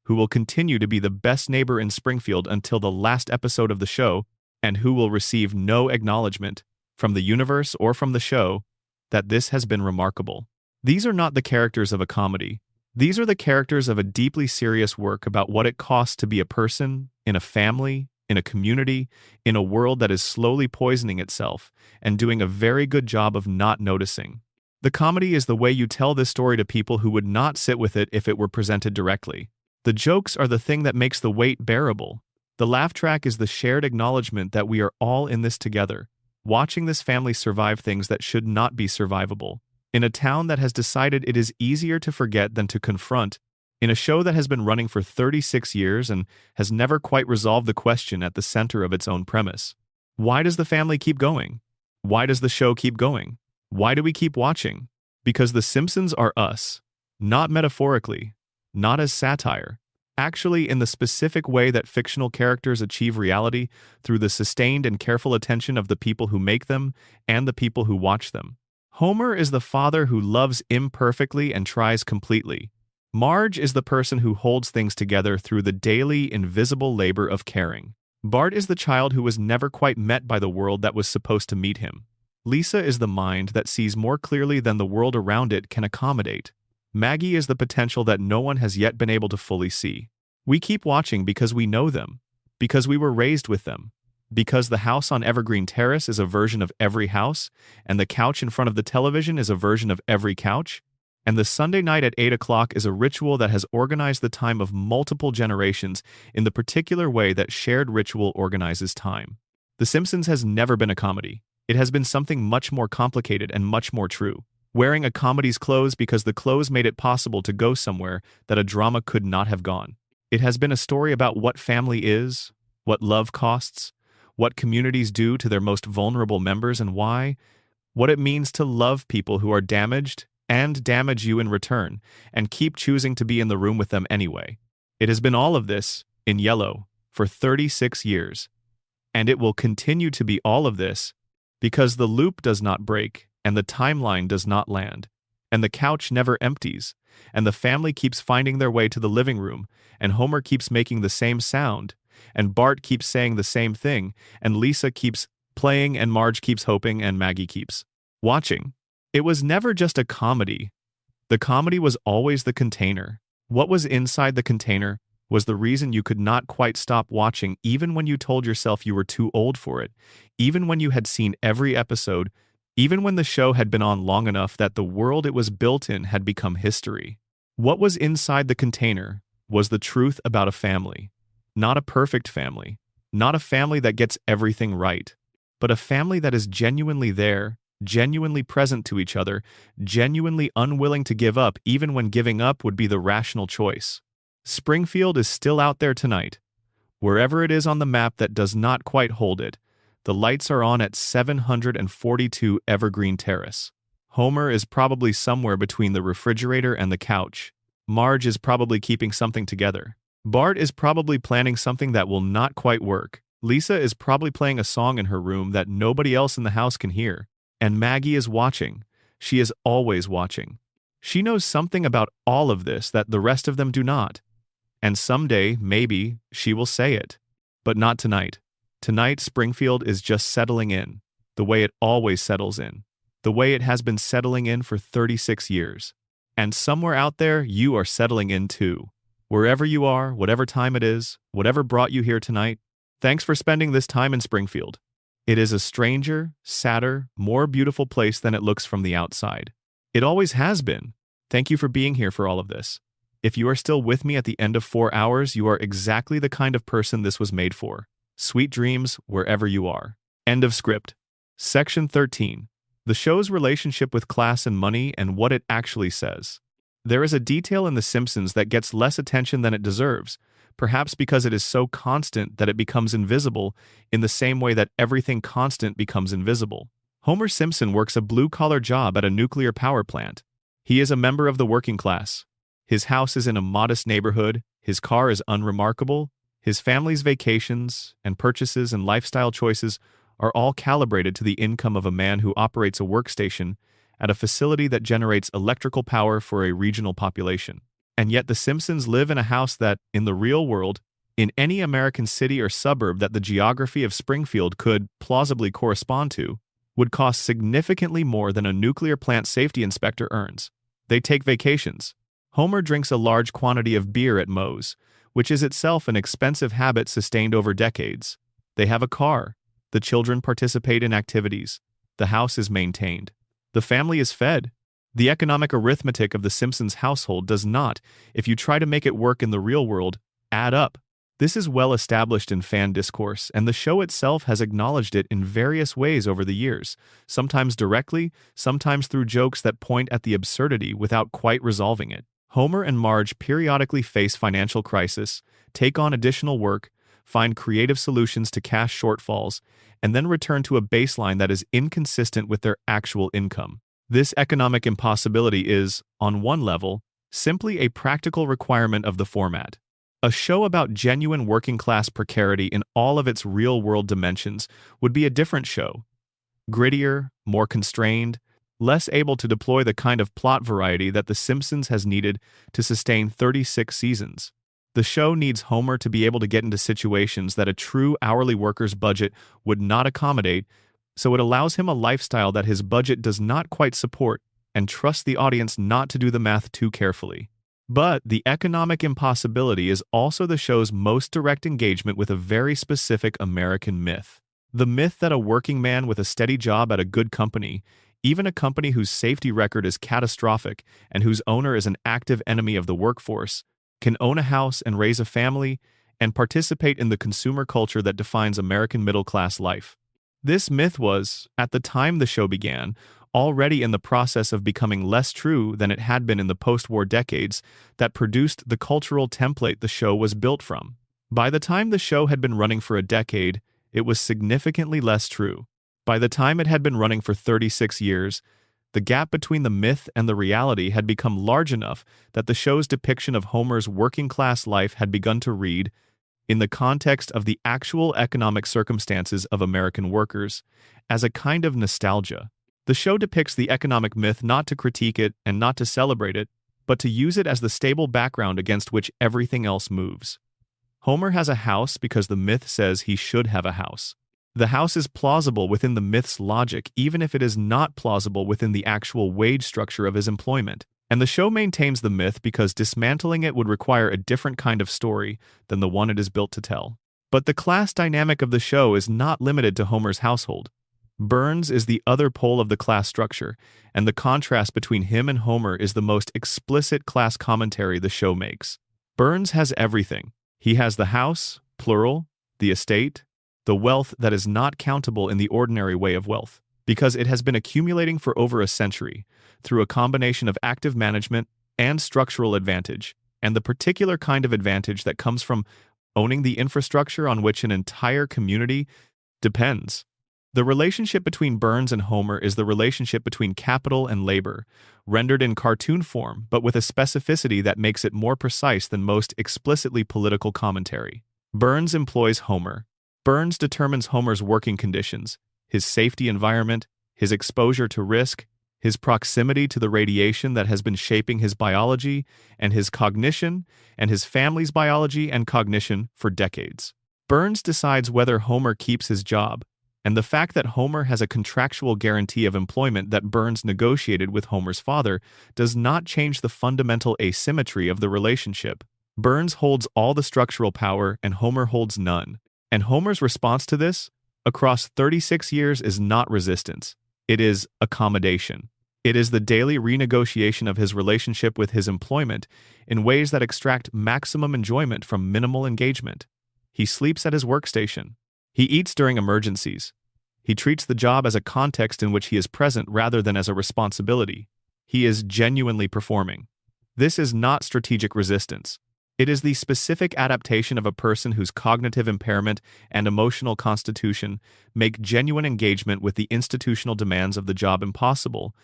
who will continue to be the best neighbor in Springfield until the last episode of the show, and who will receive no acknowledgement, from the universe or from the show, that this has been remarkable. These are not the characters of a comedy. These are the characters of a deeply serious work about what it costs to be a person, in a family, in a community, in a world that is slowly poisoning itself, and doing a very good job of not noticing. The comedy is the way you tell this story to people who would not sit with it if it were presented directly. The jokes are the thing that makes the weight bearable. The laugh track is the shared acknowledgement that we are all in this together, watching this family survive things that should not be survivable. In a town that has decided it is easier to forget than to confront, in a show that has been running for 36 years and has never quite resolved the question at the center of its own premise. Why does the family keep going? Why does the show keep going? Why do we keep watching? Because The Simpsons are us. Not metaphorically, not as satire. Actually, in the specific way that fictional characters achieve reality through the sustained and careful attention of the people who make them and the people who watch them. Homer is the father who loves imperfectly and tries completely. Marge is the person who holds things together through the daily, invisible labor of caring. Bart is the child who was never quite met by the world that was supposed to meet him. Lisa is the mind that sees more clearly than the world around it can accommodate. Maggie is the potential that no one has yet been able to fully see. We keep watching because we know them, because we were raised with them, because the house on Evergreen Terrace is a version of every house, and the couch in front of the television is a version of every couch, and the Sunday night at 8 o'clock is a ritual that has organized the time of multiple generations in the particular way that shared ritual organizes time. The Simpsons has never been a comedy. It has been something much more complicated and much more true. Wearing a comedy's clothes because the clothes made it possible to go somewhere that a drama could not have gone. It has been a story about what family is, what love costs, what communities do to their most vulnerable members and why, what it means to love people who are damaged and damage you in return, and keep choosing to be in the room with them anyway. It has been all of this, in yellow, for 36 years. And it will continue to be all of this, because the loop does not break, and the timeline does not land, and the couch never empties, and the family keeps finding their way to the living room, and Homer keeps making the same sound, and Bart keeps saying the same thing, and Lisa keeps playing, and Marge keeps hoping, and Maggie keeps watching. It was never just a comedy. The comedy was always the container. What was inside the container was the reason you could not quite stop watching even when you told yourself you were too old for it, even when you had seen every episode, even when the show had been on long enough that the world it was built in had become history. What was inside the container was the truth about a family. Not a perfect family, not a family that gets everything right, but a family that is genuinely there, genuinely present to each other, genuinely unwilling to give up even when giving up would be the rational choice. Springfield is still out there tonight. Wherever it is on the map that does not quite hold it, the lights are on at 742 Evergreen Terrace. Homer is probably somewhere between the refrigerator and the couch. Marge is probably keeping something together. Bart is probably planning something that will not quite work. Lisa is probably playing a song in her room that nobody else in the house can hear. And Maggie is watching. She is always watching. She knows something about all of this that the rest of them do not. And someday, maybe, she will say it. But not tonight. Tonight, Springfield is just settling in, the way it always settles in, the way it has been settling in for 36 years. And somewhere out there, you are settling in too. Wherever you are, whatever time it is, whatever brought you here tonight, thanks for spending this time in Springfield. It is a stranger, sadder, more beautiful place than it looks from the outside. It always has been. Thank you for being here for all of this. If you are still with me at the end of 4 hours, you are exactly the kind of person this was made for. Sweet dreams wherever you are. End of script. Section 13. The show's relationship with class and money and what it actually says. There is a detail in The Simpsons that gets less attention than it deserves, perhaps because it is so constant that it becomes invisible in the same way that everything constant becomes invisible. Homer Simpson works a blue-collar job at a nuclear power plant. He is a member of the working class. His house is in a modest neighborhood, his car is unremarkable, his family's vacations and purchases and lifestyle choices are all calibrated to the income of a man who operates a workstation at a facility that generates electrical power for a regional population. And yet the Simpsons live in a house that, in the real world, in any American city or suburb that the geography of Springfield could plausibly correspond to, would cost significantly more than a nuclear plant safety inspector earns. They take vacations. Homer drinks a large quantity of beer at Moe's, which is itself an expensive habit sustained over decades. They have a car. The children participate in activities. The house is maintained. The family is fed. The economic arithmetic of the Simpsons household does not, if you try to make it work in the real world, add up. This is well established in fan discourse, and the show itself has acknowledged it in various ways over the years, sometimes directly, sometimes through jokes that point at the absurdity without quite resolving it. Homer and Marge periodically face financial crisis, take on additional work, find creative solutions to cash shortfalls, and then return to a baseline that is inconsistent with their actual income. This economic impossibility is, on one level, simply a practical requirement of the format. A show about genuine working-class precarity in all of its real-world dimensions would be a different show. Grittier, more constrained, less able to deploy the kind of plot variety that The Simpsons has needed to sustain 36 seasons. The show needs Homer to be able to get into situations that a true hourly worker's budget would not accommodate, so it allows him a lifestyle that his budget does not quite support and trusts the audience not to do the math too carefully. But the economic impossibility is also the show's most direct engagement with a very specific American myth. The myth that a working man with a steady job at a good company, even a company whose safety record is catastrophic and whose owner is an active enemy of the workforce, can own a house and raise a family and participate in the consumer culture that defines American middle-class life. This myth was, at the time the show began, already in the process of becoming less true than it had been in the post-war decades that produced the cultural template the show was built from. By the time the show had been running for a decade, it was significantly less true. By the time it had been running for 36 years, the gap between the myth and the reality had become large enough that the show's depiction of Homer's working-class life had begun to read, in the context of the actual economic circumstances of American workers, as a kind of nostalgia. The show depicts the economic myth not to critique it and not to celebrate it, but to use it as the stable background against which everything else moves. Homer has a house because the myth says he should have a house. The house is plausible within the myth's logic, even if it is not plausible within the actual wage structure of his employment. And the show maintains the myth because dismantling it would require a different kind of story than the one it is built to tell. But the class dynamic of the show is not limited to Homer's household. Burns is the other pole of the class structure, and the contrast between him and Homer is the most explicit class commentary the show makes. Burns has everything. He has the house, plural, the estate, the wealth that is not countable in the ordinary way of wealth. because it has been accumulating for over a century through a combination of active management and structural advantage, and the particular kind of advantage that comes from owning the infrastructure on which an entire community depends. The relationship between Burns and Homer is the relationship between capital and labor, rendered in cartoon form but with a specificity that makes it more precise than most explicitly political commentary. Burns employs Homer. Burns determines Homer's working conditions, his safety environment, his exposure to risk, his proximity to the radiation that has been shaping his biology and his cognition, and his family's biology and cognition for decades. Burns decides whether Homer keeps his job, and the fact that Homer has a contractual guarantee of employment that Burns negotiated with Homer's father does not change the fundamental asymmetry of the relationship. Burns holds all the structural power and Homer holds none. And Homer's response to this, across 36 years, is not resistance. It is accommodation. It is the daily renegotiation of his relationship with his employment in ways that extract maximum enjoyment from minimal engagement. He sleeps at his workstation. He eats during emergencies. He treats the job as a context in which he is present rather than as a responsibility. He is genuinely performing. This is not strategic resistance. It is the specific adaptation of a person whose cognitive impairment and emotional constitution make genuine engagement with the institutional demands of the job impossible,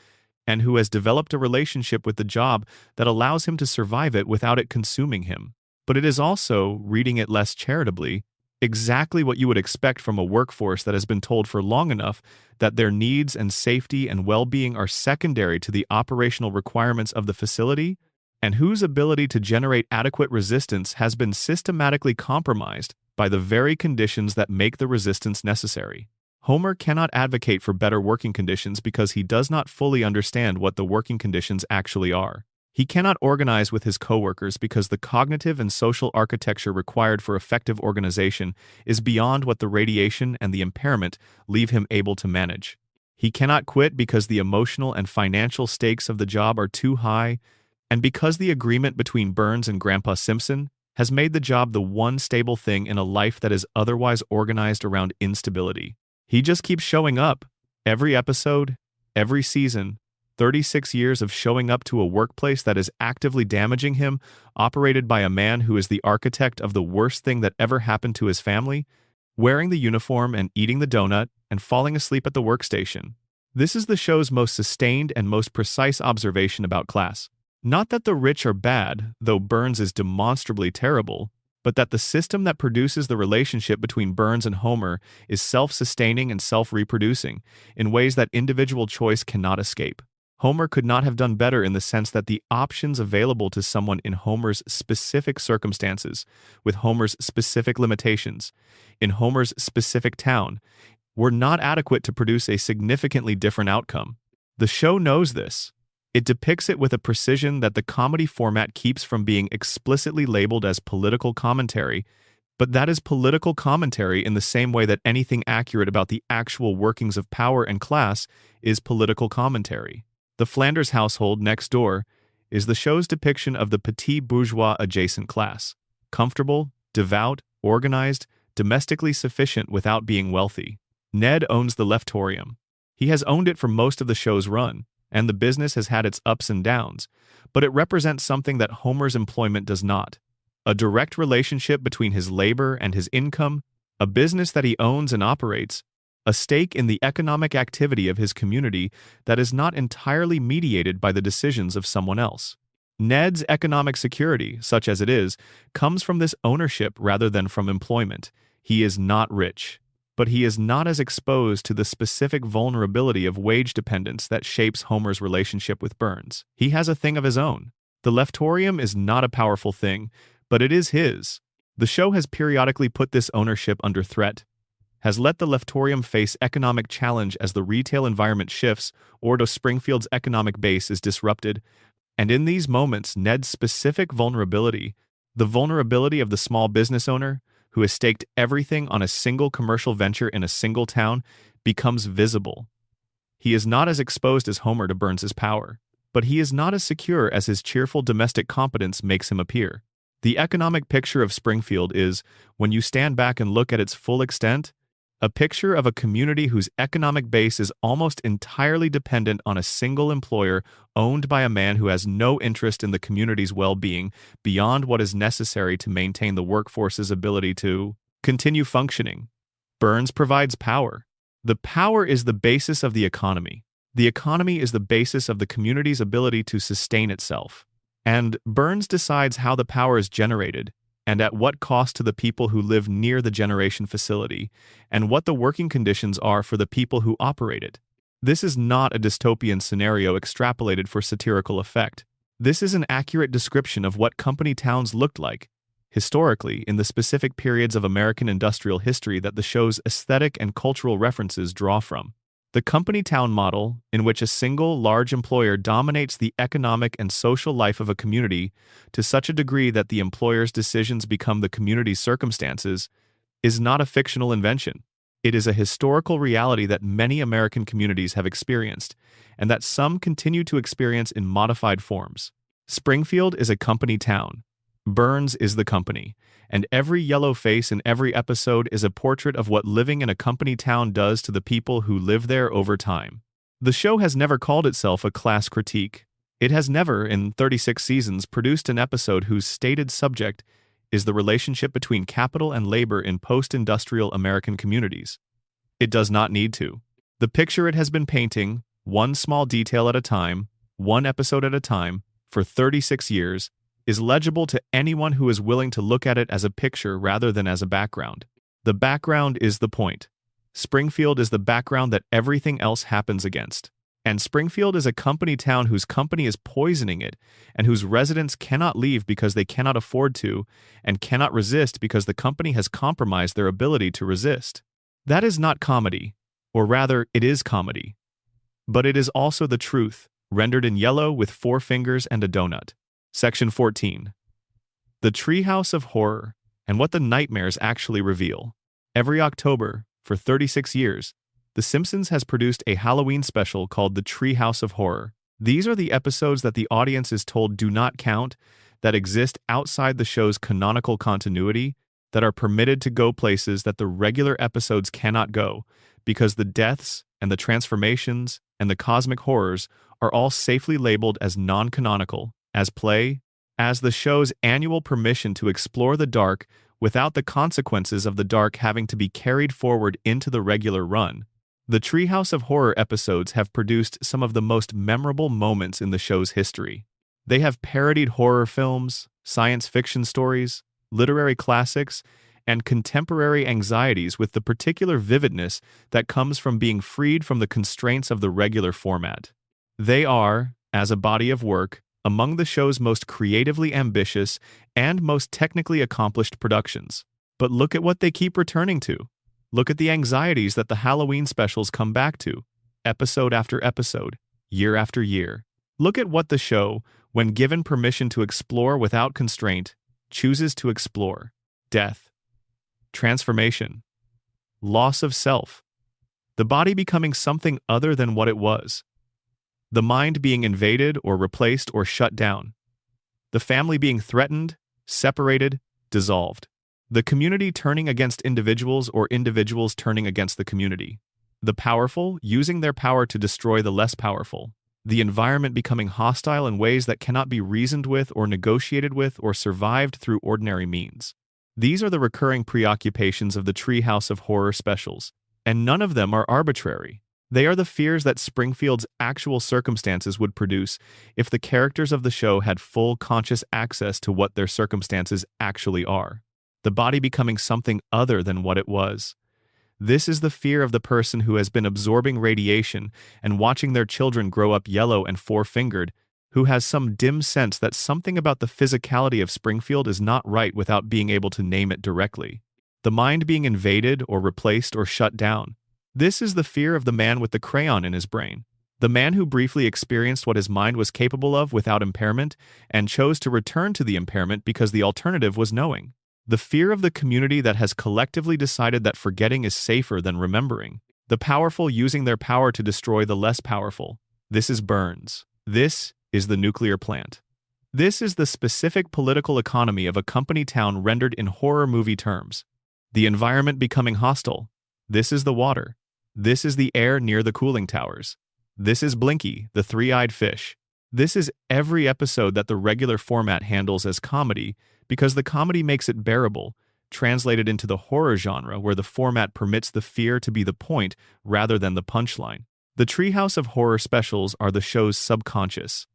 and who has developed a relationship with the job that allows him to survive it without it consuming him. But it is also, reading it less charitably, exactly what you would expect from a workforce that has been told for long enough that their needs and safety and well-being are secondary to the operational requirements of the facility, and whose ability to generate adequate resistance has been systematically compromised by the very conditions that make the resistance necessary. Homer cannot advocate for better working conditions because he does not fully understand what the working conditions actually are. He cannot organize with his coworkers because the cognitive and social architecture required for effective organization is beyond what the radiation and the impairment leave him able to manage. He cannot quit because the emotional and financial stakes of the job are too high, and because the agreement between Burns and Grandpa Simpson has made the job the one stable thing in a life that is otherwise organized around instability. He just keeps showing up, every episode, every season, 36 years of showing up to a workplace that is actively damaging him, operated by a man who is the architect of the worst thing that ever happened to his family, wearing the uniform and eating the donut and falling asleep at the workstation. This is the show's most sustained and most precise observation about class. Not that the rich are bad, though Burns is demonstrably terrible, but that the system that produces the relationship between Burns and Homer is self-sustaining and self-reproducing in ways that individual choice cannot escape. Homer could not have done better in the sense that the options available to someone in Homer's specific circumstances, with Homer's specific limitations, in Homer's specific town, were not adequate to produce a significantly different outcome. The show knows this. It depicts it with a precision that the comedy format keeps from being explicitly labeled as political commentary, but that is political commentary in the same way that anything accurate about the actual workings of power and class is political commentary. The Flanders household next door is the show's depiction of the petit bourgeois adjacent class, comfortable, devout, organized, domestically sufficient without being wealthy. Ned owns the leftorium. He has owned it for most of the show's run, and the business has had its ups and downs, but it represents something that Homer's employment does not: a direct relationship between his labor and his income, a business that he owns and operates, a stake in the economic activity of his community that is not entirely mediated by the decisions of someone else. Ned's economic security, such as it is, comes from this ownership rather than from employment. He is not rich, but he is not as exposed to the specific vulnerability of wage dependence that shapes Homer's relationship with Burns. He has a thing of his own. The leftorium is not a powerful thing, but it is his. The show has periodically put this ownership under threat, has let the leftorium face economic challenge as the retail environment shifts or to Springfield's economic base is disrupted, and in these moments Ned's specific vulnerability, the vulnerability of the small business owner, who has staked everything on a single commercial venture in a single town, becomes visible. He is not as exposed as Homer to Burns's power, but he is not as secure as his cheerful domestic competence makes him appear. The economic picture of Springfield is, when you stand back and look at its full extent, A picture of a community whose economic base is almost entirely dependent on a single employer owned by a man who has no interest in the community's well-being beyond what is necessary to maintain the workforce's ability to continue functioning. Burns provides power. The power is the basis of the economy. The economy is the basis of the community's ability to sustain itself. And Burns decides how the power is generated, and at what cost to the people who live near the generation facility, and what the working conditions are for the people who operate it. This is not a dystopian scenario extrapolated for satirical effect. This is an accurate description of what company towns looked like, historically, in the specific periods of American industrial history that the show's aesthetic and cultural references draw from. The company town model, in which a single large employer dominates the economic and social life of a community to such a degree that the employer's decisions become the community's circumstances, is not a fictional invention. It is a historical reality that many American communities have experienced, and that some continue to experience in modified forms. Springfield is a company town. Burns is the company, and every yellow face in every episode is a portrait of what living in a company town does to the people who live there over time. The show has never called itself a class critique. It has never, in 36 seasons, produced an episode whose stated subject is the relationship between capital and labor in post-industrial American communities. It does not need to. The picture it has been painting, one small detail at a time, one episode at a time, for 36 years, is legible to anyone who is willing to look at it as a picture rather than as a background. The background is the point. Springfield is the background that everything else happens against. And Springfield is a company town whose company is poisoning it, and whose residents cannot leave because they cannot afford to, and cannot resist because the company has compromised their ability to resist. That is not comedy, or rather, it is comedy. But it is also the truth, rendered in yellow with 4 fingers and a donut. Section 14. The Treehouse of Horror, and what the nightmares actually reveal. Every October, for 36 years, The Simpsons has produced a Halloween special called The Treehouse of Horror. These are the episodes that the audience is told do not count, that exist outside the show's canonical continuity, that are permitted to go places that the regular episodes cannot go, because the deaths and the transformations and the cosmic horrors are all safely labeled as non-canonical, as play, as the show's annual permission to explore the dark without the consequences of the dark having to be carried forward into the regular run. The Treehouse of Horror episodes have produced some of the most memorable moments in the show's history. They have parodied horror films, science fiction stories, literary classics, and contemporary anxieties with the particular vividness that comes from being freed from the constraints of the regular format. They are, as a body of work, among the show's most creatively ambitious and most technically accomplished productions. But look at what they keep returning to. Look at the anxieties that the Halloween specials come back to, episode after episode, year after year. Look at what the show, when given permission to explore without constraint, chooses to explore. Death, transformation, loss of self, the body becoming something other than what it was, the mind being invaded or replaced or shut down, the family being threatened, separated, dissolved, the community turning against individuals or individuals turning against the community, the powerful using their power to destroy the less powerful, the environment becoming hostile in ways that cannot be reasoned with or negotiated with or survived through ordinary means. These are the recurring preoccupations of the Treehouse of Horror specials, and none of them are arbitrary. They are the fears that Springfield's actual circumstances would produce if the characters of the show had full conscious access to what their circumstances actually are. The body becoming something other than what it was. This is the fear of the person who has been absorbing radiation and watching their children grow up yellow and four-fingered, who has some dim sense that something about the physicality of Springfield is not right without being able to name it directly. The mind being invaded or replaced or shut down. This is the fear of the man with the crayon in his brain. The man who briefly experienced what his mind was capable of without impairment and chose to return to the impairment because the alternative was knowing. The fear of the community that has collectively decided that forgetting is safer than remembering. The powerful using their power to destroy the less powerful. This is Burns. This is the nuclear plant. This is the specific political economy of a company town rendered in horror movie terms. The environment becoming hostile. This is the water. This is the air near the cooling towers. This is Blinky, the three-eyed fish. This is every episode that the regular format handles as comedy because the comedy makes it bearable, translated into the horror genre where the format permits the fear to be the point rather than the punchline. The Treehouse of Horror specials are the show's subconscious.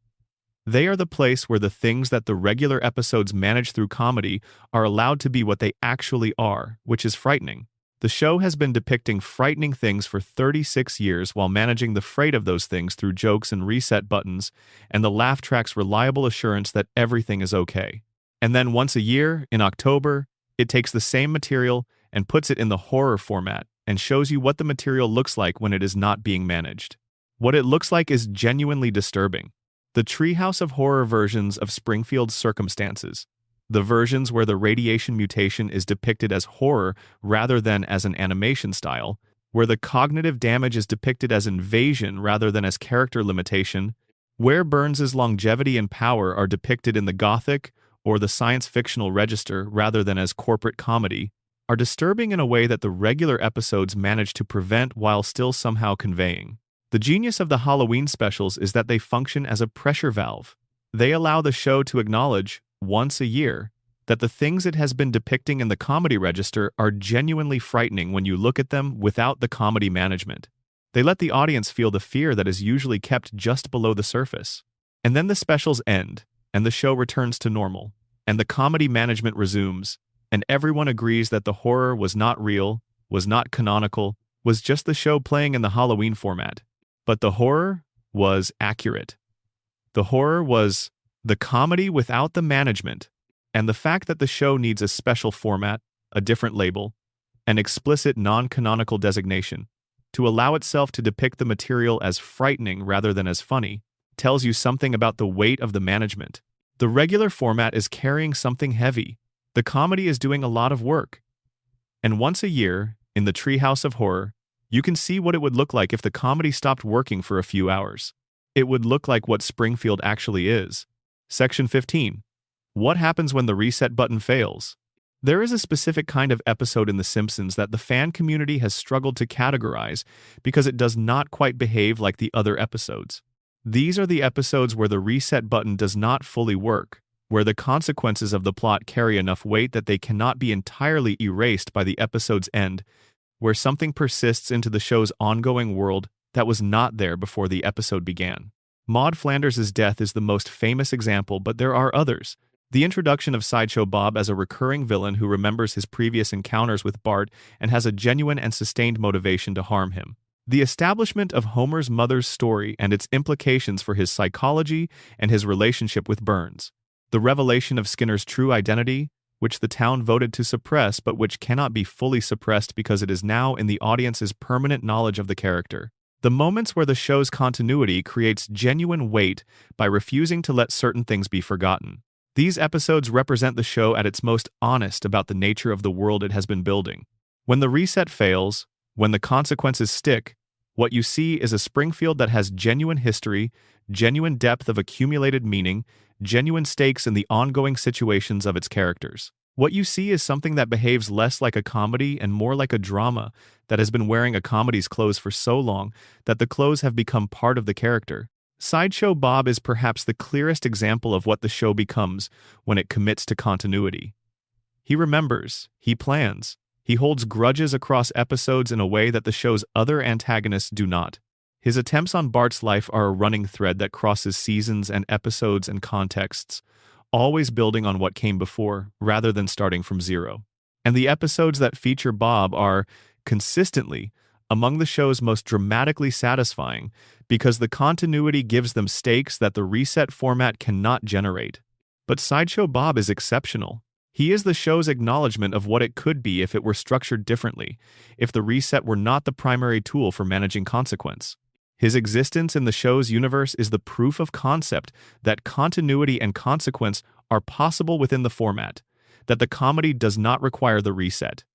They are the place where the things that the regular episodes manage through comedy are allowed to be what they actually are, which is frightening. The show has been depicting frightening things for 36 years while managing the freight of those things through jokes and reset buttons, and the laugh track's reliable assurance that everything is okay. And then once a year, in October, it takes the same material and puts it in the horror format and shows you what the material looks like when it is not being managed. What it looks like is genuinely disturbing. The Treehouse of Horror versions of Springfield's Circumstances. The versions where the radiation mutation is depicted as horror rather than as an animation style, where the cognitive damage is depicted as invasion rather than as character limitation, where Burns's longevity and power are depicted in the gothic or the science-fictional register rather than as corporate comedy, are disturbing in a way that the regular episodes manage to prevent while still somehow conveying. The genius of the Halloween specials is that they function as a pressure valve. They allow the show to acknowledge, once a year, that the things it has been depicting in the comedy register are genuinely frightening when you look at them without the comedy management. They let the audience feel the fear that is usually kept just below the surface. And then the specials end, and the show returns to normal, and the comedy management resumes, and everyone agrees that the horror was not real, was not canonical, was just the show playing in the Halloween format. But the horror was accurate. The horror was the comedy without the management, and the fact that the show needs a special format, a different label, an explicit non-canonical designation, to allow itself to depict the material as frightening rather than as funny, tells you something about the weight of the management. The regular format is carrying something heavy. The comedy is doing a lot of work. And once a year, in the Treehouse of Horror, you can see what it would look like if the comedy stopped working for a few hours. It would look like what Springfield actually is. Section 15. What happens when the reset button fails? There is a specific kind of episode in The Simpsons that the fan community has struggled to categorize because it does not quite behave like the other episodes. These are the episodes where the reset button does not fully work, where the consequences of the plot carry enough weight that they cannot be entirely erased by the episode's end, where something persists into the show's ongoing world that was not there before the episode began. Maud Flanders' death is the most famous example, but there are others. The introduction of Sideshow Bob as a recurring villain who remembers his previous encounters with Bart and has a genuine and sustained motivation to harm him. The establishment of Homer's mother's story and its implications for his psychology and his relationship with Burns. The revelation of Skinner's true identity, which the town voted to suppress but which cannot be fully suppressed because it is now in the audience's permanent knowledge of the character. The moments where the show's continuity creates genuine weight by refusing to let certain things be forgotten. These episodes represent the show at its most honest about the nature of the world it has been building. When the reset fails, when the consequences stick, what you see is a Springfield that has genuine history, genuine depth of accumulated meaning, genuine stakes in the ongoing situations of its characters. What you see is something that behaves less like a comedy and more like a drama that has been wearing a comedy's clothes for so long that the clothes have become part of the character. Sideshow Bob is perhaps the clearest example of what the show becomes when it commits to continuity. He remembers, he plans, he holds grudges across episodes in a way that the show's other antagonists do not. His attempts on Bart's life are a running thread that crosses seasons and episodes and contexts, always building on what came before, rather than starting from zero. And the episodes that feature Bob are, consistently, among the show's most dramatically satisfying, because the continuity gives them stakes that the reset format cannot generate. But Sideshow Bob is exceptional. He is the show's acknowledgement of what it could be if it were structured differently, if the reset were not the primary tool for managing consequence. His existence in the show's universe is the proof of concept that continuity and consequence are possible within the format, that the comedy does not require the reset,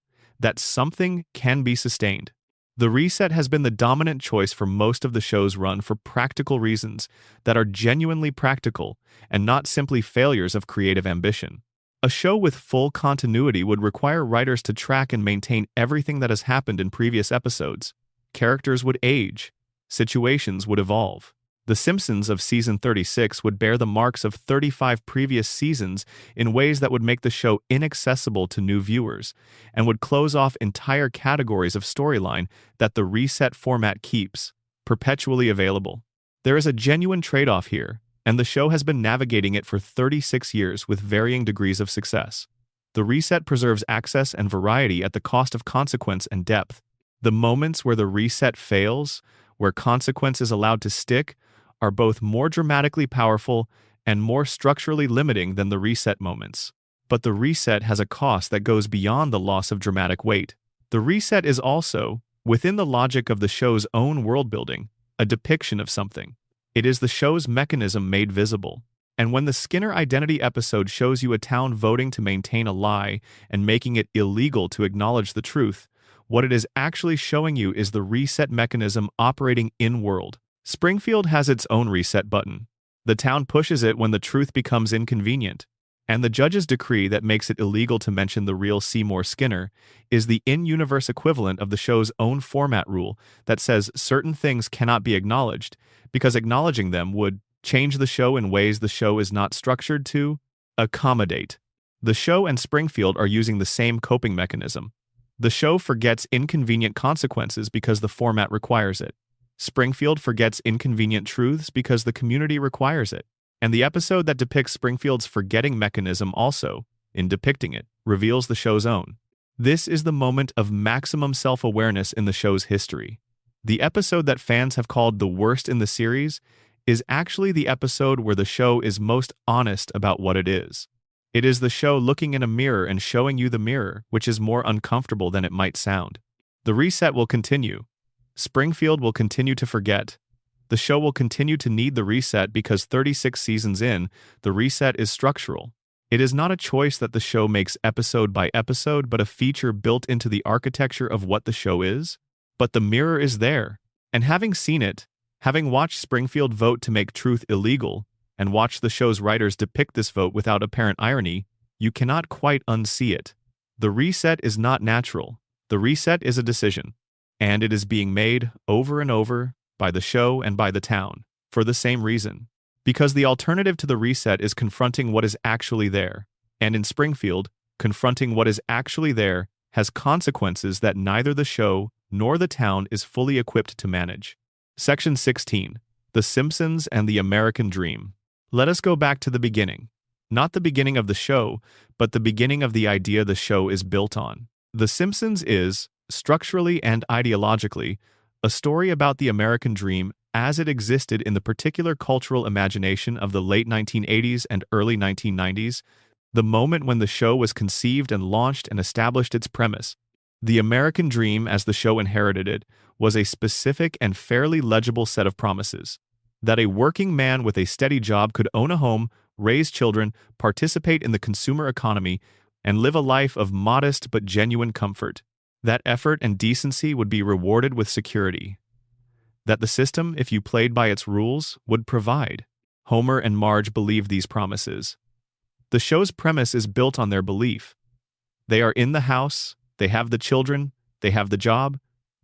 that something can be sustained. The reset has been the dominant choice for most of the show's run for practical reasons that are genuinely practical and not simply failures of creative ambition. A show with full continuity would require writers to track and maintain everything that has happened in previous episodes. Characters would age. Situations would evolve. The Simpsons of season 36 would bear the marks of 35 previous seasons in ways that would make the show inaccessible to new viewers, and would close off entire categories of storyline that the reset format keeps, perpetually available. There is a genuine trade-off here, and the show has been navigating it for 36 years with varying degrees of success. The reset preserves access and variety at the cost of consequence and depth. The moments where the reset fails, where consequence is allowed to stick, are both more dramatically powerful and more structurally limiting than the reset moments. But the reset has a cost that goes beyond the loss of dramatic weight. The reset is also, within the logic of the show's own world-building, a depiction of something. It is the show's mechanism made visible. And when the Skinner Identity episode shows you a town voting to maintain a lie and making it illegal to acknowledge the truth, what it is actually showing you is the reset mechanism operating in-world. Springfield has its own reset button. The town pushes it when the truth becomes inconvenient. And the judge's decree that makes it illegal to mention the real Seymour Skinner is the in-universe equivalent of the show's own format rule that says certain things cannot be acknowledged because acknowledging them would change the show in ways the show is not structured to accommodate. The show and Springfield are using the same coping mechanism. The show forgets inconvenient consequences because the format requires it. Springfield forgets inconvenient truths because the community requires it. And the episode that depicts Springfield's forgetting mechanism also, in depicting it, reveals the show's own. This is the moment of maximum self-awareness in the show's history. The episode that fans have called the worst in the series is actually the episode where the show is most honest about what it is. It is the show looking in a mirror and showing you the mirror, which is more uncomfortable than it might sound. The reset will continue. Springfield will continue to forget. The show will continue to need the reset because 36 seasons in, the reset is structural. It is not a choice that the show makes episode by episode, but a feature built into the architecture of what the show is. But the mirror is there. And having seen it, having watched Springfield vote to make truth illegal, and watched the show's writers depict this vote without apparent irony, you cannot quite unsee it. The reset is not natural. The reset is a decision. And it is being made over and over by the show and by the town, for the same reason. Because the alternative to the reset is confronting what is actually there. And in Springfield, confronting what is actually there has consequences that neither the show nor the town is fully equipped to manage. Section 16. The Simpsons and the American Dream. Let us go back to the beginning. Not the beginning of the show, but the beginning of the idea the show is built on. The Simpsons is, structurally and ideologically, a story about the American dream as it existed in the particular cultural imagination of the late 1980s and early 1990s, the moment when the show was conceived and launched and established its premise. The American dream, as the show inherited it, was a specific and fairly legible set of promises. That a working man with a steady job could own a home, raise children, participate in the consumer economy, and live a life of modest but genuine comfort. That effort and decency would be rewarded with security. That the system, if you played by its rules, would provide. Homer and Marge believed these promises. The show's premise is built on their belief. They are in the house, they have the children, they have the job,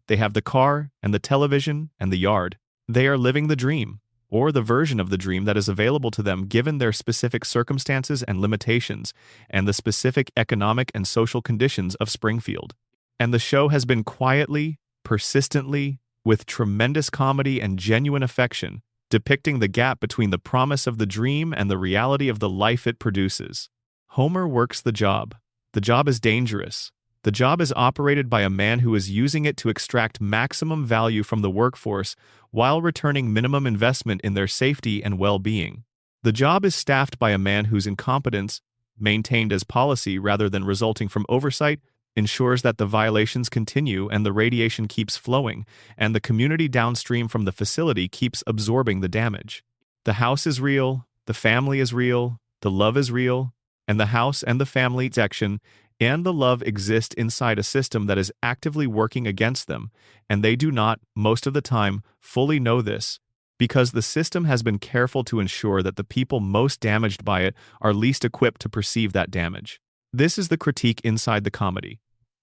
they have the car and the television and the yard. They are living the dream, or the version of the dream that is available to them given their specific circumstances and limitations and the specific economic and social conditions of Springfield. And the show has been quietly, persistently, with tremendous comedy and genuine affection, depicting the gap between the promise of the dream and the reality of the life it produces. Homer works the job. The job is dangerous. The job is operated by a man who is using it to extract maximum value from the workforce while returning minimum investment in their safety and well-being. The job is staffed by a man whose incompetence, maintained as policy rather than resulting from oversight, ensures that the violations continue and the radiation keeps flowing, and the community downstream from the facility keeps absorbing the damage. The house is real, the family is real, the love is real, and the house and the family section and the love exist inside a system that is actively working against them, and they do not, most of the time, fully know this, because the system has been careful to ensure that the people most damaged by it are least equipped to perceive that damage. This is the critique inside the comedy.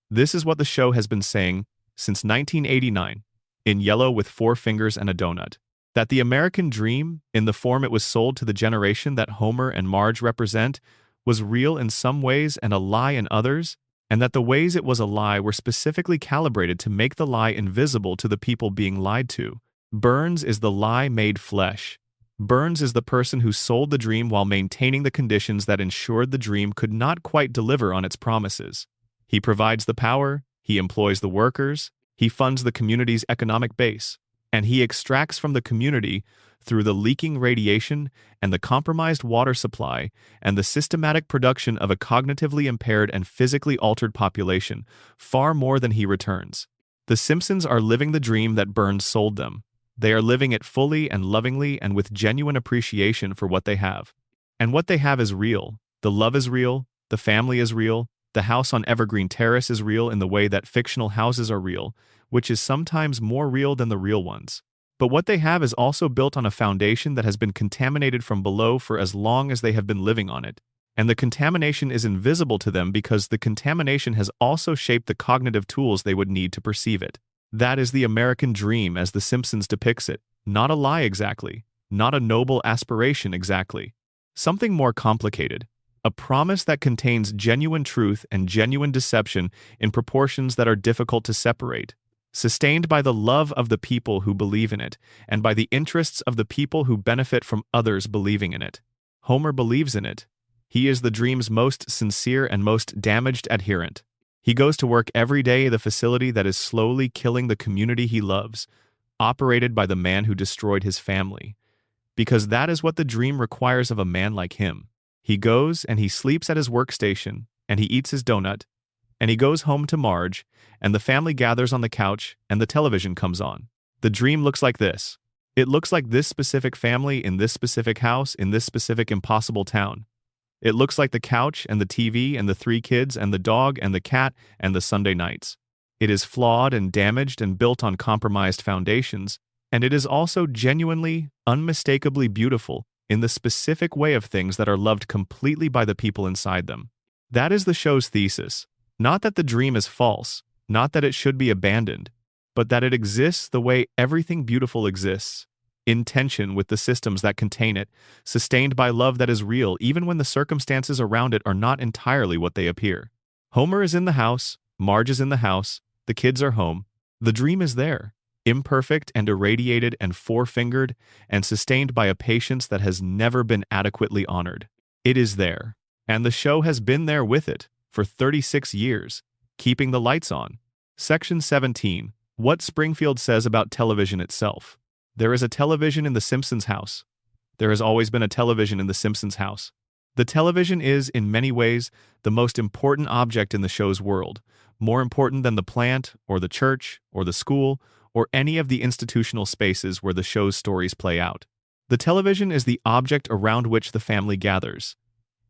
This is what the show has been saying since 1989, in yellow with 4 fingers and a donut. That the American dream, in the form it was sold to the generation that Homer and Marge represent, was real in some ways and a lie in others, and that the ways it was a lie were specifically calibrated to make the lie invisible to the people being lied to. Burns is the lie made flesh. Burns is the person who sold the dream while maintaining the conditions that ensured the dream could not quite deliver on its promises. He provides the power, he employs the workers, he funds the community's economic base, and he extracts from the community, through the leaking radiation and the compromised water supply and the systematic production of a cognitively impaired and physically altered population, far more than he returns. The Simpsons are living the dream that Burns sold them. They are living it fully and lovingly and with genuine appreciation for what they have. And what they have is real. The love is real, the family is real, the house on Evergreen Terrace is real in the way that fictional houses are real, which is sometimes more real than the real ones. But what they have is also built on a foundation that has been contaminated from below for as long as they have been living on it. And the contamination is invisible to them because the contamination has also shaped the cognitive tools they would need to perceive it. That is the American dream as The Simpsons depicts it, not a lie exactly, not a noble aspiration exactly. Something more complicated, a promise that contains genuine truth and genuine deception in proportions that are difficult to separate. Sustained by the love of the people who believe in it, and by the interests of the people who benefit from others believing in it. Homer believes in it. He is the dream's most sincere and most damaged adherent. He goes to work every day at the facility that is slowly killing the community he loves, operated by the man who destroyed his family. Because that is what the dream requires of a man like him. He goes and he sleeps at his workstation, and he eats his donut, and he goes home to Marge, and the family gathers on the couch, and the television comes on. The dream looks like this. It looks like this specific family in this specific house in this specific impossible town. It looks like the couch and the TV and the 3 kids and the dog and the cat and the Sunday nights. It is flawed and damaged and built on compromised foundations, and it is also genuinely, unmistakably beautiful in the specific way of things that are loved completely by the people inside them. That is the show's thesis. Not that the dream is false, not that it should be abandoned, but that it exists the way everything beautiful exists, in tension with the systems that contain it, sustained by love that is real even when the circumstances around it are not entirely what they appear. Homer is in the house, Marge is in the house, the kids are home. The dream is there, imperfect and irradiated and 4-fingered, and sustained by a patience that has never been adequately honored. It is there, and the show has been there with it for 36 years, keeping the lights on. Section 17. What Springfield says about television itself. There is a television in The Simpsons house. There has always been a television in The Simpsons house. The television is, in many ways, the most important object in the show's world, more important than the plant, or the church, or the school, or any of the institutional spaces where the show's stories play out. The television is the object around which the family gathers.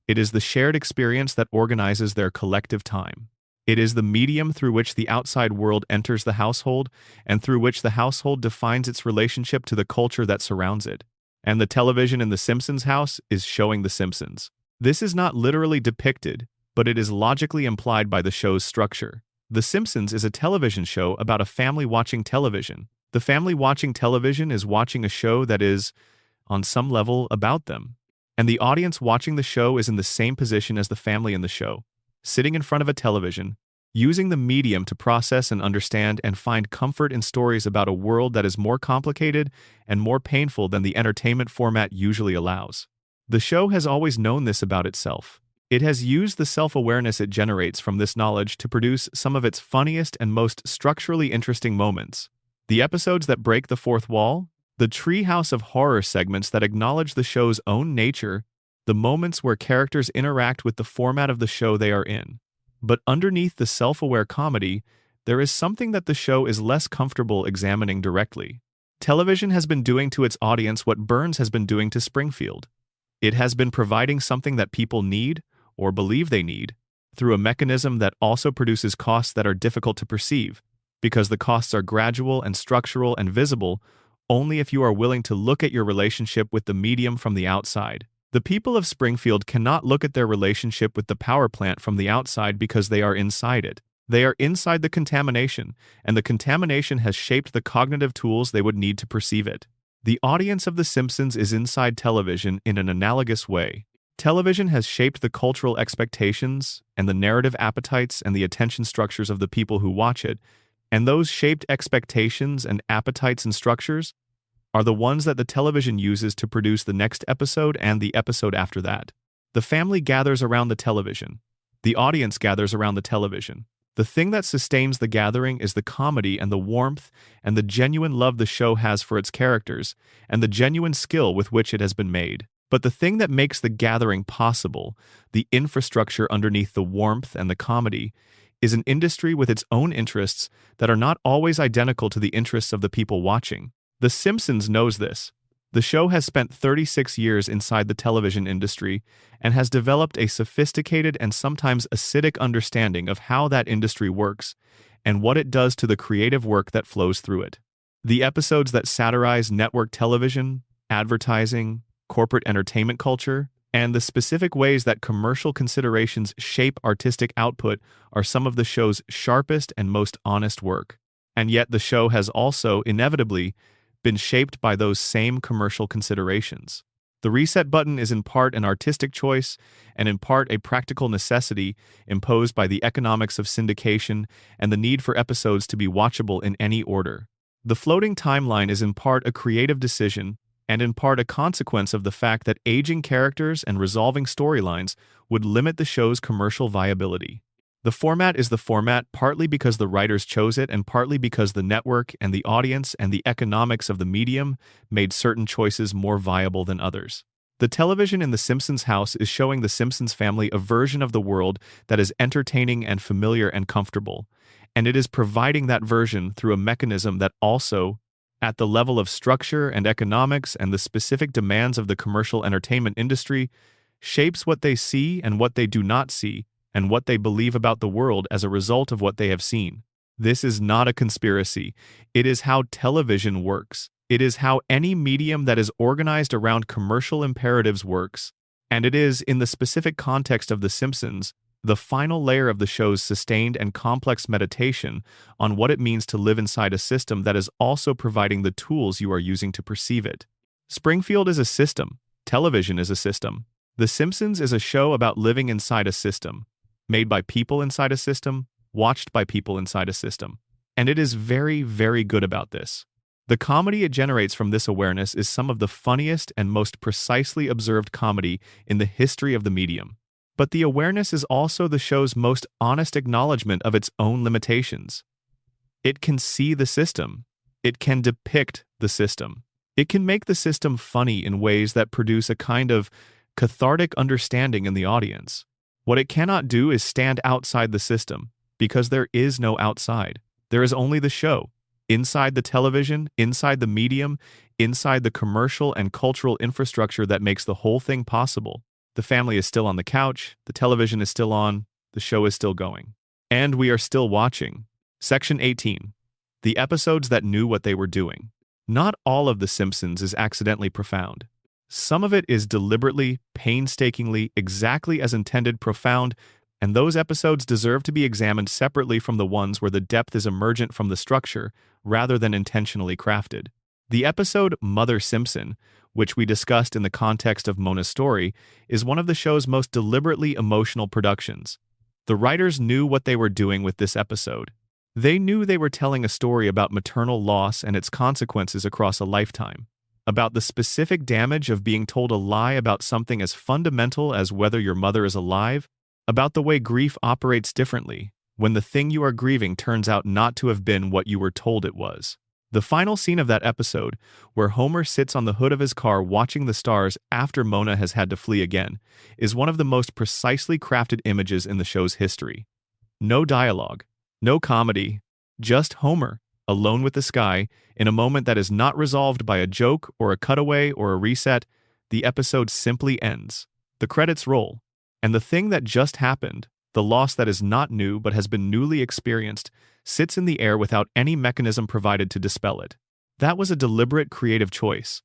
It is the shared experience that organizes their collective time. It is the medium through which the outside world enters the household and through which the household defines its relationship to the culture that surrounds it. And the television in The Simpsons house is showing The Simpsons. This is not literally depicted, but it is logically implied by the show's structure. The Simpsons is a television show about a family watching television. The family watching television is watching a show that is, on some level, about them. And the audience watching the show is in the same position as the family in the show, sitting in front of a television, using the medium to process and understand and find comfort in stories about a world that is more complicated and more painful than the entertainment format usually allows. The show has always known this about itself. It has used the self-awareness it generates from this knowledge to produce some of its funniest and most structurally interesting moments. The episodes that break the fourth wall, the treehouse of horror segments that acknowledge the show's own nature, the moments where characters interact with the format of the show they are in. But underneath the self-aware comedy, there is something that the show is less comfortable examining directly. Television has been doing to its audience what Burns has been doing to Springfield. It has been providing something that people need, or believe they need, through a mechanism that also produces costs that are difficult to perceive, because the costs are gradual and structural and visible, only if you are willing to look at your relationship with the medium from the outside. The people of Springfield cannot look at their relationship with the power plant from the outside because they are inside it. They are inside the contamination, and the contamination has shaped the cognitive tools they would need to perceive it. The audience of The Simpsons is inside television in an analogous way. Television has shaped the cultural expectations and the narrative appetites and the attention structures of the people who watch it, and those shaped expectations and appetites and structures are the ones that the television uses to produce the next episode and the episode after that. The family gathers around the television. The audience gathers around the television. The thing that sustains the gathering is the comedy and the warmth and the genuine love the show has for its characters and the genuine skill with which it has been made. But the thing that makes the gathering possible, the infrastructure underneath the warmth and the comedy, is an industry with its own interests that are not always identical to the interests of the people watching. The Simpsons knows this. The show has spent 36 years inside the television industry and has developed a sophisticated and sometimes acidic understanding of how that industry works and what it does to the creative work that flows through it. The episodes that satirize network television, advertising, corporate entertainment culture, and the specific ways that commercial considerations shape artistic output are some of the show's sharpest and most honest work. And yet the show has also, inevitably, been shaped by those same commercial considerations. The reset button is in part an artistic choice and in part a practical necessity imposed by the economics of syndication and the need for episodes to be watchable in any order. The floating timeline is in part a creative decision and in part a consequence of the fact that aging characters and resolving storylines would limit the show's commercial viability. The format is the format partly because the writers chose it and partly because the network and the audience and the economics of the medium made certain choices more viable than others. The television in The Simpsons house is showing the Simpsons family a version of the world that is entertaining and familiar and comfortable, and it is providing that version through a mechanism that also, at the level of structure and economics and the specific demands of the commercial entertainment industry, shapes what they see and what they do not see, and what they believe about the world as a result of what they have seen. This is not a conspiracy. It is how television works. It is how any medium that is organized around commercial imperatives works. And it is, in the specific context of The Simpsons, the final layer of the show's sustained and complex meditation on what it means to live inside a system that is also providing the tools you are using to perceive it. Springfield is a system. Television is a system. The Simpsons is a show about living inside a system, made by people inside a system, watched by people inside a system. And it is very, very good about this. The comedy it generates from this awareness is some of the funniest and most precisely observed comedy in the history of the medium. But the awareness is also the show's most honest acknowledgement of its own limitations. It can see the system. It can depict the system. It can make the system funny in ways that produce a kind of cathartic understanding in the audience. What it cannot do is stand outside the system, because there is no outside. There is only the show. Inside the television, inside the medium, inside the commercial and cultural infrastructure that makes the whole thing possible. The family is still on the couch, the television is still on, the show is still going. And we are still watching. Section 18. The episodes that knew what they were doing. Not all of The Simpsons is accidentally profound. Some of it is deliberately, painstakingly, exactly as intended profound, and those episodes deserve to be examined separately from the ones where the depth is emergent from the structure, rather than intentionally crafted. The episode Mother Simpson, which we discussed in the context of Mona's story, is one of the show's most deliberately emotional productions. The writers knew what they were doing with this episode. They knew they were telling a story about maternal loss and its consequences across a lifetime, about the specific damage of being told a lie about something as fundamental as whether your mother is alive, about the way grief operates differently when the thing you are grieving turns out not to have been what you were told it was. The final scene of that episode, where Homer sits on the hood of his car watching the stars after Mona has had to flee again, is one of the most precisely crafted images in the show's history. No dialogue, no comedy, just Homer, alone with the sky, in a moment that is not resolved by a joke or a cutaway or a reset. The episode simply ends. The credits roll. And the thing that just happened, the loss that is not new but has been newly experienced, sits in the air without any mechanism provided to dispel it. That was a deliberate creative choice.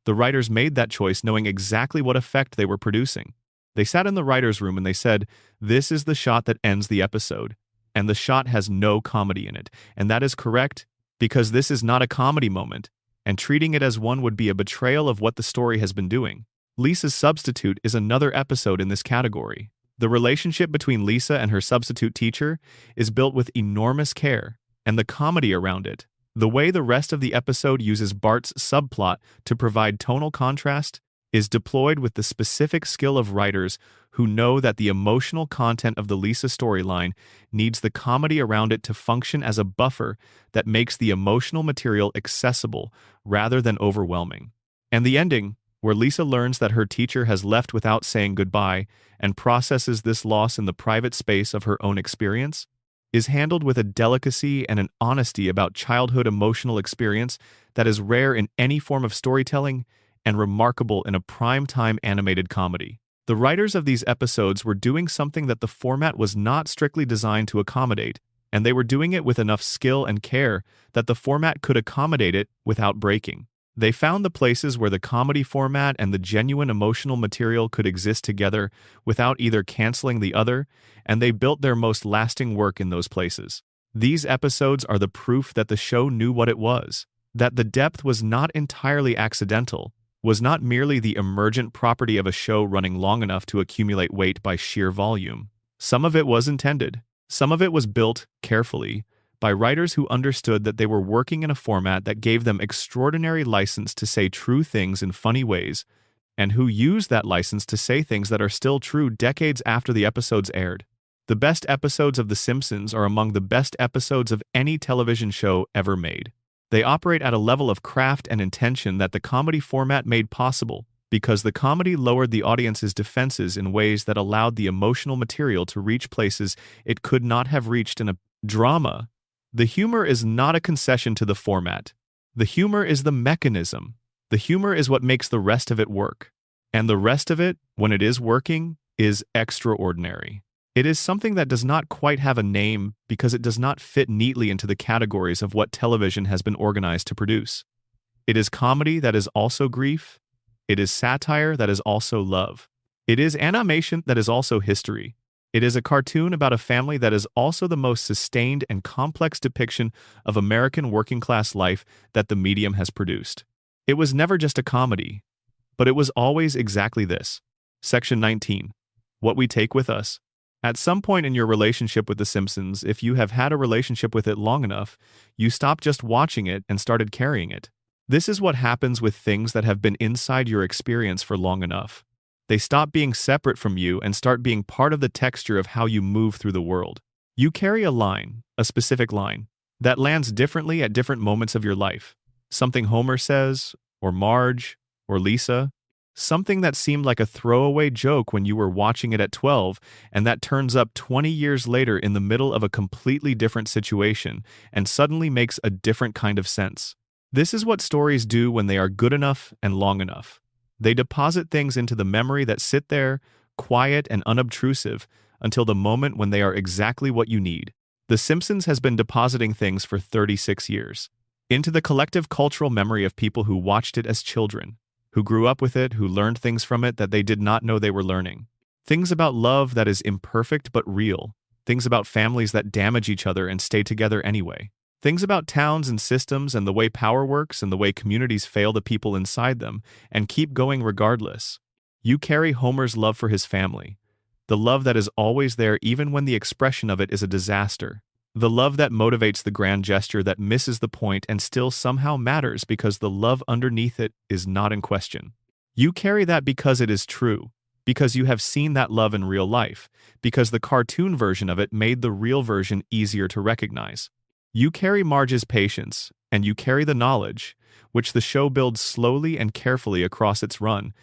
The writers made that choice knowing exactly what effect they were producing. They sat in the writer's room and they said, "This is the shot that ends the episode. And the shot has no comedy in it. And that is correct, because this is not a comedy moment, and treating it as one would be a betrayal of what the story has been doing." Lisa's substitute is another episode in this category. The relationship between Lisa and her substitute teacher is built with enormous care, and the comedy around it, the way the rest of the episode uses Bart's subplot to provide tonal contrast, is deployed with the specific skill of writers who know that the emotional content of the Lisa storyline needs the comedy around it to function as a buffer that makes the emotional material accessible rather than overwhelming. And the ending, where Lisa learns that her teacher has left without saying goodbye and processes this loss in the private space of her own experience, is handled with a delicacy and an honesty about childhood emotional experience that is rare in any form of storytelling and remarkable in a prime-time animated comedy. The writers of these episodes were doing something that the format was not strictly designed to accommodate, and they were doing it with enough skill and care that the format could accommodate it without breaking. They found the places where the comedy format and the genuine emotional material could exist together without either canceling the other, and they built their most lasting work in those places. These episodes are the proof that the show knew what it was, that the depth was not entirely accidental, was not merely the emergent property of a show running long enough to accumulate weight by sheer volume. Some of it was intended. Some of it was built carefully by writers who understood that they were working in a format that gave them extraordinary license to say true things in funny ways, and who used that license to say things that are still true decades after the episodes aired. The best episodes of The Simpsons are among the best episodes of any television show ever made. They operate at a level of craft and intention that the comedy format made possible, because the comedy lowered the audience's defenses in ways that allowed the emotional material to reach places it could not have reached in a drama. The humor is not a concession to the format. The humor is the mechanism. The humor is what makes the rest of it work. And the rest of it, when it is working, is extraordinary. It is something that does not quite have a name because it does not fit neatly into the categories of what television has been organized to produce. It is comedy that is also grief. It is satire that is also love. It is animation that is also history. It is a cartoon about a family that is also the most sustained and complex depiction of American working-class life that the medium has produced. It was never just a comedy, but it was always exactly this. Section 19. What we take with us. At some point in your relationship with The Simpsons, if you have had a relationship with it long enough, you stop just watching it and started carrying it. This is what happens with things that have been inside your experience for long enough. They stop being separate from you and start being part of the texture of how you move through the world. You carry a line, a specific line, that lands differently at different moments of your life. Something Homer says, or Marge, or Lisa. Something that seemed like a throwaway joke when you were watching it at 12, and that turns up 20 years later in the middle of a completely different situation and suddenly makes a different kind of sense. This is what stories do when they are good enough and long enough. They deposit things into the memory that sit there, quiet and unobtrusive, until the moment when they are exactly what you need. The Simpsons has been depositing things for 36 years. Into the collective cultural memory of people who watched it as children, who grew up with it, who learned things from it that they did not know they were learning. Things about love that is imperfect but real. Things about families that damage each other and stay together anyway. Things about towns and systems and the way power works and the way communities fail the people inside them and keep going regardless. You carry Homer's love for his family. The love that is always there even when the expression of it is a disaster. The love that motivates the grand gesture that misses the point and still somehow matters because the love underneath it is not in question. You carry that because it is true, because you have seen that love in real life, because the cartoon version of it made the real version easier to recognize. You carry Marge's patience, and you carry the knowledge, which the show builds slowly and carefully across its run,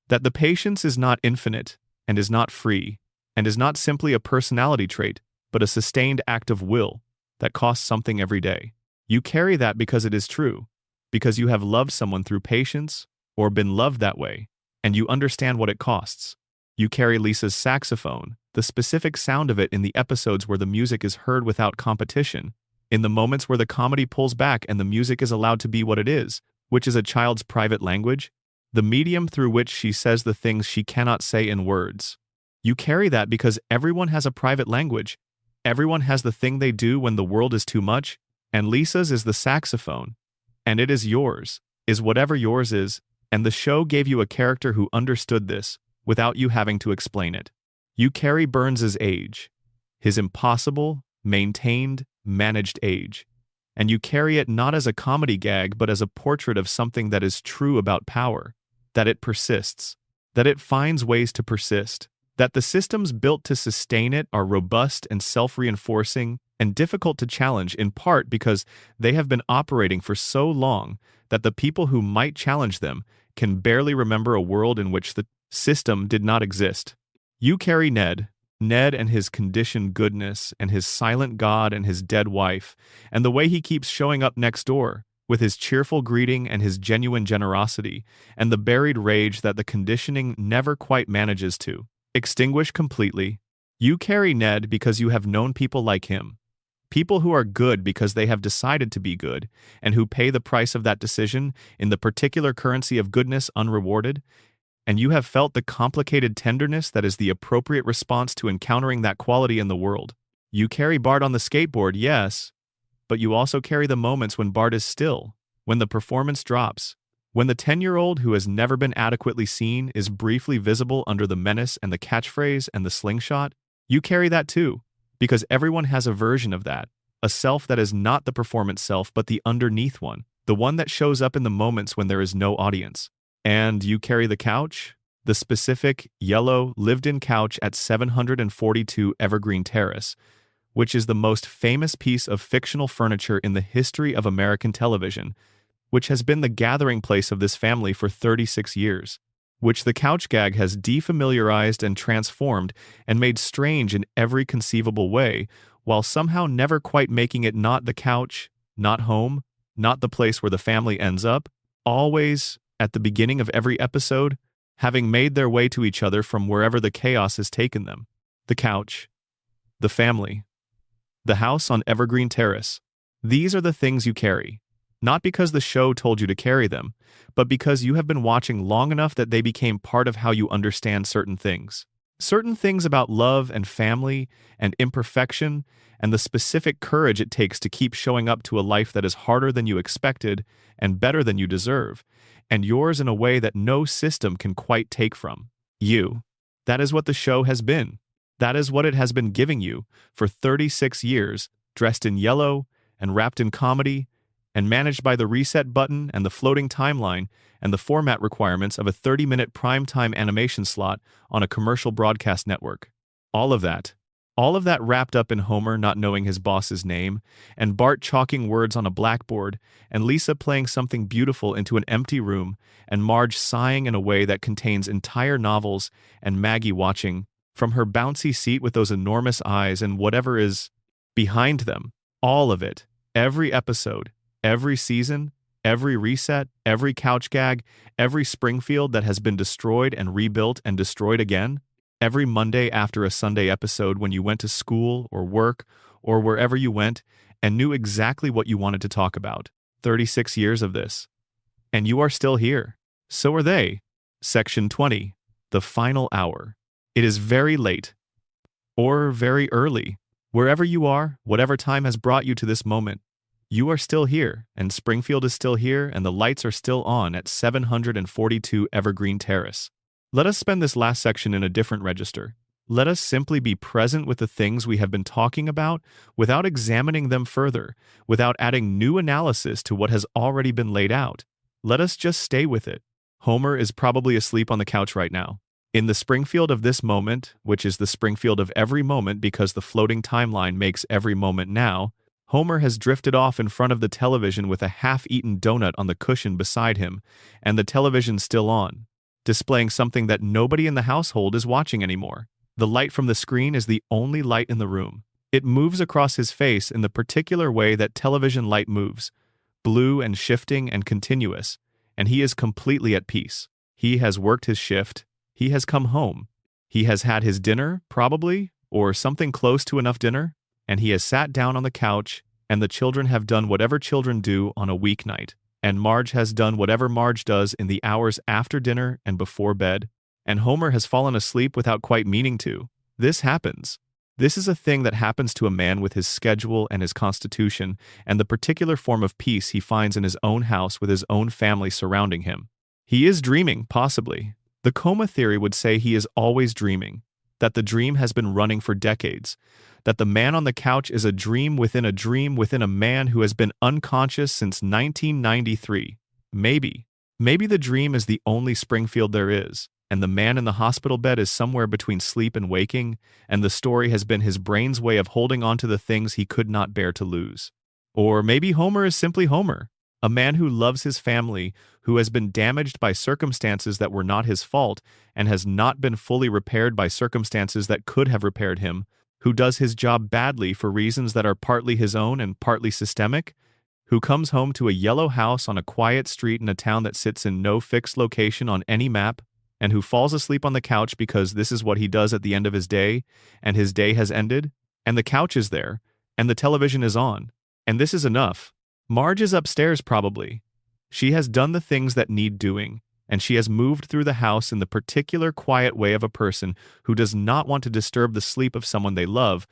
that the patience is not infinite, and is not free, and is not simply a personality trait, but a sustained act of will that costs something every day. You carry that because it is true, because you have loved someone through patience or been loved that way, and you understand what it costs. You carry Lisa's saxophone, the specific sound of it in the episodes where the music is heard without competition. In the moments where the comedy pulls back and the music is allowed to be what it is, which is a child's private language, the medium through which she says the things she cannot say in words. You carry that because everyone has a private language. Everyone has the thing they do when the world is too much, and Lisa's is the saxophone. And it is yours, is whatever yours is, and the show gave you a character who understood this, without you having to explain it. You carry Burns's age, his impossible, maintained, managed age. And you carry it not as a comedy gag but as a portrait of something that is true about power, that it persists, that it finds ways to persist, that the systems built to sustain it are robust and self-reinforcing and difficult to challenge in part because they have been operating for so long that the people who might challenge them can barely remember a world in which the system did not exist. You carry Ned and his conditioned goodness and his silent God and his dead wife, and the way he keeps showing up next door, with his cheerful greeting and his genuine generosity, and the buried rage that the conditioning never quite manages to extinguish completely. You carry Ned because you have known people like him. People who are good because they have decided to be good, and who pay the price of that decision in the particular currency of goodness unrewarded, and you have felt the complicated tenderness that is the appropriate response to encountering that quality in the world. You carry Bart on the skateboard, yes, but you also carry the moments when Bart is still, when the performance drops, when the 10-year-old who has never been adequately seen is briefly visible under the menace and the catchphrase and the slingshot. You carry that too, because everyone has a version of that, a self that is not the performance self but the underneath one, the one that shows up in the moments when there is no audience. And you carry the couch, the specific, yellow, lived-in couch at 742 Evergreen Terrace, which is the most famous piece of fictional furniture in the history of American television, which has been the gathering place of this family for 36 years, which the couch gag has defamiliarized and transformed and made strange in every conceivable way, while somehow never quite making it not the couch, not home, not the place where the family ends up, always, at the beginning of every episode, having made their way to each other from wherever the chaos has taken them. The couch, the family, the house on Evergreen Terrace. These are the things you carry. Not because the show told you to carry them, but because you have been watching long enough that they became part of how you understand certain things. Certain things about love and family and imperfection and the specific courage it takes to keep showing up to a life that is harder than you expected and better than you deserve, and yours in a way that no system can quite take from you. That is what the show has been. That is what it has been giving you for 36 years, dressed in yellow and wrapped in comedy, and managed by the reset button and the floating timeline and the format requirements of a 30-minute primetime animation slot on a commercial broadcast network. All of that wrapped up in Homer not knowing his boss's name, and Bart chalking words on a blackboard, and Lisa playing something beautiful into an empty room, and Marge sighing in a way that contains entire novels, and Maggie watching from her bouncy seat with those enormous eyes and whatever is behind them. All of it. Every episode. Every season, every reset, every couch gag, every Springfield that has been destroyed and rebuilt and destroyed again, every Monday after a Sunday episode when you went to school or work or wherever you went and knew exactly what you wanted to talk about. 36 years of this. And you are still here. So are they. Section 20. The final hour. It is very late. Or very early. Wherever you are, whatever time has brought you to this moment, you are still here, and Springfield is still here, and the lights are still on at 742 Evergreen Terrace. Let us spend this last section in a different register. Let us simply be present with the things we have been talking about without examining them further, without adding new analysis to what has already been laid out. Let us just stay with it. Homer is probably asleep on the couch right now. In the Springfield of this moment, which is the Springfield of every moment because the floating timeline makes every moment now, Homer has drifted off in front of the television with a half-eaten donut on the cushion beside him, and the television still on, displaying something that nobody in the household is watching anymore. The light from the screen is the only light in the room. It moves across his face in the particular way that television light moves, blue and shifting and continuous, and he is completely at peace. He has worked his shift. He has come home. He has had his dinner, probably, or something close to enough dinner, and he has sat down on the couch and the children have done whatever children do on a weeknight, and Marge has done whatever Marge does in the hours after dinner and before bed, and Homer has fallen asleep without quite meaning to. This happens. This is a thing that happens to a man with his schedule and his constitution, and the particular form of peace he finds in his own house with his own family surrounding him. He is dreaming, possibly. The coma theory would say he is always dreaming, that the dream has been running for decades, that the man on the couch is a dream within a man who has been unconscious since 1993. Maybe the dream is the only Springfield there is, and the man in the hospital bed is somewhere between sleep and waking, and the story has been his brain's way of holding on to the things he could not bear to lose. Or maybe Homer is simply Homer, a man who loves his family, who has been damaged by circumstances that were not his fault and has not been fully repaired by circumstances that could have repaired him, who does his job badly for reasons that are partly his own and partly systemic, who comes home to a yellow house on a quiet street in a town that sits in no fixed location on any map, and who falls asleep on the couch because this is what he does at the end of his day, and his day has ended, and the couch is there, and the television is on, and this is enough. Marge is upstairs probably. She has done the things that need doing, and she has moved through the house in the particular quiet way of a person who does not want to disturb the sleep of someone they love,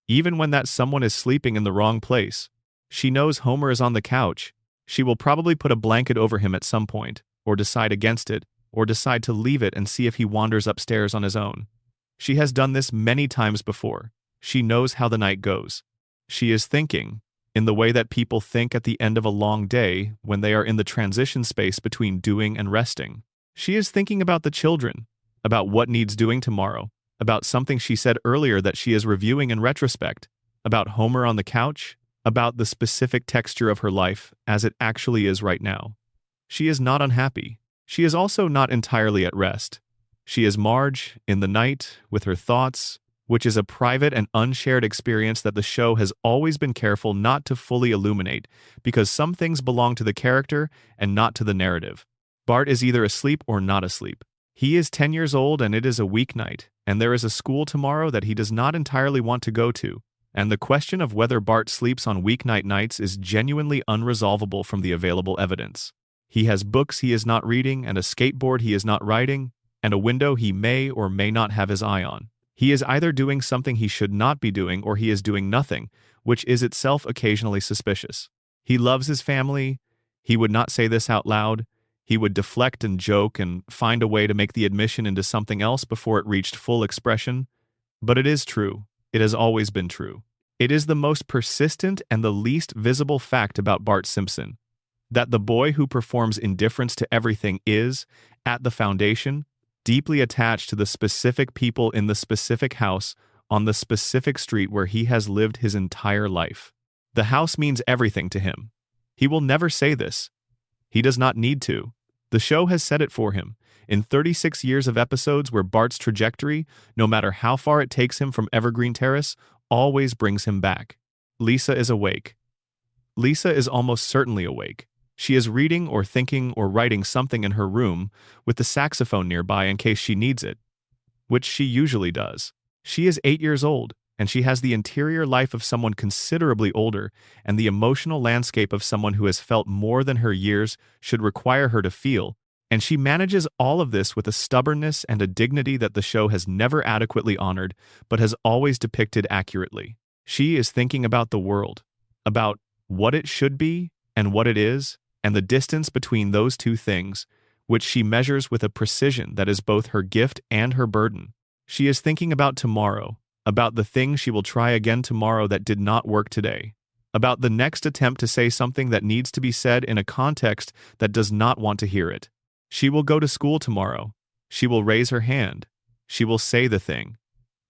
even when that someone is sleeping in the wrong place. She knows Homer is on the couch. She will probably put a blanket over him at some point, or decide against it, or decide to leave it and see if he wanders upstairs on his own. She has done this many times before. She knows how the night goes. She is thinking, in the way that people think at the end of a long day when they are in the transition space between doing and resting. She is thinking about the children, about what needs doing tomorrow, about something she said earlier that she is reviewing in retrospect, about Homer on the couch, about the specific texture of her life as it actually is right now. She is not unhappy. She is also not entirely at rest. She is Marge, in the night, with her thoughts, which is a private and unshared experience that the show has always been careful not to fully illuminate, because some things belong to the character and not to the narrative. Bart is either asleep or not asleep. He is 10 years old and it is a weeknight, and there is a school tomorrow that he does not entirely want to go to, and the question of whether Bart sleeps on weeknight nights is genuinely unresolvable from the available evidence. He has books he is not reading and a skateboard he is not riding, and a window he may or may not have his eye on. He is either doing something he should not be doing or he is doing nothing, which is itself occasionally suspicious. He loves his family. He would not say this out loud. He would deflect and joke and find a way to make the admission into something else before it reached full expression. But it is true. It has always been true. It is the most persistent and the least visible fact about Bart Simpson, that the boy who performs indifference to everything is, at the foundation, deeply attached to the specific people in the specific house on the specific street where he has lived his entire life. The house means everything to him. He will never say this. He does not need to. The show has said it for him. In 36 years of episodes where Bart's trajectory, no matter how far it takes him from Evergreen Terrace, always brings him back. Lisa is awake. Lisa is almost certainly awake. She is reading or thinking or writing something in her room with the saxophone nearby in case she needs it, which she usually does. She is 8 years old, and she has the interior life of someone considerably older, and the emotional landscape of someone who has felt more than her years should require her to feel, and she manages all of this with a stubbornness and a dignity that the show has never adequately honored, but has always depicted accurately. She is thinking about the world, about what it should be and what it is, and the distance between those two things, which she measures with a precision that is both her gift and her burden. She is thinking about tomorrow, about the thing she will try again tomorrow that did not work today, about the next attempt to say something that needs to be said in a context that does not want to hear it. She will go to school tomorrow. She will raise her hand. She will say the thing.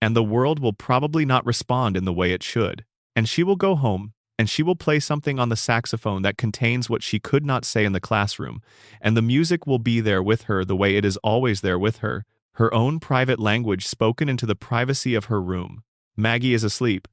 And the world will probably not respond in the way it should. And she will go home, and she will play something on the saxophone that contains what she could not say in the classroom, and the music will be there with her the way it is always there with her, her own private language spoken into the privacy of her room. Maggie is asleep.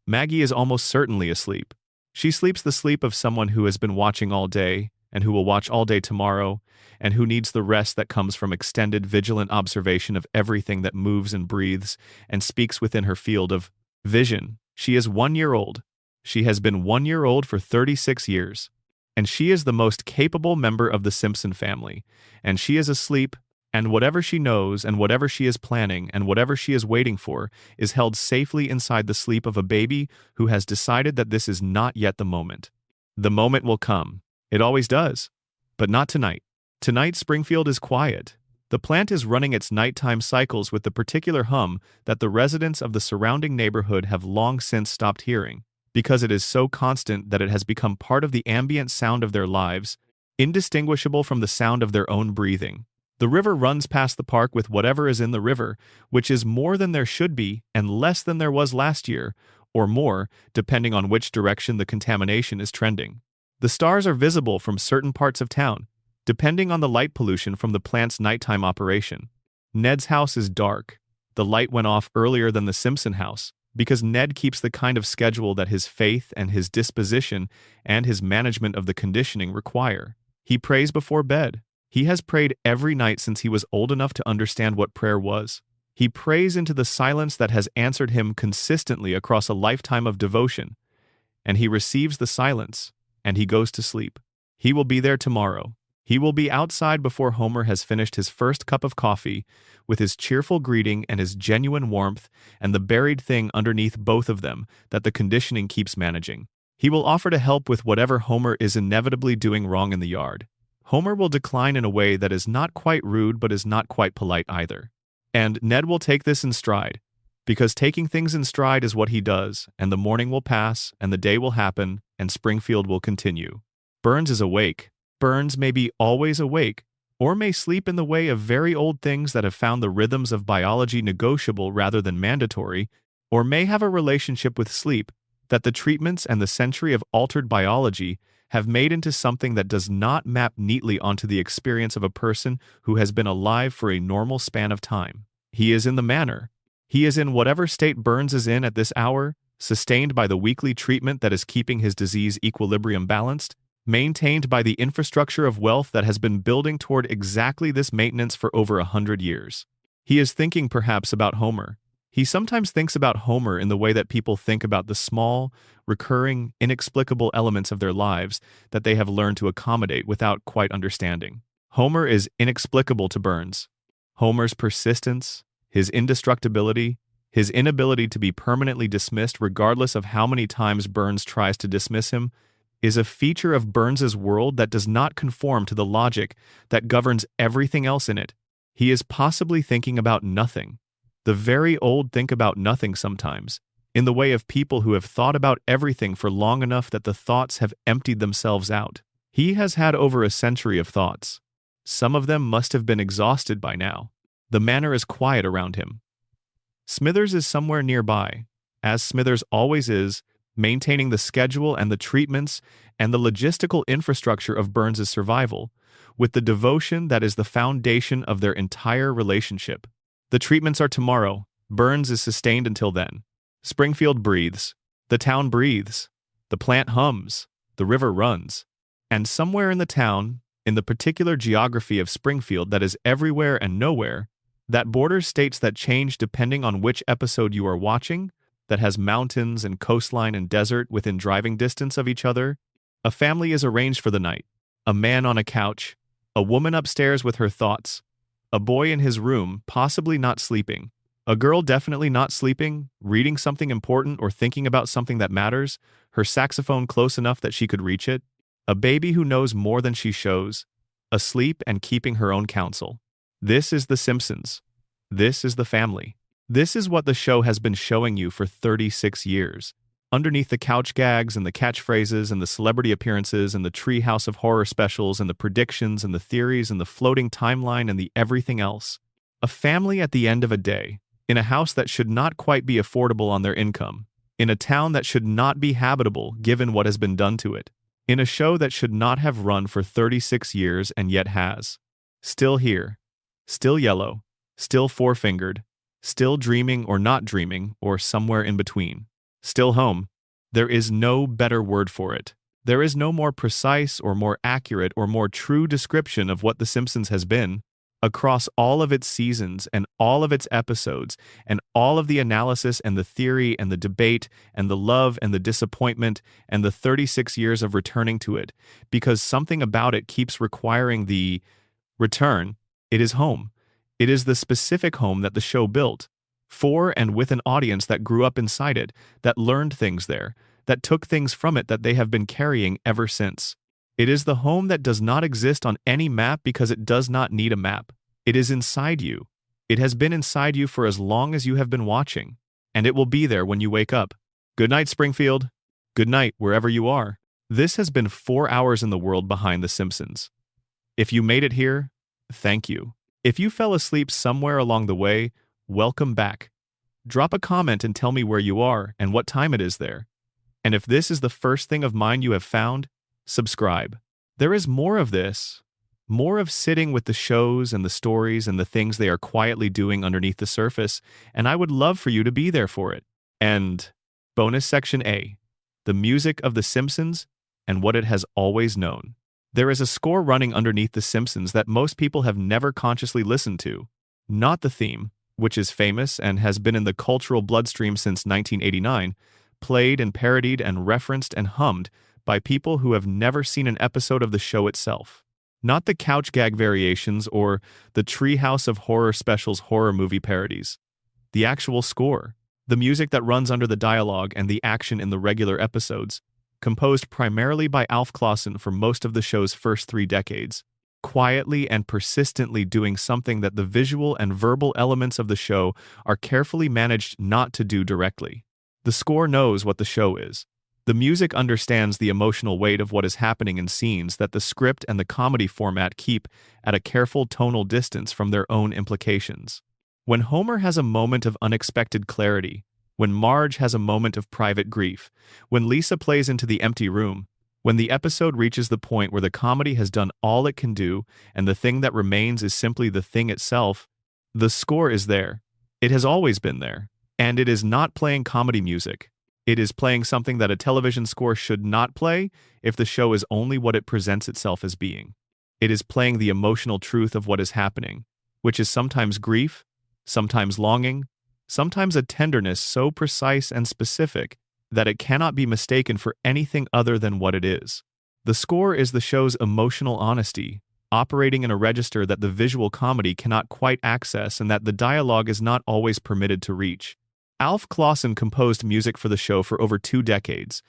Maggie is almost certainly asleep. She sleeps the sleep of someone who has been watching all day, and who will watch all day tomorrow, and who needs the rest that comes from extended vigilant observation of everything that moves and breathes and speaks within her field of vision. She is 1 year old. She has been 1 year old for 36 years. And she is the most capable member of the Simpson family. And she is asleep, and whatever she knows and whatever she is planning and whatever she is waiting for is held safely inside the sleep of a baby who has decided that this is not yet the moment. The moment will come. It always does. But not tonight. Tonight, Springfield is quiet. The plant is running its nighttime cycles with the particular hum that the residents of the surrounding neighborhood have long since stopped hearing, because it is so constant that it has become part of the ambient sound of their lives, indistinguishable from the sound of their own breathing. The river runs past the park with whatever is in the river, which is more than there should be and less than there was last year, or more, depending on which direction the contamination is trending. The stars are visible from certain parts of town, depending on the light pollution from the plant's nighttime operation. Ned's house is dark. The light went off earlier than the Simpson house, because Ned keeps the kind of schedule that his faith and his disposition and his management of the conditioning require. He prays before bed. He has prayed every night since he was old enough to understand what prayer was. He prays into the silence that has answered him consistently across a lifetime of devotion, and he receives the silence, and he goes to sleep. He will be there tomorrow. He will be outside before Homer has finished his first cup of coffee, with his cheerful greeting and his genuine warmth and the buried thing underneath both of them that the conditioning keeps managing. He will offer to help with whatever Homer is inevitably doing wrong in the yard. Homer will decline in a way that is not quite rude but is not quite polite either. And Ned will take this in stride, because taking things in stride is what he does, and the morning will pass, and the day will happen, and Springfield will continue. Burns is awake. Burns may be always awake, or may sleep in the way of very old things that have found the rhythms of biology negotiable rather than mandatory, or may have a relationship with sleep that the treatments and the century of altered biology have made into something that does not map neatly onto the experience of a person who has been alive for a normal span of time. He is in the manor. He is in whatever state Burns is in at this hour, sustained by the weekly treatment that is keeping his disease equilibrium balanced, maintained by the infrastructure of wealth that has been building toward exactly this maintenance for over 100 years. He is thinking perhaps about Homer. He sometimes thinks about Homer in the way that people think about the small, recurring, inexplicable elements of their lives that they have learned to accommodate without quite understanding. Homer is inexplicable to Burns. Homer's persistence, his indestructibility, his inability to be permanently dismissed regardless of how many times Burns tries to dismiss him, is a feature of Burns's world that does not conform to the logic that governs everything else in it. He is possibly thinking about nothing. The very old think about nothing sometimes, in the way of people who have thought about everything for long enough that the thoughts have emptied themselves out. He has had over a century of thoughts. Some of them must have been exhausted by now. The manor is quiet around him. Smithers is somewhere nearby, as Smithers always is, maintaining the schedule and the treatments and the logistical infrastructure of Burns's survival, with the devotion that is the foundation of their entire relationship. The treatments are tomorrow. Burns is sustained until then. Springfield breathes. The town breathes. The plant hums. The river runs. And somewhere in the town, in the particular geography of Springfield that is everywhere and nowhere, that borders states that change depending on which episode you are watching, that has mountains and coastline and desert within driving distance of each other, a family is arranged for the night. A man on a couch, a woman upstairs with her thoughts, a boy in his room, possibly not sleeping, a girl definitely not sleeping, reading something important or thinking about something that matters, her saxophone close enough that she could reach it, a baby who knows more than she shows, asleep and keeping her own counsel. This is The Simpsons. This is the family. This is what the show has been showing you for 36 years. Underneath the couch gags and the catchphrases and the celebrity appearances and the treehouse of horror specials and the predictions and the theories and the floating timeline and the everything else. A family at the end of a day, in a house that should not quite be affordable on their income, in a town that should not be habitable given what has been done to it, in a show that should not have run for 36 years and yet has. Still here. Still yellow. Still four-fingered. Still dreaming or not dreaming, or somewhere in between. Still home. There is no better word for it. There is no more precise or more accurate or more true description of what The Simpsons has been. Across all of its seasons and all of its episodes, and all of the analysis and the theory and the debate and the love and the disappointment and the 36 years of returning to it, because something about it keeps requiring the return, it is home. It is the specific home that the show built, for and with an audience that grew up inside it, that learned things there, that took things from it that they have been carrying ever since. It is the home that does not exist on any map because it does not need a map. It is inside you. It has been inside you for as long as you have been watching, and it will be there when you wake up. Good night, Springfield. Good night, wherever you are. This has been 4 hours in the world behind The Simpsons. If you made it here, thank you. If you fell asleep somewhere along the way, welcome back. Drop a comment and tell me where you are and what time it is there. And if this is the first thing of mine you have found, subscribe. There is more of this, more of sitting with the shows and the stories and the things they are quietly doing underneath the surface, and I would love for you to be there for it. And bonus section A, the music of The Simpsons and what it has always known. There is a score running underneath The Simpsons that most people have never consciously listened to. Not the theme, which is famous and has been in the cultural bloodstream since 1989, played and parodied and referenced and hummed by people who have never seen an episode of the show itself. Not the couch gag variations or the Treehouse of Horror Specials horror movie parodies. The actual score, the music that runs under the dialogue and the action in the regular episodes, composed primarily by Alf Clausen for most of the show's first 3 decades, quietly and persistently doing something that the visual and verbal elements of the show are carefully managed not to do directly. The score knows what the show is. The music understands the emotional weight of what is happening in scenes that the script and the comedy format keep at a careful tonal distance from their own implications. When Homer has a moment of unexpected clarity, when Marge has a moment of private grief, when Lisa plays into the empty room, when the episode reaches the point where the comedy has done all it can do and the thing that remains is simply the thing itself, the score is there. It has always been there. And it is not playing comedy music. It is playing something that a television score should not play if the show is only what it presents itself as being. It is playing the emotional truth of what is happening, which is sometimes grief, sometimes longing, sometimes a tenderness so precise and specific that it cannot be mistaken for anything other than what it is. The score is the show's emotional honesty, operating in a register that the visual comedy cannot quite access and that the dialogue is not always permitted to reach. Alf Clausen composed music for the show for over 2 decades,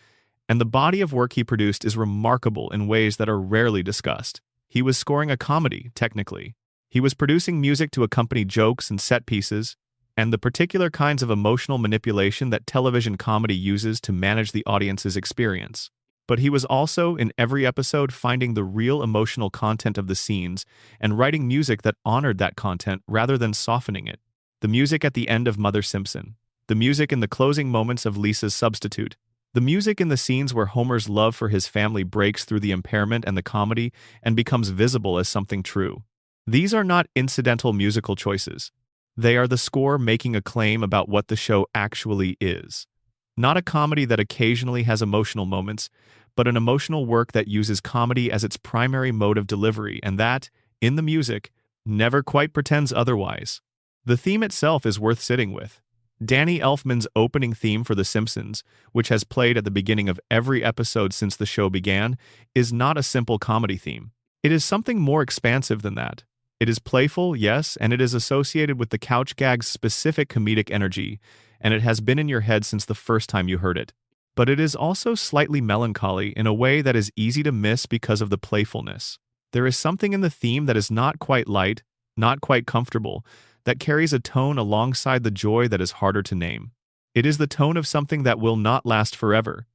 and the body of work he produced is remarkable in ways that are rarely discussed. He was scoring a comedy, technically. He was producing music to accompany jokes and set pieces, and the particular kinds of emotional manipulation that television comedy uses to manage the audience's experience. But he was also, in every episode, finding the real emotional content of the scenes and writing music that honored that content rather than softening it. The music at the end of Mother Simpson. The music in the closing moments of Lisa's Substitute. The music in the scenes where Homer's love for his family breaks through the impairment and the comedy and becomes visible as something true. These are not incidental musical choices. They are the score making a claim about what the show actually is. Not a comedy that occasionally has emotional moments, but an emotional work that uses comedy as its primary mode of delivery and that, in the music, never quite pretends otherwise. The theme itself is worth sitting with. Danny Elfman's opening theme for The Simpsons, which has played at the beginning of every episode since the show began, is not a simple comedy theme. It is something more expansive than that. It is playful, yes, and it is associated with the couch gag's specific comedic energy, and it has been in your head since the first time you heard it. But it is also slightly melancholy in a way that is easy to miss because of the playfulness. There is something in the theme that is not quite light, not quite comfortable, that carries a tone alongside the joy that is harder to name. It is the tone of something that will not last forever.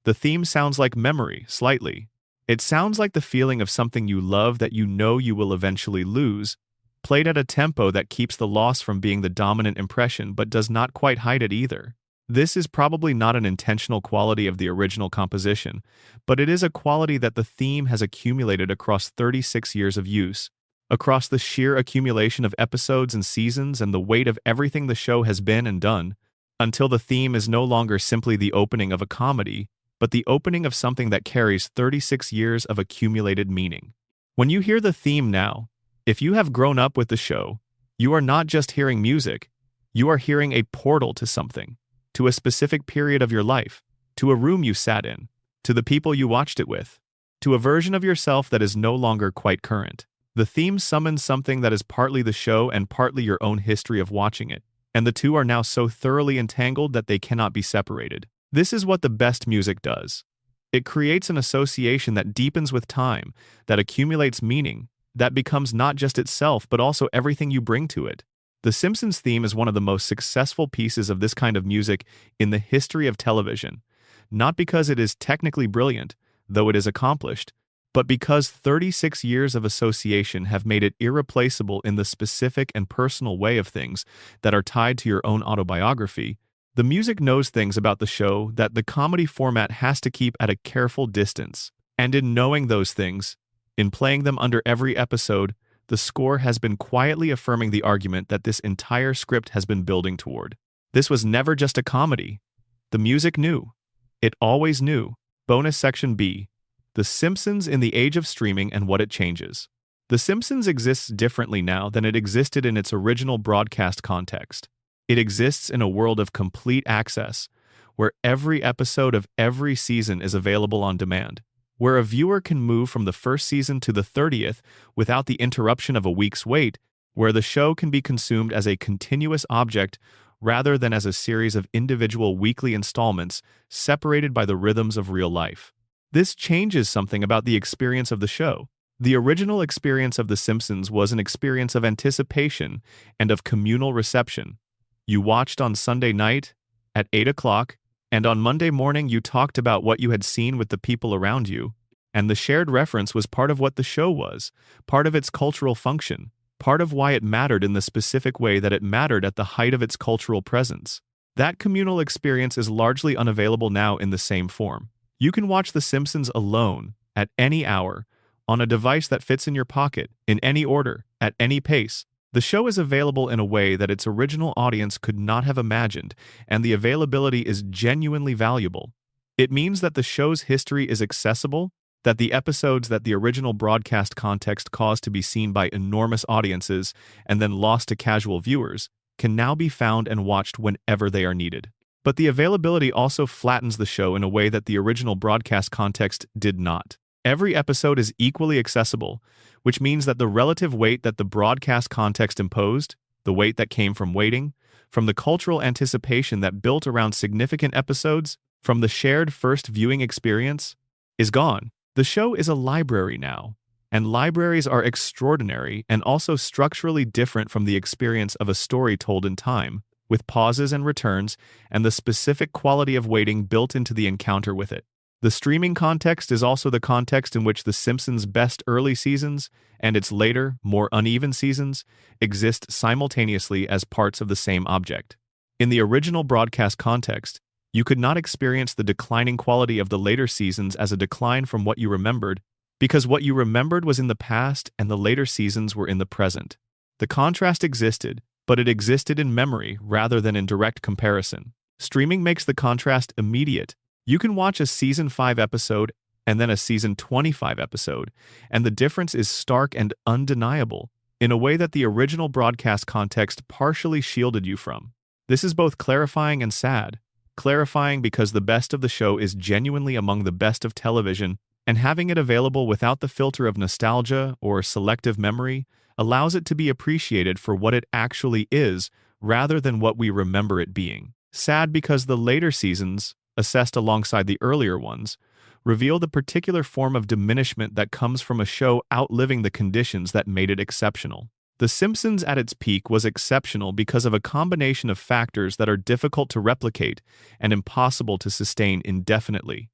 The theme sounds like memory, slightly. It sounds like the feeling of something you love that you know you will eventually lose, played at a tempo that keeps the loss from being the dominant impression but does not quite hide it either. This is probably not an intentional quality of the original composition, but it is a quality that the theme has accumulated across 36 years of use. Across the sheer accumulation of episodes and seasons and the weight of everything the show has been and done, until the theme is no longer simply the opening of a comedy, but the opening of something that carries 36 years of accumulated meaning. When you hear the theme now, If you have grown up with the show, you are not just hearing music, you are hearing a portal to something, to a specific period of your life, to a room you sat in, to the people you watched it with, to a version of yourself that is no longer quite current. The theme summons something that is partly the show and partly your own history of watching it, and the two are now so thoroughly entangled that they cannot be separated. This is what the best music does. It creates an association that deepens with time, that accumulates meaning, that becomes not just itself but also everything you bring to it. The Simpsons theme is one of the most successful pieces of this kind of music in the history of television, not because it is technically brilliant, though it is accomplished, but because 36 years of association have made it irreplaceable in the specific and personal way of things that are tied to your own autobiography. The music knows things about the show that the comedy format has to keep at a careful distance. And in knowing those things, in playing them under every episode, the score has been quietly affirming the argument that this entire script has been building toward. This was never just a comedy. The music knew. It always knew. Bonus section B. The Simpsons in the age of streaming and what it changes. The Simpsons exists differently now than it existed in its original broadcast context. It exists in a world of complete access, where every episode of every season is available on demand, where a viewer can move from the first season to the 30th without the interruption of a week's wait, where the show can be consumed as a continuous object rather than as a series of individual weekly installments separated by the rhythms of real life. This changes something about the experience of the show. The original experience of The Simpsons was an experience of anticipation and of communal reception. You watched on Sunday night at 8 o'clock, and on Monday morning you talked about what you had seen with the people around you, and the shared reference was part of what the show was, part of its cultural function, part of why it mattered in the specific way that it mattered at the height of its cultural presence. That communal experience is largely unavailable now in the same form. You can watch The Simpsons alone, at any hour, on a device that fits in your pocket, in any order, at any pace. The show is available in a way that its original audience could not have imagined, and the availability is genuinely valuable. It means that the show's history is accessible, that the episodes that the original broadcast context caused to be seen by enormous audiences and then lost to casual viewers can now be found and watched whenever they are needed. But the availability also flattens the show in a way that the original broadcast context did not. Every episode is equally accessible, which means that the relative weight that the broadcast context imposed, the weight that came from waiting, from the cultural anticipation that built around significant episodes, from the shared first viewing experience, is gone. The show is a library now, and libraries are extraordinary and also structurally different from the experience of a story told in time, with pauses and returns and the specific quality of waiting built into the encounter with it. The streaming context is also the context in which The Simpsons' best early seasons and its later, more uneven seasons exist simultaneously as parts of the same object. In the original broadcast context, you could not experience the declining quality of the later seasons as a decline from what you remembered, because what you remembered was in the past and the later seasons were in the present. The contrast existed, but it existed in memory rather than in direct comparison. Streaming makes the contrast immediate. You can watch a Season 5 episode and then a Season 25 episode, and the difference is stark and undeniable, in a way that the original broadcast context partially shielded you from. This is both clarifying and sad. Clarifying because the best of the show is genuinely among the best of television, and having it available without the filter of nostalgia or selective memory allows it to be appreciated for what it actually is rather than what we remember it being. Sad because the later seasons, assessed alongside the earlier ones, reveal the particular form of diminishment that comes from a show outliving the conditions that made it exceptional. The Simpsons at its peak was exceptional because of a combination of factors that are difficult to replicate and impossible to sustain indefinitely.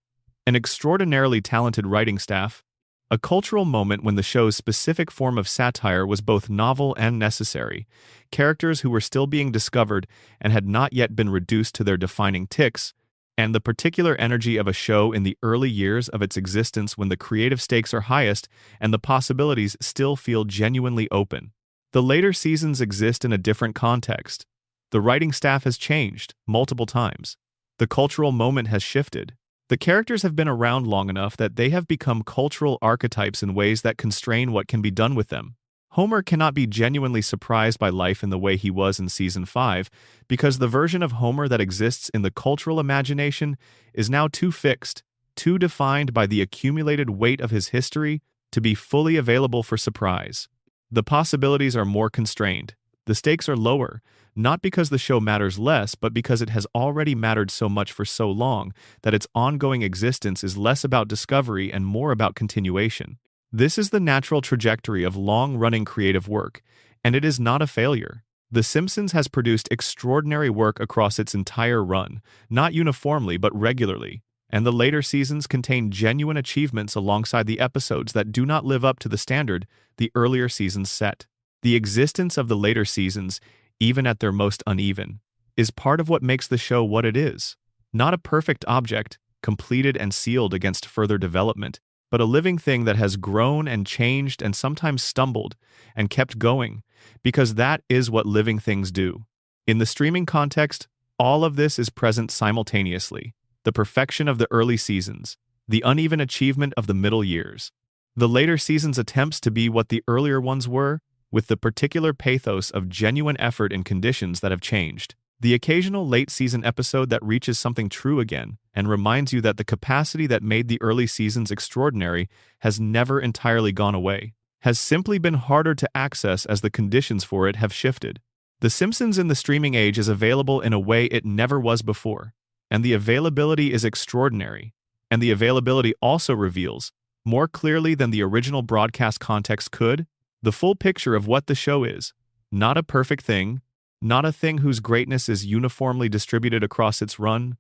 An extraordinarily talented writing staff, a cultural moment when the show's specific form of satire was both novel and necessary, characters who were still being discovered and had not yet been reduced to their defining tics, and the particular energy of a show in the early years of its existence when the creative stakes are highest and the possibilities still feel genuinely open. The later seasons exist in a different context. The writing staff has changed multiple times. The cultural moment has shifted. The characters have been around long enough that they have become cultural archetypes in ways that constrain what can be done with them. Homer cannot be genuinely surprised by life in the way he was in Season 5 because the version of Homer that exists in the cultural imagination is now too fixed, too defined by the accumulated weight of his history to be fully available for surprise. The possibilities are more constrained. The stakes are lower, not because the show matters less, but because it has already mattered so much for so long that its ongoing existence is less about discovery and more about continuation. This is the natural trajectory of long-running creative work, and it is not a failure. The Simpsons has produced extraordinary work across its entire run, not uniformly but regularly, and the later seasons contain genuine achievements alongside the episodes that do not live up to the standard the earlier seasons set. The existence of the later seasons, even at their most uneven, is part of what makes the show what it is. Not a perfect object, completed and sealed against further development, but a living thing that has grown and changed and sometimes stumbled and kept going, because that is what living things do. In the streaming context, all of this is present simultaneously: the perfection of the early seasons, the uneven achievement of the middle years, the later seasons' attempts to be what the earlier ones were, with the particular pathos of genuine effort in conditions that have changed. The occasional late-season episode that reaches something true again and reminds you that the capacity that made the early seasons extraordinary has never entirely gone away, has simply been harder to access as the conditions for it have shifted. The Simpsons in the streaming age is available in a way it never was before, and the availability is extraordinary, and the availability also reveals, more clearly than the original broadcast context could, the full picture of what the show is: not a perfect thing, not a thing whose greatness is uniformly distributed across its run,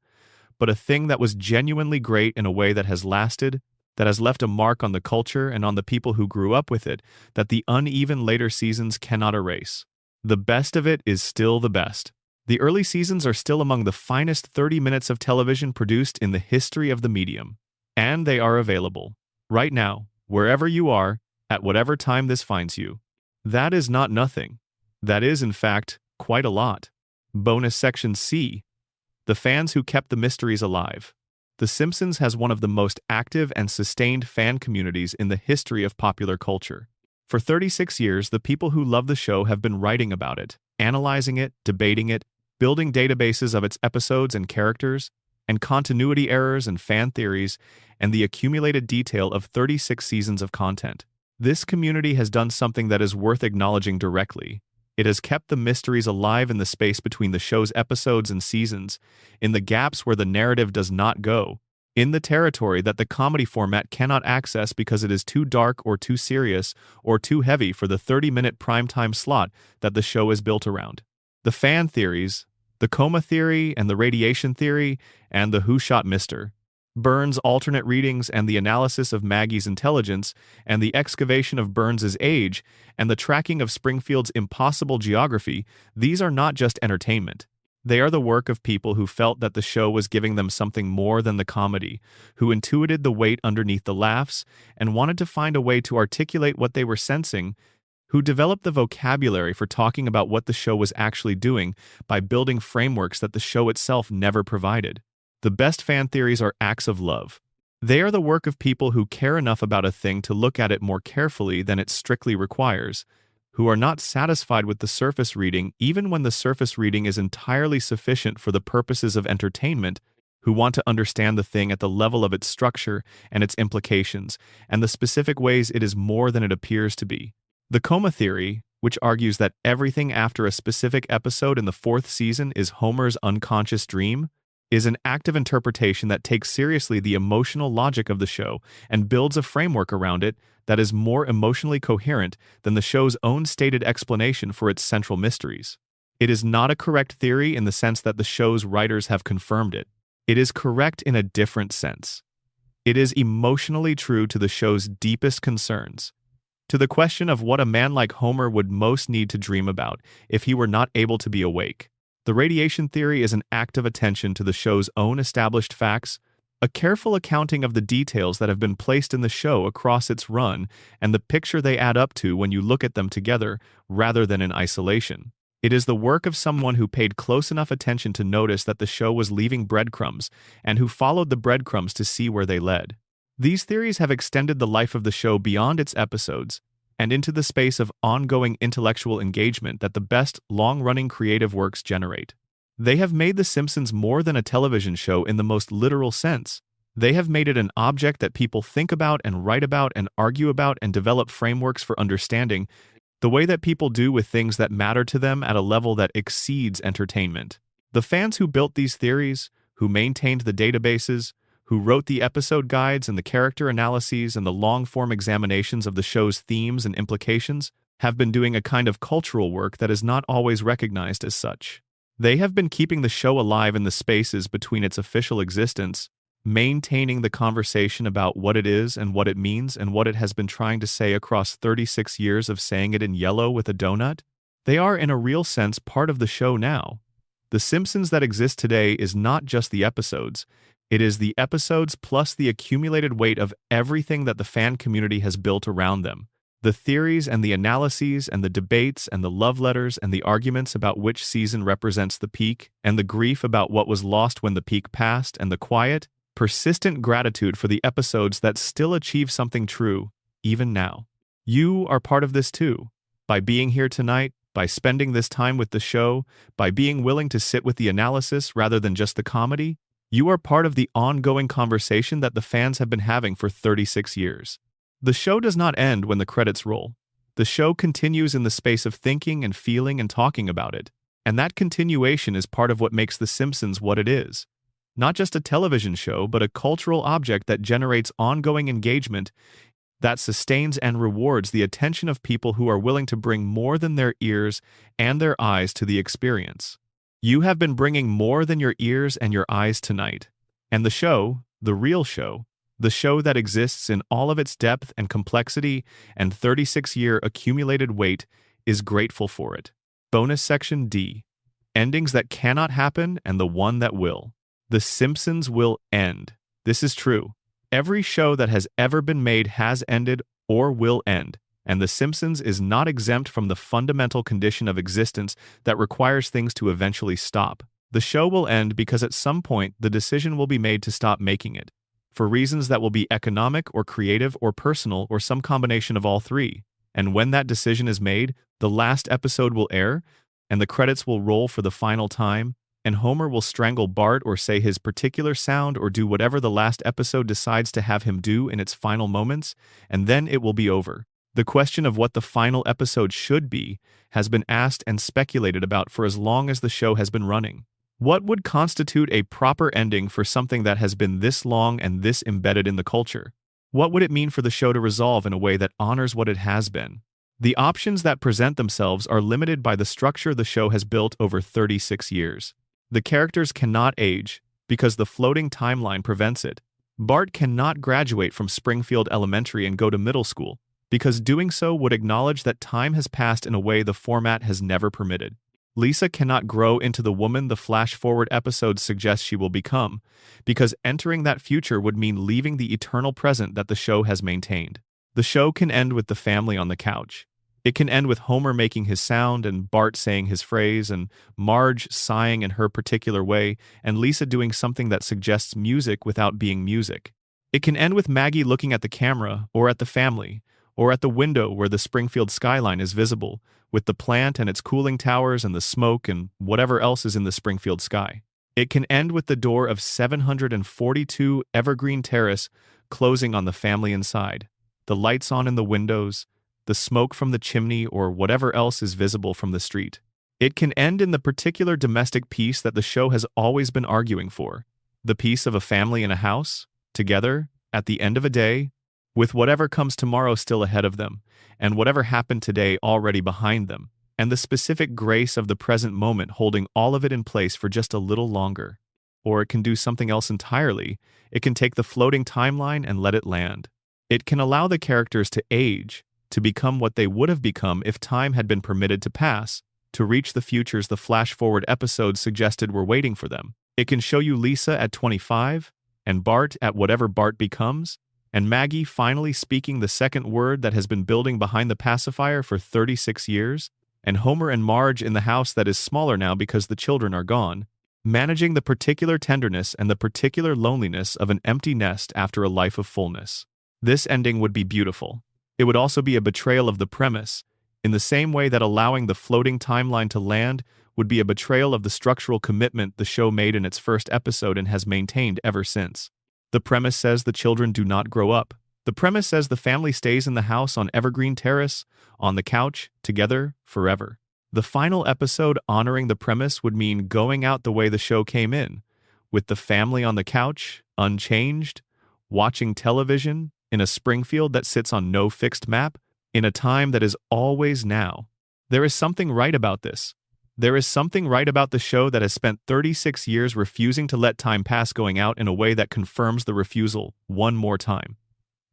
but a thing that was genuinely great in a way that has lasted, that has left a mark on the culture and on the people who grew up with it, that the uneven later seasons cannot erase. The best of it is still the best. The early seasons are still among the finest 30 minutes of television produced in the history of the medium. And they are available, right now, wherever you are, at whatever time this finds you. That is not nothing. That is, in fact, quite a lot. Bonus Section C: the fans who kept the mysteries alive. The Simpsons has one of the most active and sustained fan communities in the history of popular culture. For 36 years, the people who love the show have been writing about it, analyzing it, debating it, building databases of its episodes and characters, and continuity errors and fan theories, and the accumulated detail of 36 seasons of content. This community has done something that is worth acknowledging directly. It has kept the mysteries alive in the space between the show's episodes and seasons, in the gaps where the narrative does not go, in the territory that the comedy format cannot access because it is too dark or too serious or too heavy for the 30-minute primetime slot that the show is built around. The fan theories, the coma theory and the radiation theory, and the who shot Mr. Burns' alternate readings and the analysis of Maggie's intelligence and the excavation of Burns's age and the tracking of Springfield's impossible geography, these are not just entertainment. They are the work of people who felt that the show was giving them something more than the comedy, who intuited the weight underneath the laughs and wanted to find a way to articulate what they were sensing, who developed the vocabulary for talking about what the show was actually doing by building frameworks that the show itself never provided. The best fan theories are acts of love. They are the work of people who care enough about a thing to look at it more carefully than it strictly requires, who are not satisfied with the surface reading even when the surface reading is entirely sufficient for the purposes of entertainment, who want to understand the thing at the level of its structure and its implications, and the specific ways it is more than it appears to be. The coma theory, which argues that everything after a specific episode in the 4th season is Homer's unconscious dream, is an active interpretation that takes seriously the emotional logic of the show and builds a framework around it that is more emotionally coherent than the show's own stated explanation for its central mysteries. It is not a correct theory in the sense that the show's writers have confirmed it. It is correct in a different sense. It is emotionally true to the show's deepest concerns, to the question of what a man like Homer would most need to dream about if he were not able to be awake. The radiation theory is an act of attention to the show's own established facts, a careful accounting of the details that have been placed in the show across its run and the picture they add up to when you look at them together rather than in isolation. It is the work of someone who paid close enough attention to notice that the show was leaving breadcrumbs and who followed the breadcrumbs to see where they led. These theories have extended the life of the show beyond its episodes, and into the space of ongoing intellectual engagement that the best long-running creative works generate. They have made The Simpsons more than a television show in the most literal sense. They have made it an object that people think about and write about and argue about and develop frameworks for understanding, the way that people do with things that matter to them at a level that exceeds entertainment. The fans who built these theories, who maintained the databases, who wrote the episode guides and the character analyses and the long-form examinations of the show's themes and implications, have been doing a kind of cultural work that is not always recognized as such. They have been keeping the show alive in the spaces between its official existence, maintaining the conversation about what it is and what it means and what it has been trying to say across 36 years of saying it in yellow with a donut. They are, in a real sense, part of the show now. The Simpsons that exist today is not just the episodes. It is the episodes plus the accumulated weight of everything that the fan community has built around them. The theories and the analyses and the debates and the love letters and the arguments about which season represents the peak and the grief about what was lost when the peak passed and the quiet, persistent gratitude for the episodes that still achieve something true, even now. You are part of this too. By being here tonight, by spending this time with the show, by being willing to sit with the analysis rather than just the comedy, you are part of the ongoing conversation that the fans have been having for 36 years. The show does not end when the credits roll. The show continues in the space of thinking and feeling and talking about it, and that continuation is part of what makes The Simpsons what it is. Not just a television show, but a cultural object that generates ongoing engagement, that sustains and rewards the attention of people who are willing to bring more than their ears and their eyes to the experience. You have been bringing more than your ears and your eyes tonight. And the show, the real show, the show that exists in all of its depth and complexity and 36-year accumulated weight, is grateful for it. Bonus section D. Endings that cannot happen and the one that will. The Simpsons will end. This is true. Every show that has ever been made has ended or will end, and The Simpsons is not exempt from the fundamental condition of existence that requires things to eventually stop. The show will end because at some point the decision will be made to stop making it, for reasons that will be economic or creative or personal or some combination of all three. And when that decision is made, the last episode will air, and the credits will roll for the final time, and Homer will strangle Bart or say his particular sound or do whatever the last episode decides to have him do in its final moments, and then it will be over. The question of what the final episode should be has been asked and speculated about for as long as the show has been running. What would constitute a proper ending for something that has been this long and this embedded in the culture? What would it mean for the show to resolve in a way that honors what it has been? The options that present themselves are limited by the structure the show has built over 36 years. The characters cannot age, because the floating timeline prevents it. Bart cannot graduate from Springfield Elementary and go to middle school, because doing so would acknowledge that time has passed in a way the format has never permitted. Lisa cannot grow into the woman the flash-forward episodes suggest she will become, because entering that future would mean leaving the eternal present that the show has maintained. The show can end with the family on the couch. It can end with Homer making his sound and Bart saying his phrase and Marge sighing in her particular way and Lisa doing something that suggests music without being music. It can end with Maggie looking at the camera or at the family or at the window where the Springfield skyline is visible, with the plant and its cooling towers and the smoke and whatever else is in the Springfield sky. It can end with the door of 742 Evergreen Terrace closing on the family inside, the lights on in the windows, the smoke from the chimney or whatever else is visible from the street. It can end in the particular domestic peace that the show has always been arguing for, the peace of a family in a house, together, at the end of a day, with whatever comes tomorrow still ahead of them, and whatever happened today already behind them, and the specific grace of the present moment holding all of it in place for just a little longer. Or it can do something else entirely. It can take the floating timeline and let it land. It can allow the characters to age, to become what they would have become if time had been permitted to pass, to reach the futures the flash-forward episodes suggested were waiting for them. It can show you Lisa at 25, and Bart at whatever Bart becomes, and Maggie finally speaking the second word that has been building behind the pacifier for 36 years, and Homer and Marge in the house that is smaller now because the children are gone, managing the particular tenderness and the particular loneliness of an empty nest after a life of fullness. This ending would be beautiful. It would also be a betrayal of the premise, in the same way that allowing the floating timeline to land would be a betrayal of the structural commitment the show made in its first episode and has maintained ever since. The premise says the children do not grow up. The premise says the family stays in the house on Evergreen Terrace, on the couch, together, forever. The final episode honoring the premise would mean going out the way the show came in, with the family on the couch, unchanged, watching television, in a Springfield that sits on no fixed map, in a time that is always now. There is something right about this. There is something right about the show that has spent 36 years refusing to let time pass, going out in a way that confirms the refusal one more time.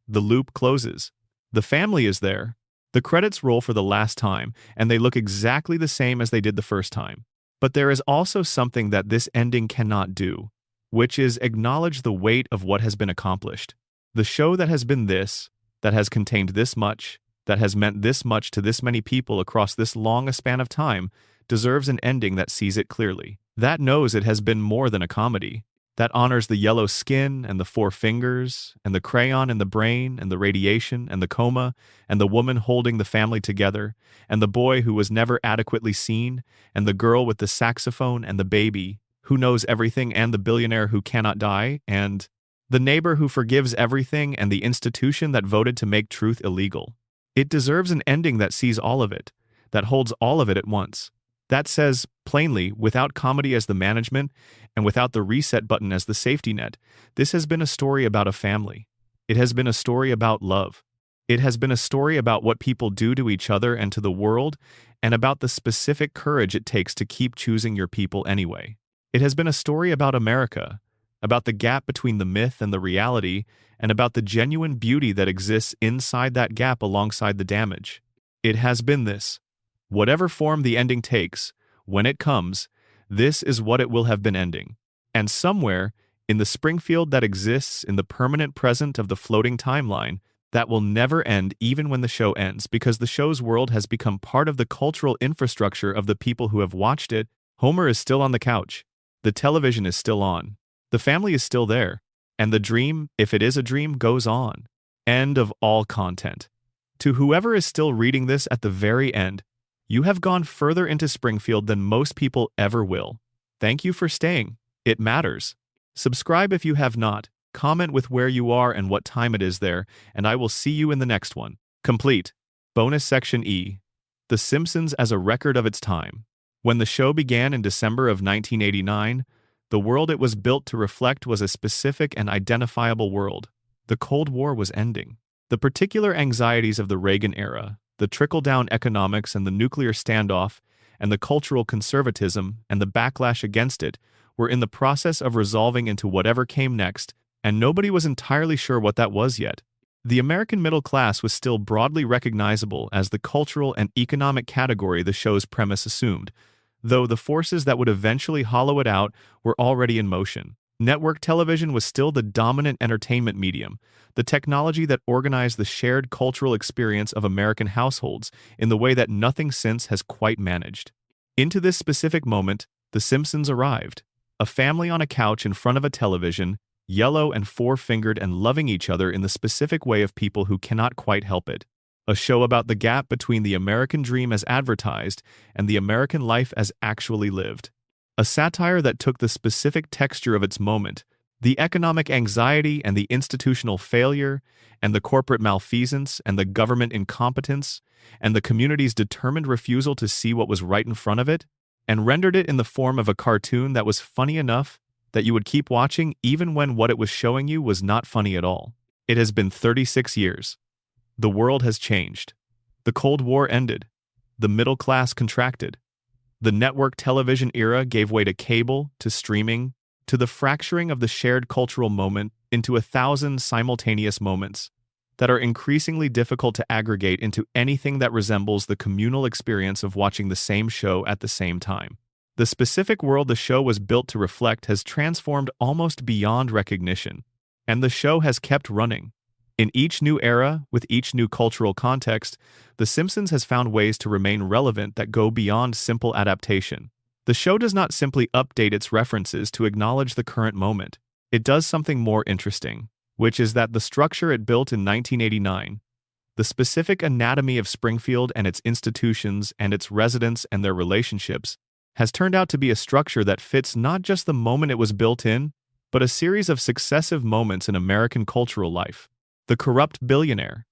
The loop closes. The family is there. The credits roll for the last time, and they look exactly the same as they did the first time. But there is also something that this ending cannot do, which is acknowledge the weight of what has been accomplished. The show that has been this, that has contained this much, that has meant this much to this many people across this long a span of time, deserves an ending that sees it clearly, that knows it has been more than a comedy, that honors the yellow skin and the four fingers and the crayon in the brain and the radiation and the coma and the woman holding the family together and the boy who was never adequately seen and the girl with the saxophone and the baby who knows everything and the billionaire who cannot die and the neighbor who forgives everything and the institution that voted to make truth illegal. It deserves an ending that sees all of it, that holds all of it at once. That says, plainly, without comedy as the management, and without the reset button as the safety net, this has been a story about a family. It has been a story about love. It has been a story about what people do to each other and to the world, and about the specific courage it takes to keep choosing your people anyway. It has been a story about America, about the gap between the myth and the reality, and about the genuine beauty that exists inside that gap alongside the damage. It has been this. Whatever form the ending takes, when it comes, this is what it will have been ending. And somewhere, in the Springfield that exists in the permanent present of the floating timeline, that will never end even when the show ends, because the show's world has become part of the cultural infrastructure of the people who have watched it. Homer is still on the couch. The television is still on. The family is still there. And the dream, if it is a dream, goes on. End of all content. To whoever is still reading this at the very end, you have gone further into Springfield than most people ever will. Thank you for staying. It matters. Subscribe if you have not. Comment with where you are and what time it is there, and I will see you in the next one. Complete. Bonus Section E. The Simpsons as a record of its time. When the show began in December of 1989, the world it was built to reflect was a specific and identifiable world. The Cold War was ending. The particular anxieties of the Reagan era, the trickle-down economics and the nuclear standoff, and the cultural conservatism and the backlash against it were in the process of resolving into whatever came next, and nobody was entirely sure what that was yet. The American middle class was still broadly recognizable as the cultural and economic category the show's premise assumed, though the forces that would eventually hollow it out were already in motion. Network television was still the dominant entertainment medium, the technology that organized the shared cultural experience of American households in the way that nothing since has quite managed. Into this specific moment, The Simpsons arrived. A family on a couch in front of a television, yellow and four-fingered and loving each other in the specific way of people who cannot quite help it. A show about the gap between the American dream as advertised and the American life as actually lived. A satire that took the specific texture of its moment, the economic anxiety and the institutional failure, and the corporate malfeasance and the government incompetence, and the community's determined refusal to see what was right in front of it, and rendered it in the form of a cartoon that was funny enough that you would keep watching even when what it was showing you was not funny at all. It has been 36 years. The world has changed. The Cold War ended. The middle class contracted. The network television era gave way to cable, to streaming, to the fracturing of the shared cultural moment into 1,000 simultaneous moments that are increasingly difficult to aggregate into anything that resembles the communal experience of watching the same show at the same time. The specific world the show was built to reflect has transformed almost beyond recognition, and the show has kept running. In each new era, with each new cultural context, The Simpsons has found ways to remain relevant that go beyond simple adaptation. The show does not simply update its references to acknowledge the current moment. It does something more interesting, which is that the structure it built in 1989, The specific anatomy of Springfield and its institutions and its residents and their relationships has turned out to be a structure that fits not just the moment it was built in, but a series of successive moments in American cultural life. The corrupt billionaire,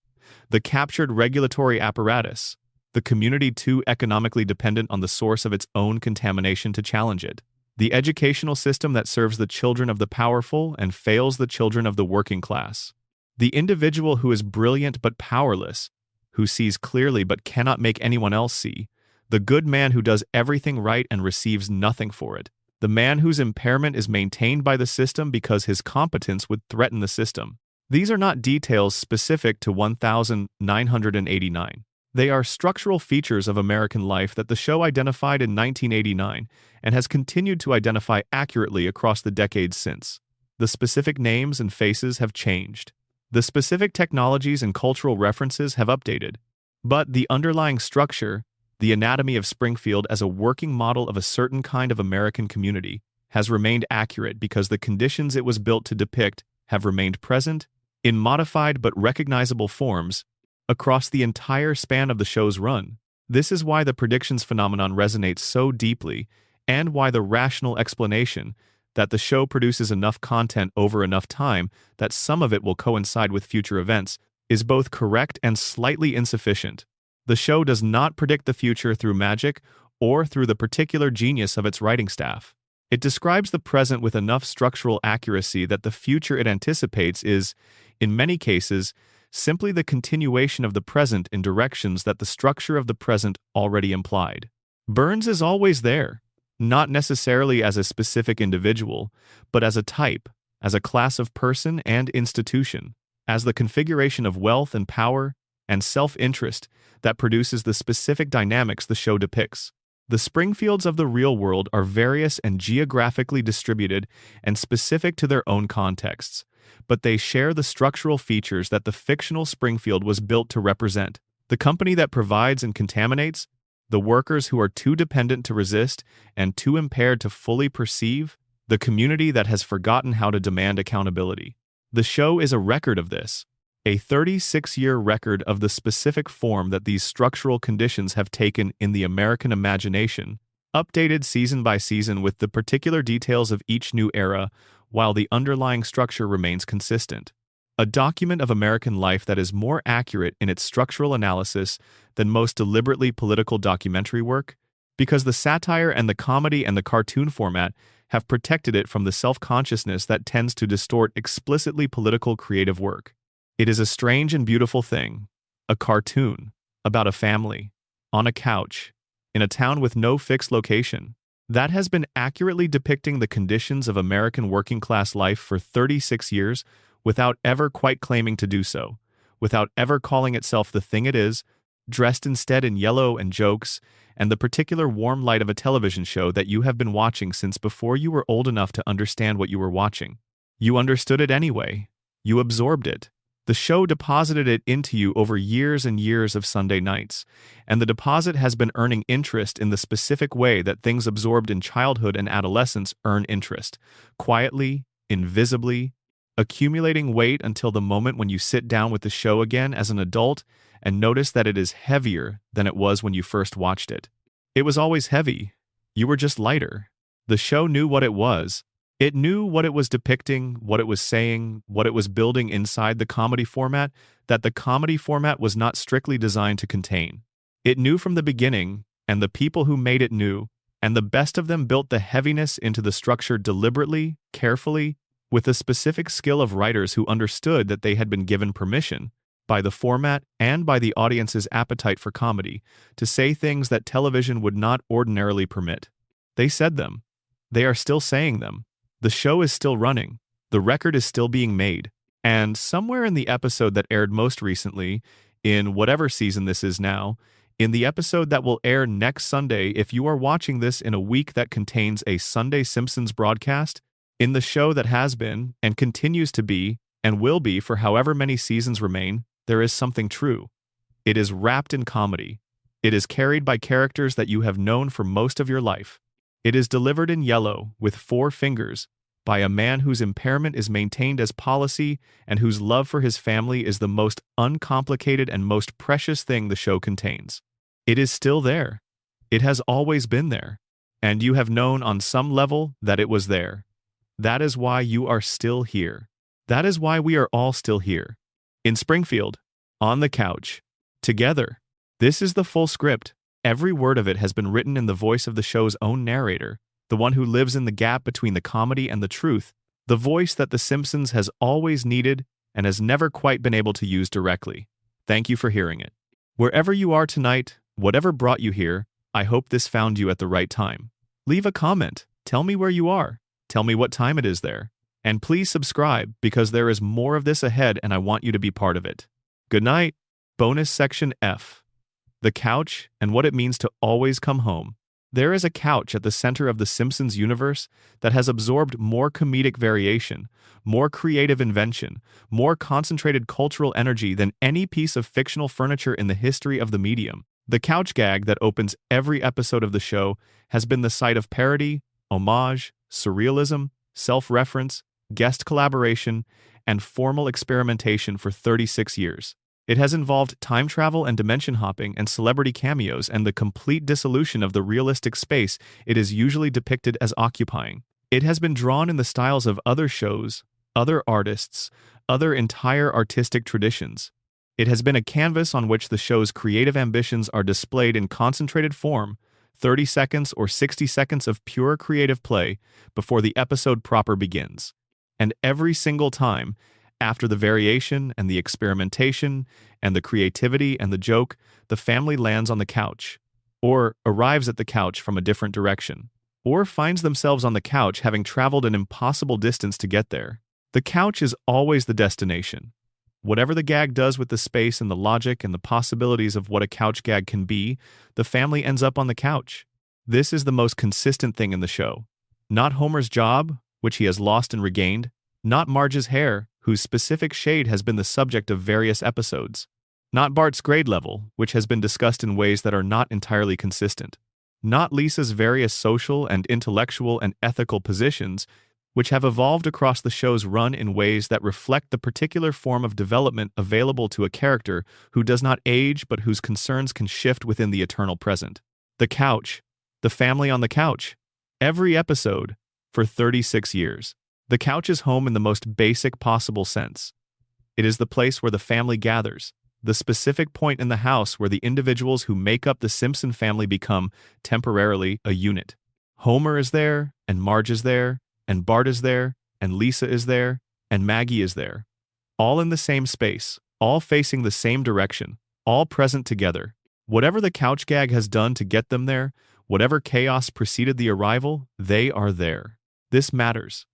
the captured regulatory apparatus, the community too economically dependent on the source of its own contamination to challenge it, the educational system that serves the children of the powerful and fails the children of the working class, the individual who is brilliant but powerless, who sees clearly but cannot make anyone else see, the good man who does everything right and receives nothing for it, the man whose impairment is maintained by the system because his competence would threaten the system. These are not details specific to 1989. They are structural features of American life that the show identified in 1989 and has continued to identify accurately across the decades since. The specific names and faces have changed. The specific technologies and cultural references have updated. But the underlying structure, the anatomy of Springfield as a working model of a certain kind of American community, has remained accurate because the conditions it was built to depict have remained present, in modified but recognizable forms, across the entire span of the show's run. This is why the predictions phenomenon resonates so deeply, and why the rational explanation that the show produces enough content over enough time that some of it will coincide with future events is both correct and slightly insufficient. The show does not predict the future through magic or through the particular genius of its writing staff. It describes the present with enough structural accuracy that the future it anticipates is, in many cases, simply the continuation of the present in directions that the structure of the present already implied. Burns is always there, not necessarily as a specific individual, but as a type, as a class of person and institution, as the configuration of wealth and power and self-interest that produces the specific dynamics the show depicts. The Springfields of the real world are various and geographically distributed and specific to their own contexts, but they share the structural features that the fictional Springfield was built to represent: the company that provides and contaminates, the workers who are too dependent to resist and too impaired to fully perceive, the community that has forgotten how to demand accountability. The show is a record of this, a 36-year record of the specific form that these structural conditions have taken in the American imagination, updated season by season with the particular details of each new era, while the underlying structure remains consistent. A document of American life that is more accurate in its structural analysis than most deliberately political documentary work, because the satire and the comedy and the cartoon format have protected it from the self-consciousness that tends to distort explicitly political creative work. It is a strange and beautiful thing, a cartoon, about a family, on a couch, in a town with no fixed location, that has been accurately depicting the conditions of American working-class life for 36 years without ever quite claiming to do so, without ever calling itself the thing it is, dressed instead in yellow and jokes and the particular warm light of a television show that you have been watching since before you were old enough to understand what you were watching. You understood it anyway. You absorbed it. The show deposited it into you over years and years of Sunday nights, and the deposit has been earning interest in the specific way that things absorbed in childhood and adolescence earn interest, quietly, invisibly, accumulating weight until the moment when you sit down with the show again as an adult and notice that it is heavier than it was when you first watched it. It was always heavy. You were just lighter. The show knew what it was. It knew what it was depicting, what it was saying, what it was building inside the comedy format that the comedy format was not strictly designed to contain. It knew from the beginning, and the people who made it knew, and the best of them built the heaviness into the structure deliberately, carefully, with the specific skill of writers who understood that they had been given permission, by the format and by the audience's appetite for comedy, to say things that television would not ordinarily permit. They said them. They are still saying them. The show is still running. The record is still being made. And somewhere in the episode that aired most recently, in whatever season this is now, in the episode that will air next Sunday if you are watching this in a week that contains a Sunday Simpsons broadcast, in the show that has been, and continues to be, and will be for however many seasons remain, there is something true. It is wrapped in comedy. It is carried by characters that you have known for most of your life. It is delivered in yellow, with 4 fingers, by a man whose impairment is maintained as policy and whose love for his family is the most uncomplicated and most precious thing the show contains. It is still there. It has always been there. And you have known on some level that it was there. That is why you are still here. That is why we are all still here. In Springfield, on the couch, together. This is the full script. Every word of it has been written in the voice of the show's own narrator, the one who lives in the gap between the comedy and the truth, the voice that The Simpsons has always needed and has never quite been able to use directly. Thank you for hearing it. Wherever you are tonight, whatever brought you here, I hope this found you at the right time. Leave a comment. Tell me where you are. Tell me what time it is there. And please subscribe because there is more of this ahead and I want you to be part of it. Good night. Bonus section F. The couch and what it means to always come home. There is a couch at the center of the Simpsons universe that has absorbed more comedic variation, more creative invention, more concentrated cultural energy than any piece of fictional furniture in the history of the medium. The couch gag that opens every episode of the show has been the site of parody, homage, surrealism, self-reference, guest collaboration, and formal experimentation for 36 years. It has involved time travel and dimension hopping and celebrity cameos and the complete dissolution of the realistic space it is usually depicted as occupying. It has been drawn in the styles of other shows, other artists, other entire artistic traditions. It has been a canvas on which the show's creative ambitions are displayed in concentrated form, 30 seconds or 60 seconds of pure creative play before the episode proper begins. And every single time, after the variation and the experimentation and the creativity and the joke, the family lands on the couch, or arrives at the couch from a different direction, or finds themselves on the couch having traveled an impossible distance to get there. The couch is always the destination. Whatever the gag does with the space and the logic and the possibilities of what a couch gag can be, the family ends up on the couch. This is the most consistent thing in the show. Not Homer's job, which he has lost and regained, not Marge's hair, whose specific shade has been the subject of various episodes. Not Bart's grade level, which has been discussed in ways that are not entirely consistent. Not Lisa's various social and intellectual and ethical positions, which have evolved across the show's run in ways that reflect the particular form of development available to a character who does not age but whose concerns can shift within the eternal present. The couch. The family on the couch. Every episode. For 36 years. The couch is home in the most basic possible sense. It is the place where the family gathers, the specific point in the house where the individuals who make up the Simpson family become, temporarily, a unit. Homer is there, and Marge is there, and Bart is there, and Lisa is there, and Maggie is there. All in the same space, all facing the same direction, all present together. Whatever the couch gag has done to get them there, whatever chaos preceded the arrival, they are there. This matters.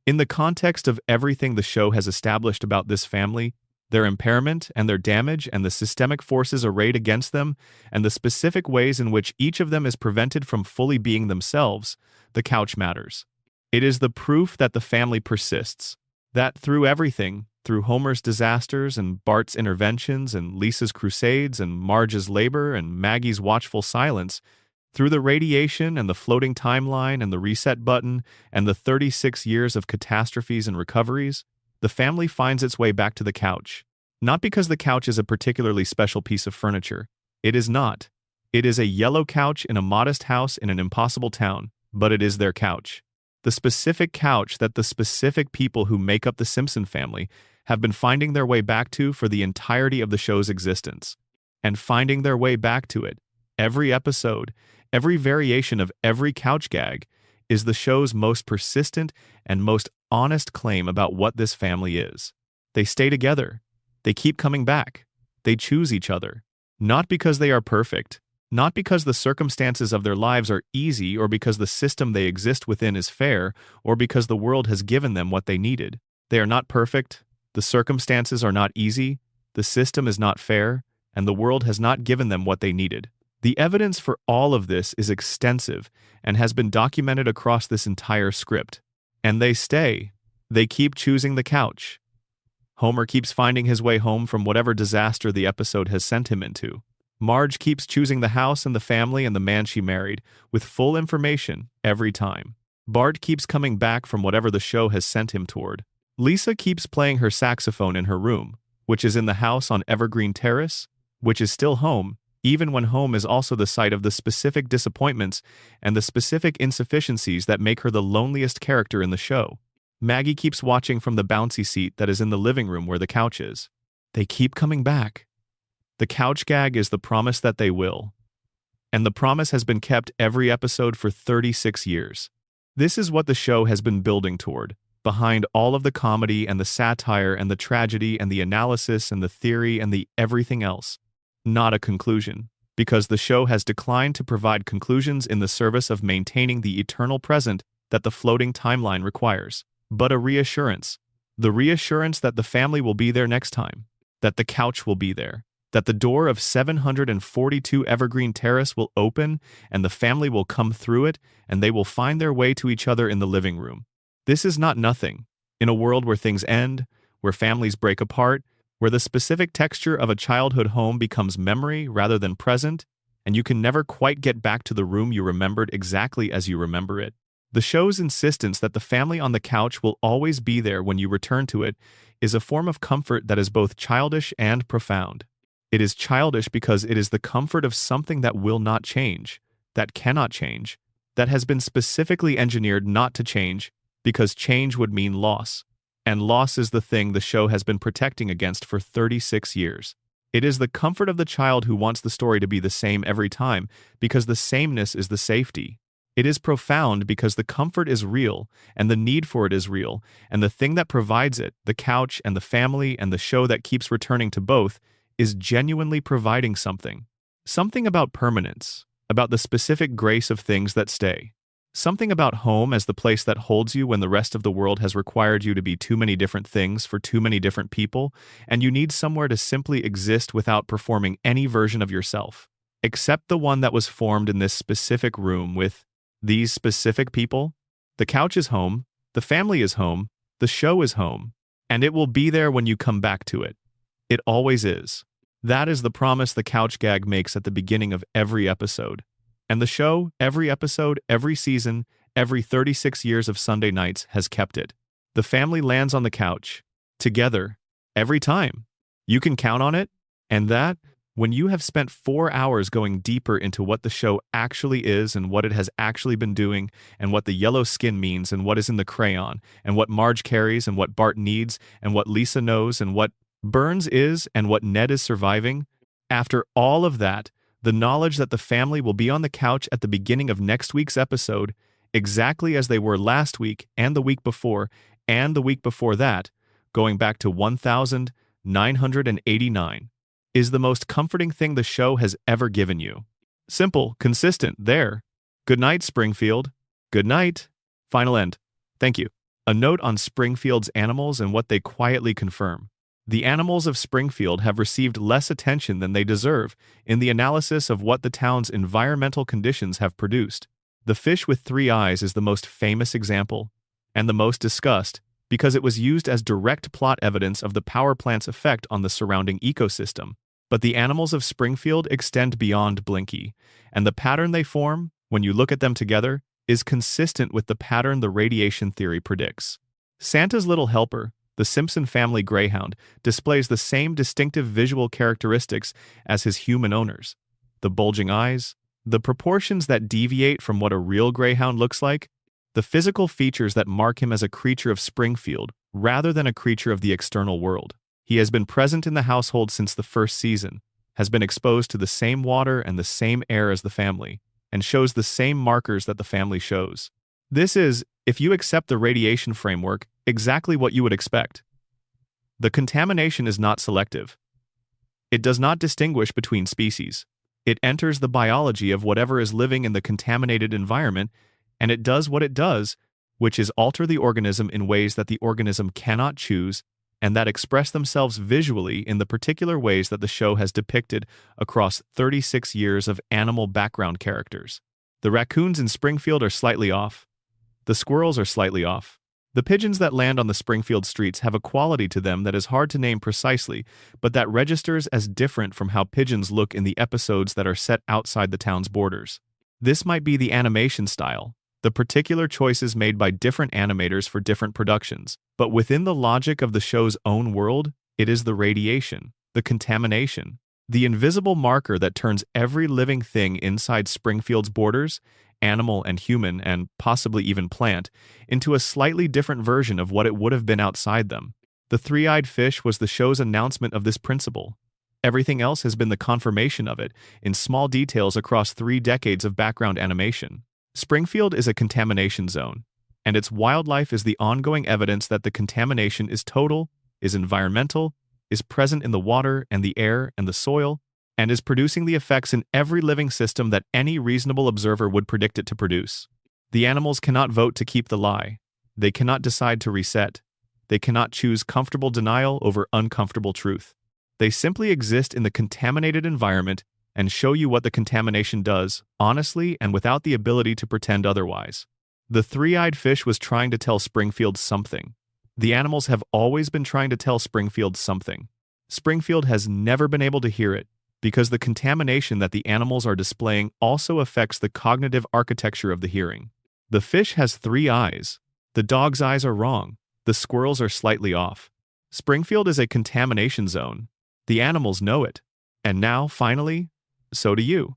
In the context of everything the show has established about this family, their impairment and their damage and the systemic forces arrayed against them, and the specific ways in which each of them is prevented from fully being themselves, the couch matters. It is the proof that the family persists, that through everything, through Homer's disasters and Bart's interventions and Lisa's crusades and Marge's labor and Maggie's watchful silence, through the radiation and the floating timeline and the reset button and the 36 years of catastrophes and recoveries, the family finds its way back to the couch. Not because the couch is a particularly special piece of furniture. It is not. It is a yellow couch in a modest house in an impossible town, but it is their couch. The specific couch that the specific people who make up the Simpson family have been finding their way back to for the entirety of the show's existence. And finding their way back to it, every episode, every variation of every couch gag, is the show's most persistent and most honest claim about what this family is. They stay together. They keep coming back. They choose each other. Not because they are perfect, not because the circumstances of their lives are easy or because the system they exist within is fair or because the world has given them what they needed. They are not perfect. The circumstances are not easy. The system is not fair, and the world has not given them what they needed. The evidence for all of this is extensive and has been documented across this entire script. And they stay. They keep choosing the couch. Homer keeps finding his way home from whatever disaster the episode has sent him into. Marge keeps choosing the house and the family and the man she married, with full information every time. Bart keeps coming back from whatever the show has sent him toward. Lisa keeps playing her saxophone in her room, which is in the house on Evergreen Terrace, which is still home, even when home is also the site of the specific disappointments and the specific insufficiencies that make her the loneliest character in the show. Maggie keeps watching from the bouncy seat that is in the living room where the couch is. They keep coming back. The couch gag is the promise that they will. And the promise has been kept every episode for 36 years. This is what the show has been building toward, behind all of the comedy and the satire and the tragedy and the analysis and the theory and the everything else. Not a conclusion, because the show has declined to provide conclusions in the service of maintaining the eternal present that the floating timeline requires, but a reassurance. The reassurance that the family will be there next time, that the couch will be there, that the door of 742 Evergreen Terrace will open and the family will come through it and they will find their way to each other in the living room. This is not nothing. In a world where things end, where families break apart, where the specific texture of a childhood home becomes memory rather than present, and you can never quite get back to the room you remembered exactly as you remember it. The show's insistence that the family on the couch will always be there when you return to it is a form of comfort that is both childish and profound. It is childish because it is the comfort of something that will not change, that cannot change, that has been specifically engineered not to change, because change would mean loss. And loss is the thing the show has been protecting against for 36 years. It is the comfort of the child who wants the story to be the same every time, because the sameness is the safety. It is profound because the comfort is real, and the need for it is real, and the thing that provides it, the couch and the family and the show that keeps returning to both, is genuinely providing something. Something about permanence, about the specific grace of things that stay. Something about home as the place that holds you when the rest of the world has required you to be too many different things for too many different people, and you need somewhere to simply exist without performing any version of yourself, except the one that was formed in this specific room with these specific people. The couch is home, the family is home, the show is home, and it will be there when you come back to it. It always is. That is the promise the couch gag makes at the beginning of every episode. And the show, every episode, every season, every 36 years of Sunday nights has kept it. The family lands on the couch, together, every time. You can count on it, and that, when you have spent 4 hours going deeper into what the show actually is and what it has actually been doing and what the yellow skin means and what is in the crayon and what Marge carries and what Bart needs and what Lisa knows and what Burns is and what Ned is surviving, after all of that, the knowledge that the family will be on the couch at the beginning of next week's episode, exactly as they were last week and the week before and the week before that, going back to 1989, is the most comforting thing the show has ever given you. Simple, consistent, there. Good night, Springfield. Good night. Final end. Thank you. A note on Springfield's animals and what they quietly confirm. The animals of Springfield have received less attention than they deserve in the analysis of what the town's environmental conditions have produced. The fish with 3 eyes is the most famous example, and the most discussed, because it was used as direct plot evidence of the power plant's effect on the surrounding ecosystem. But the animals of Springfield extend beyond Blinky, and the pattern they form, when you look at them together, is consistent with the pattern the radiation theory predicts. Santa's little helper, the Simpson family greyhound, displays the same distinctive visual characteristics as his human owners. The bulging eyes, the proportions that deviate from what a real greyhound looks like, the physical features that mark him as a creature of Springfield rather than a creature of the external world. He has been present in the household since the first season, has been exposed to the same water and the same air as the family, and shows the same markers that the family shows. This is, if you accept the radiation framework, exactly what you would expect. The contamination is not selective. It does not distinguish between species. It enters the biology of whatever is living in the contaminated environment, and it does what it does, which is alter the organism in ways that the organism cannot choose, and that express themselves visually in the particular ways that the show has depicted across 36 years of animal background characters. The raccoons in Springfield are slightly off. The squirrels are slightly off. The pigeons that land on the Springfield streets have a quality to them that is hard to name precisely, but that registers as different from how pigeons look in the episodes that are set outside the town's borders. This might be the animation style, the particular choices made by different animators for different productions. But within the logic of the show's own world, it is the radiation, the contamination, the invisible marker that turns every living thing inside Springfield's borders, animal and human and possibly even plant, into a slightly different version of what it would have been outside them. The three-eyed fish was the show's announcement of this principle. Everything else has been the confirmation of it, in small details across 3 decades of background animation. Springfield is a contamination zone, and its wildlife is the ongoing evidence that the contamination is total, is environmental, is present in the water and the air and the soil, and is producing the effects in every living system that any reasonable observer would predict it to produce. The animals cannot vote to keep the lie. They cannot decide to reset. They cannot choose comfortable denial over uncomfortable truth. They simply exist in the contaminated environment and show you what the contamination does, honestly and without the ability to pretend otherwise. The three-eyed fish was trying to tell Springfield something. The animals have always been trying to tell Springfield something. Springfield has never been able to hear it, because the contamination that the animals are displaying also affects the cognitive architecture of the hearing. The fish has 3 eyes. The dog's eyes are wrong. The squirrels are slightly off. Springfield is a contamination zone. The animals know it. And now, finally, so do you.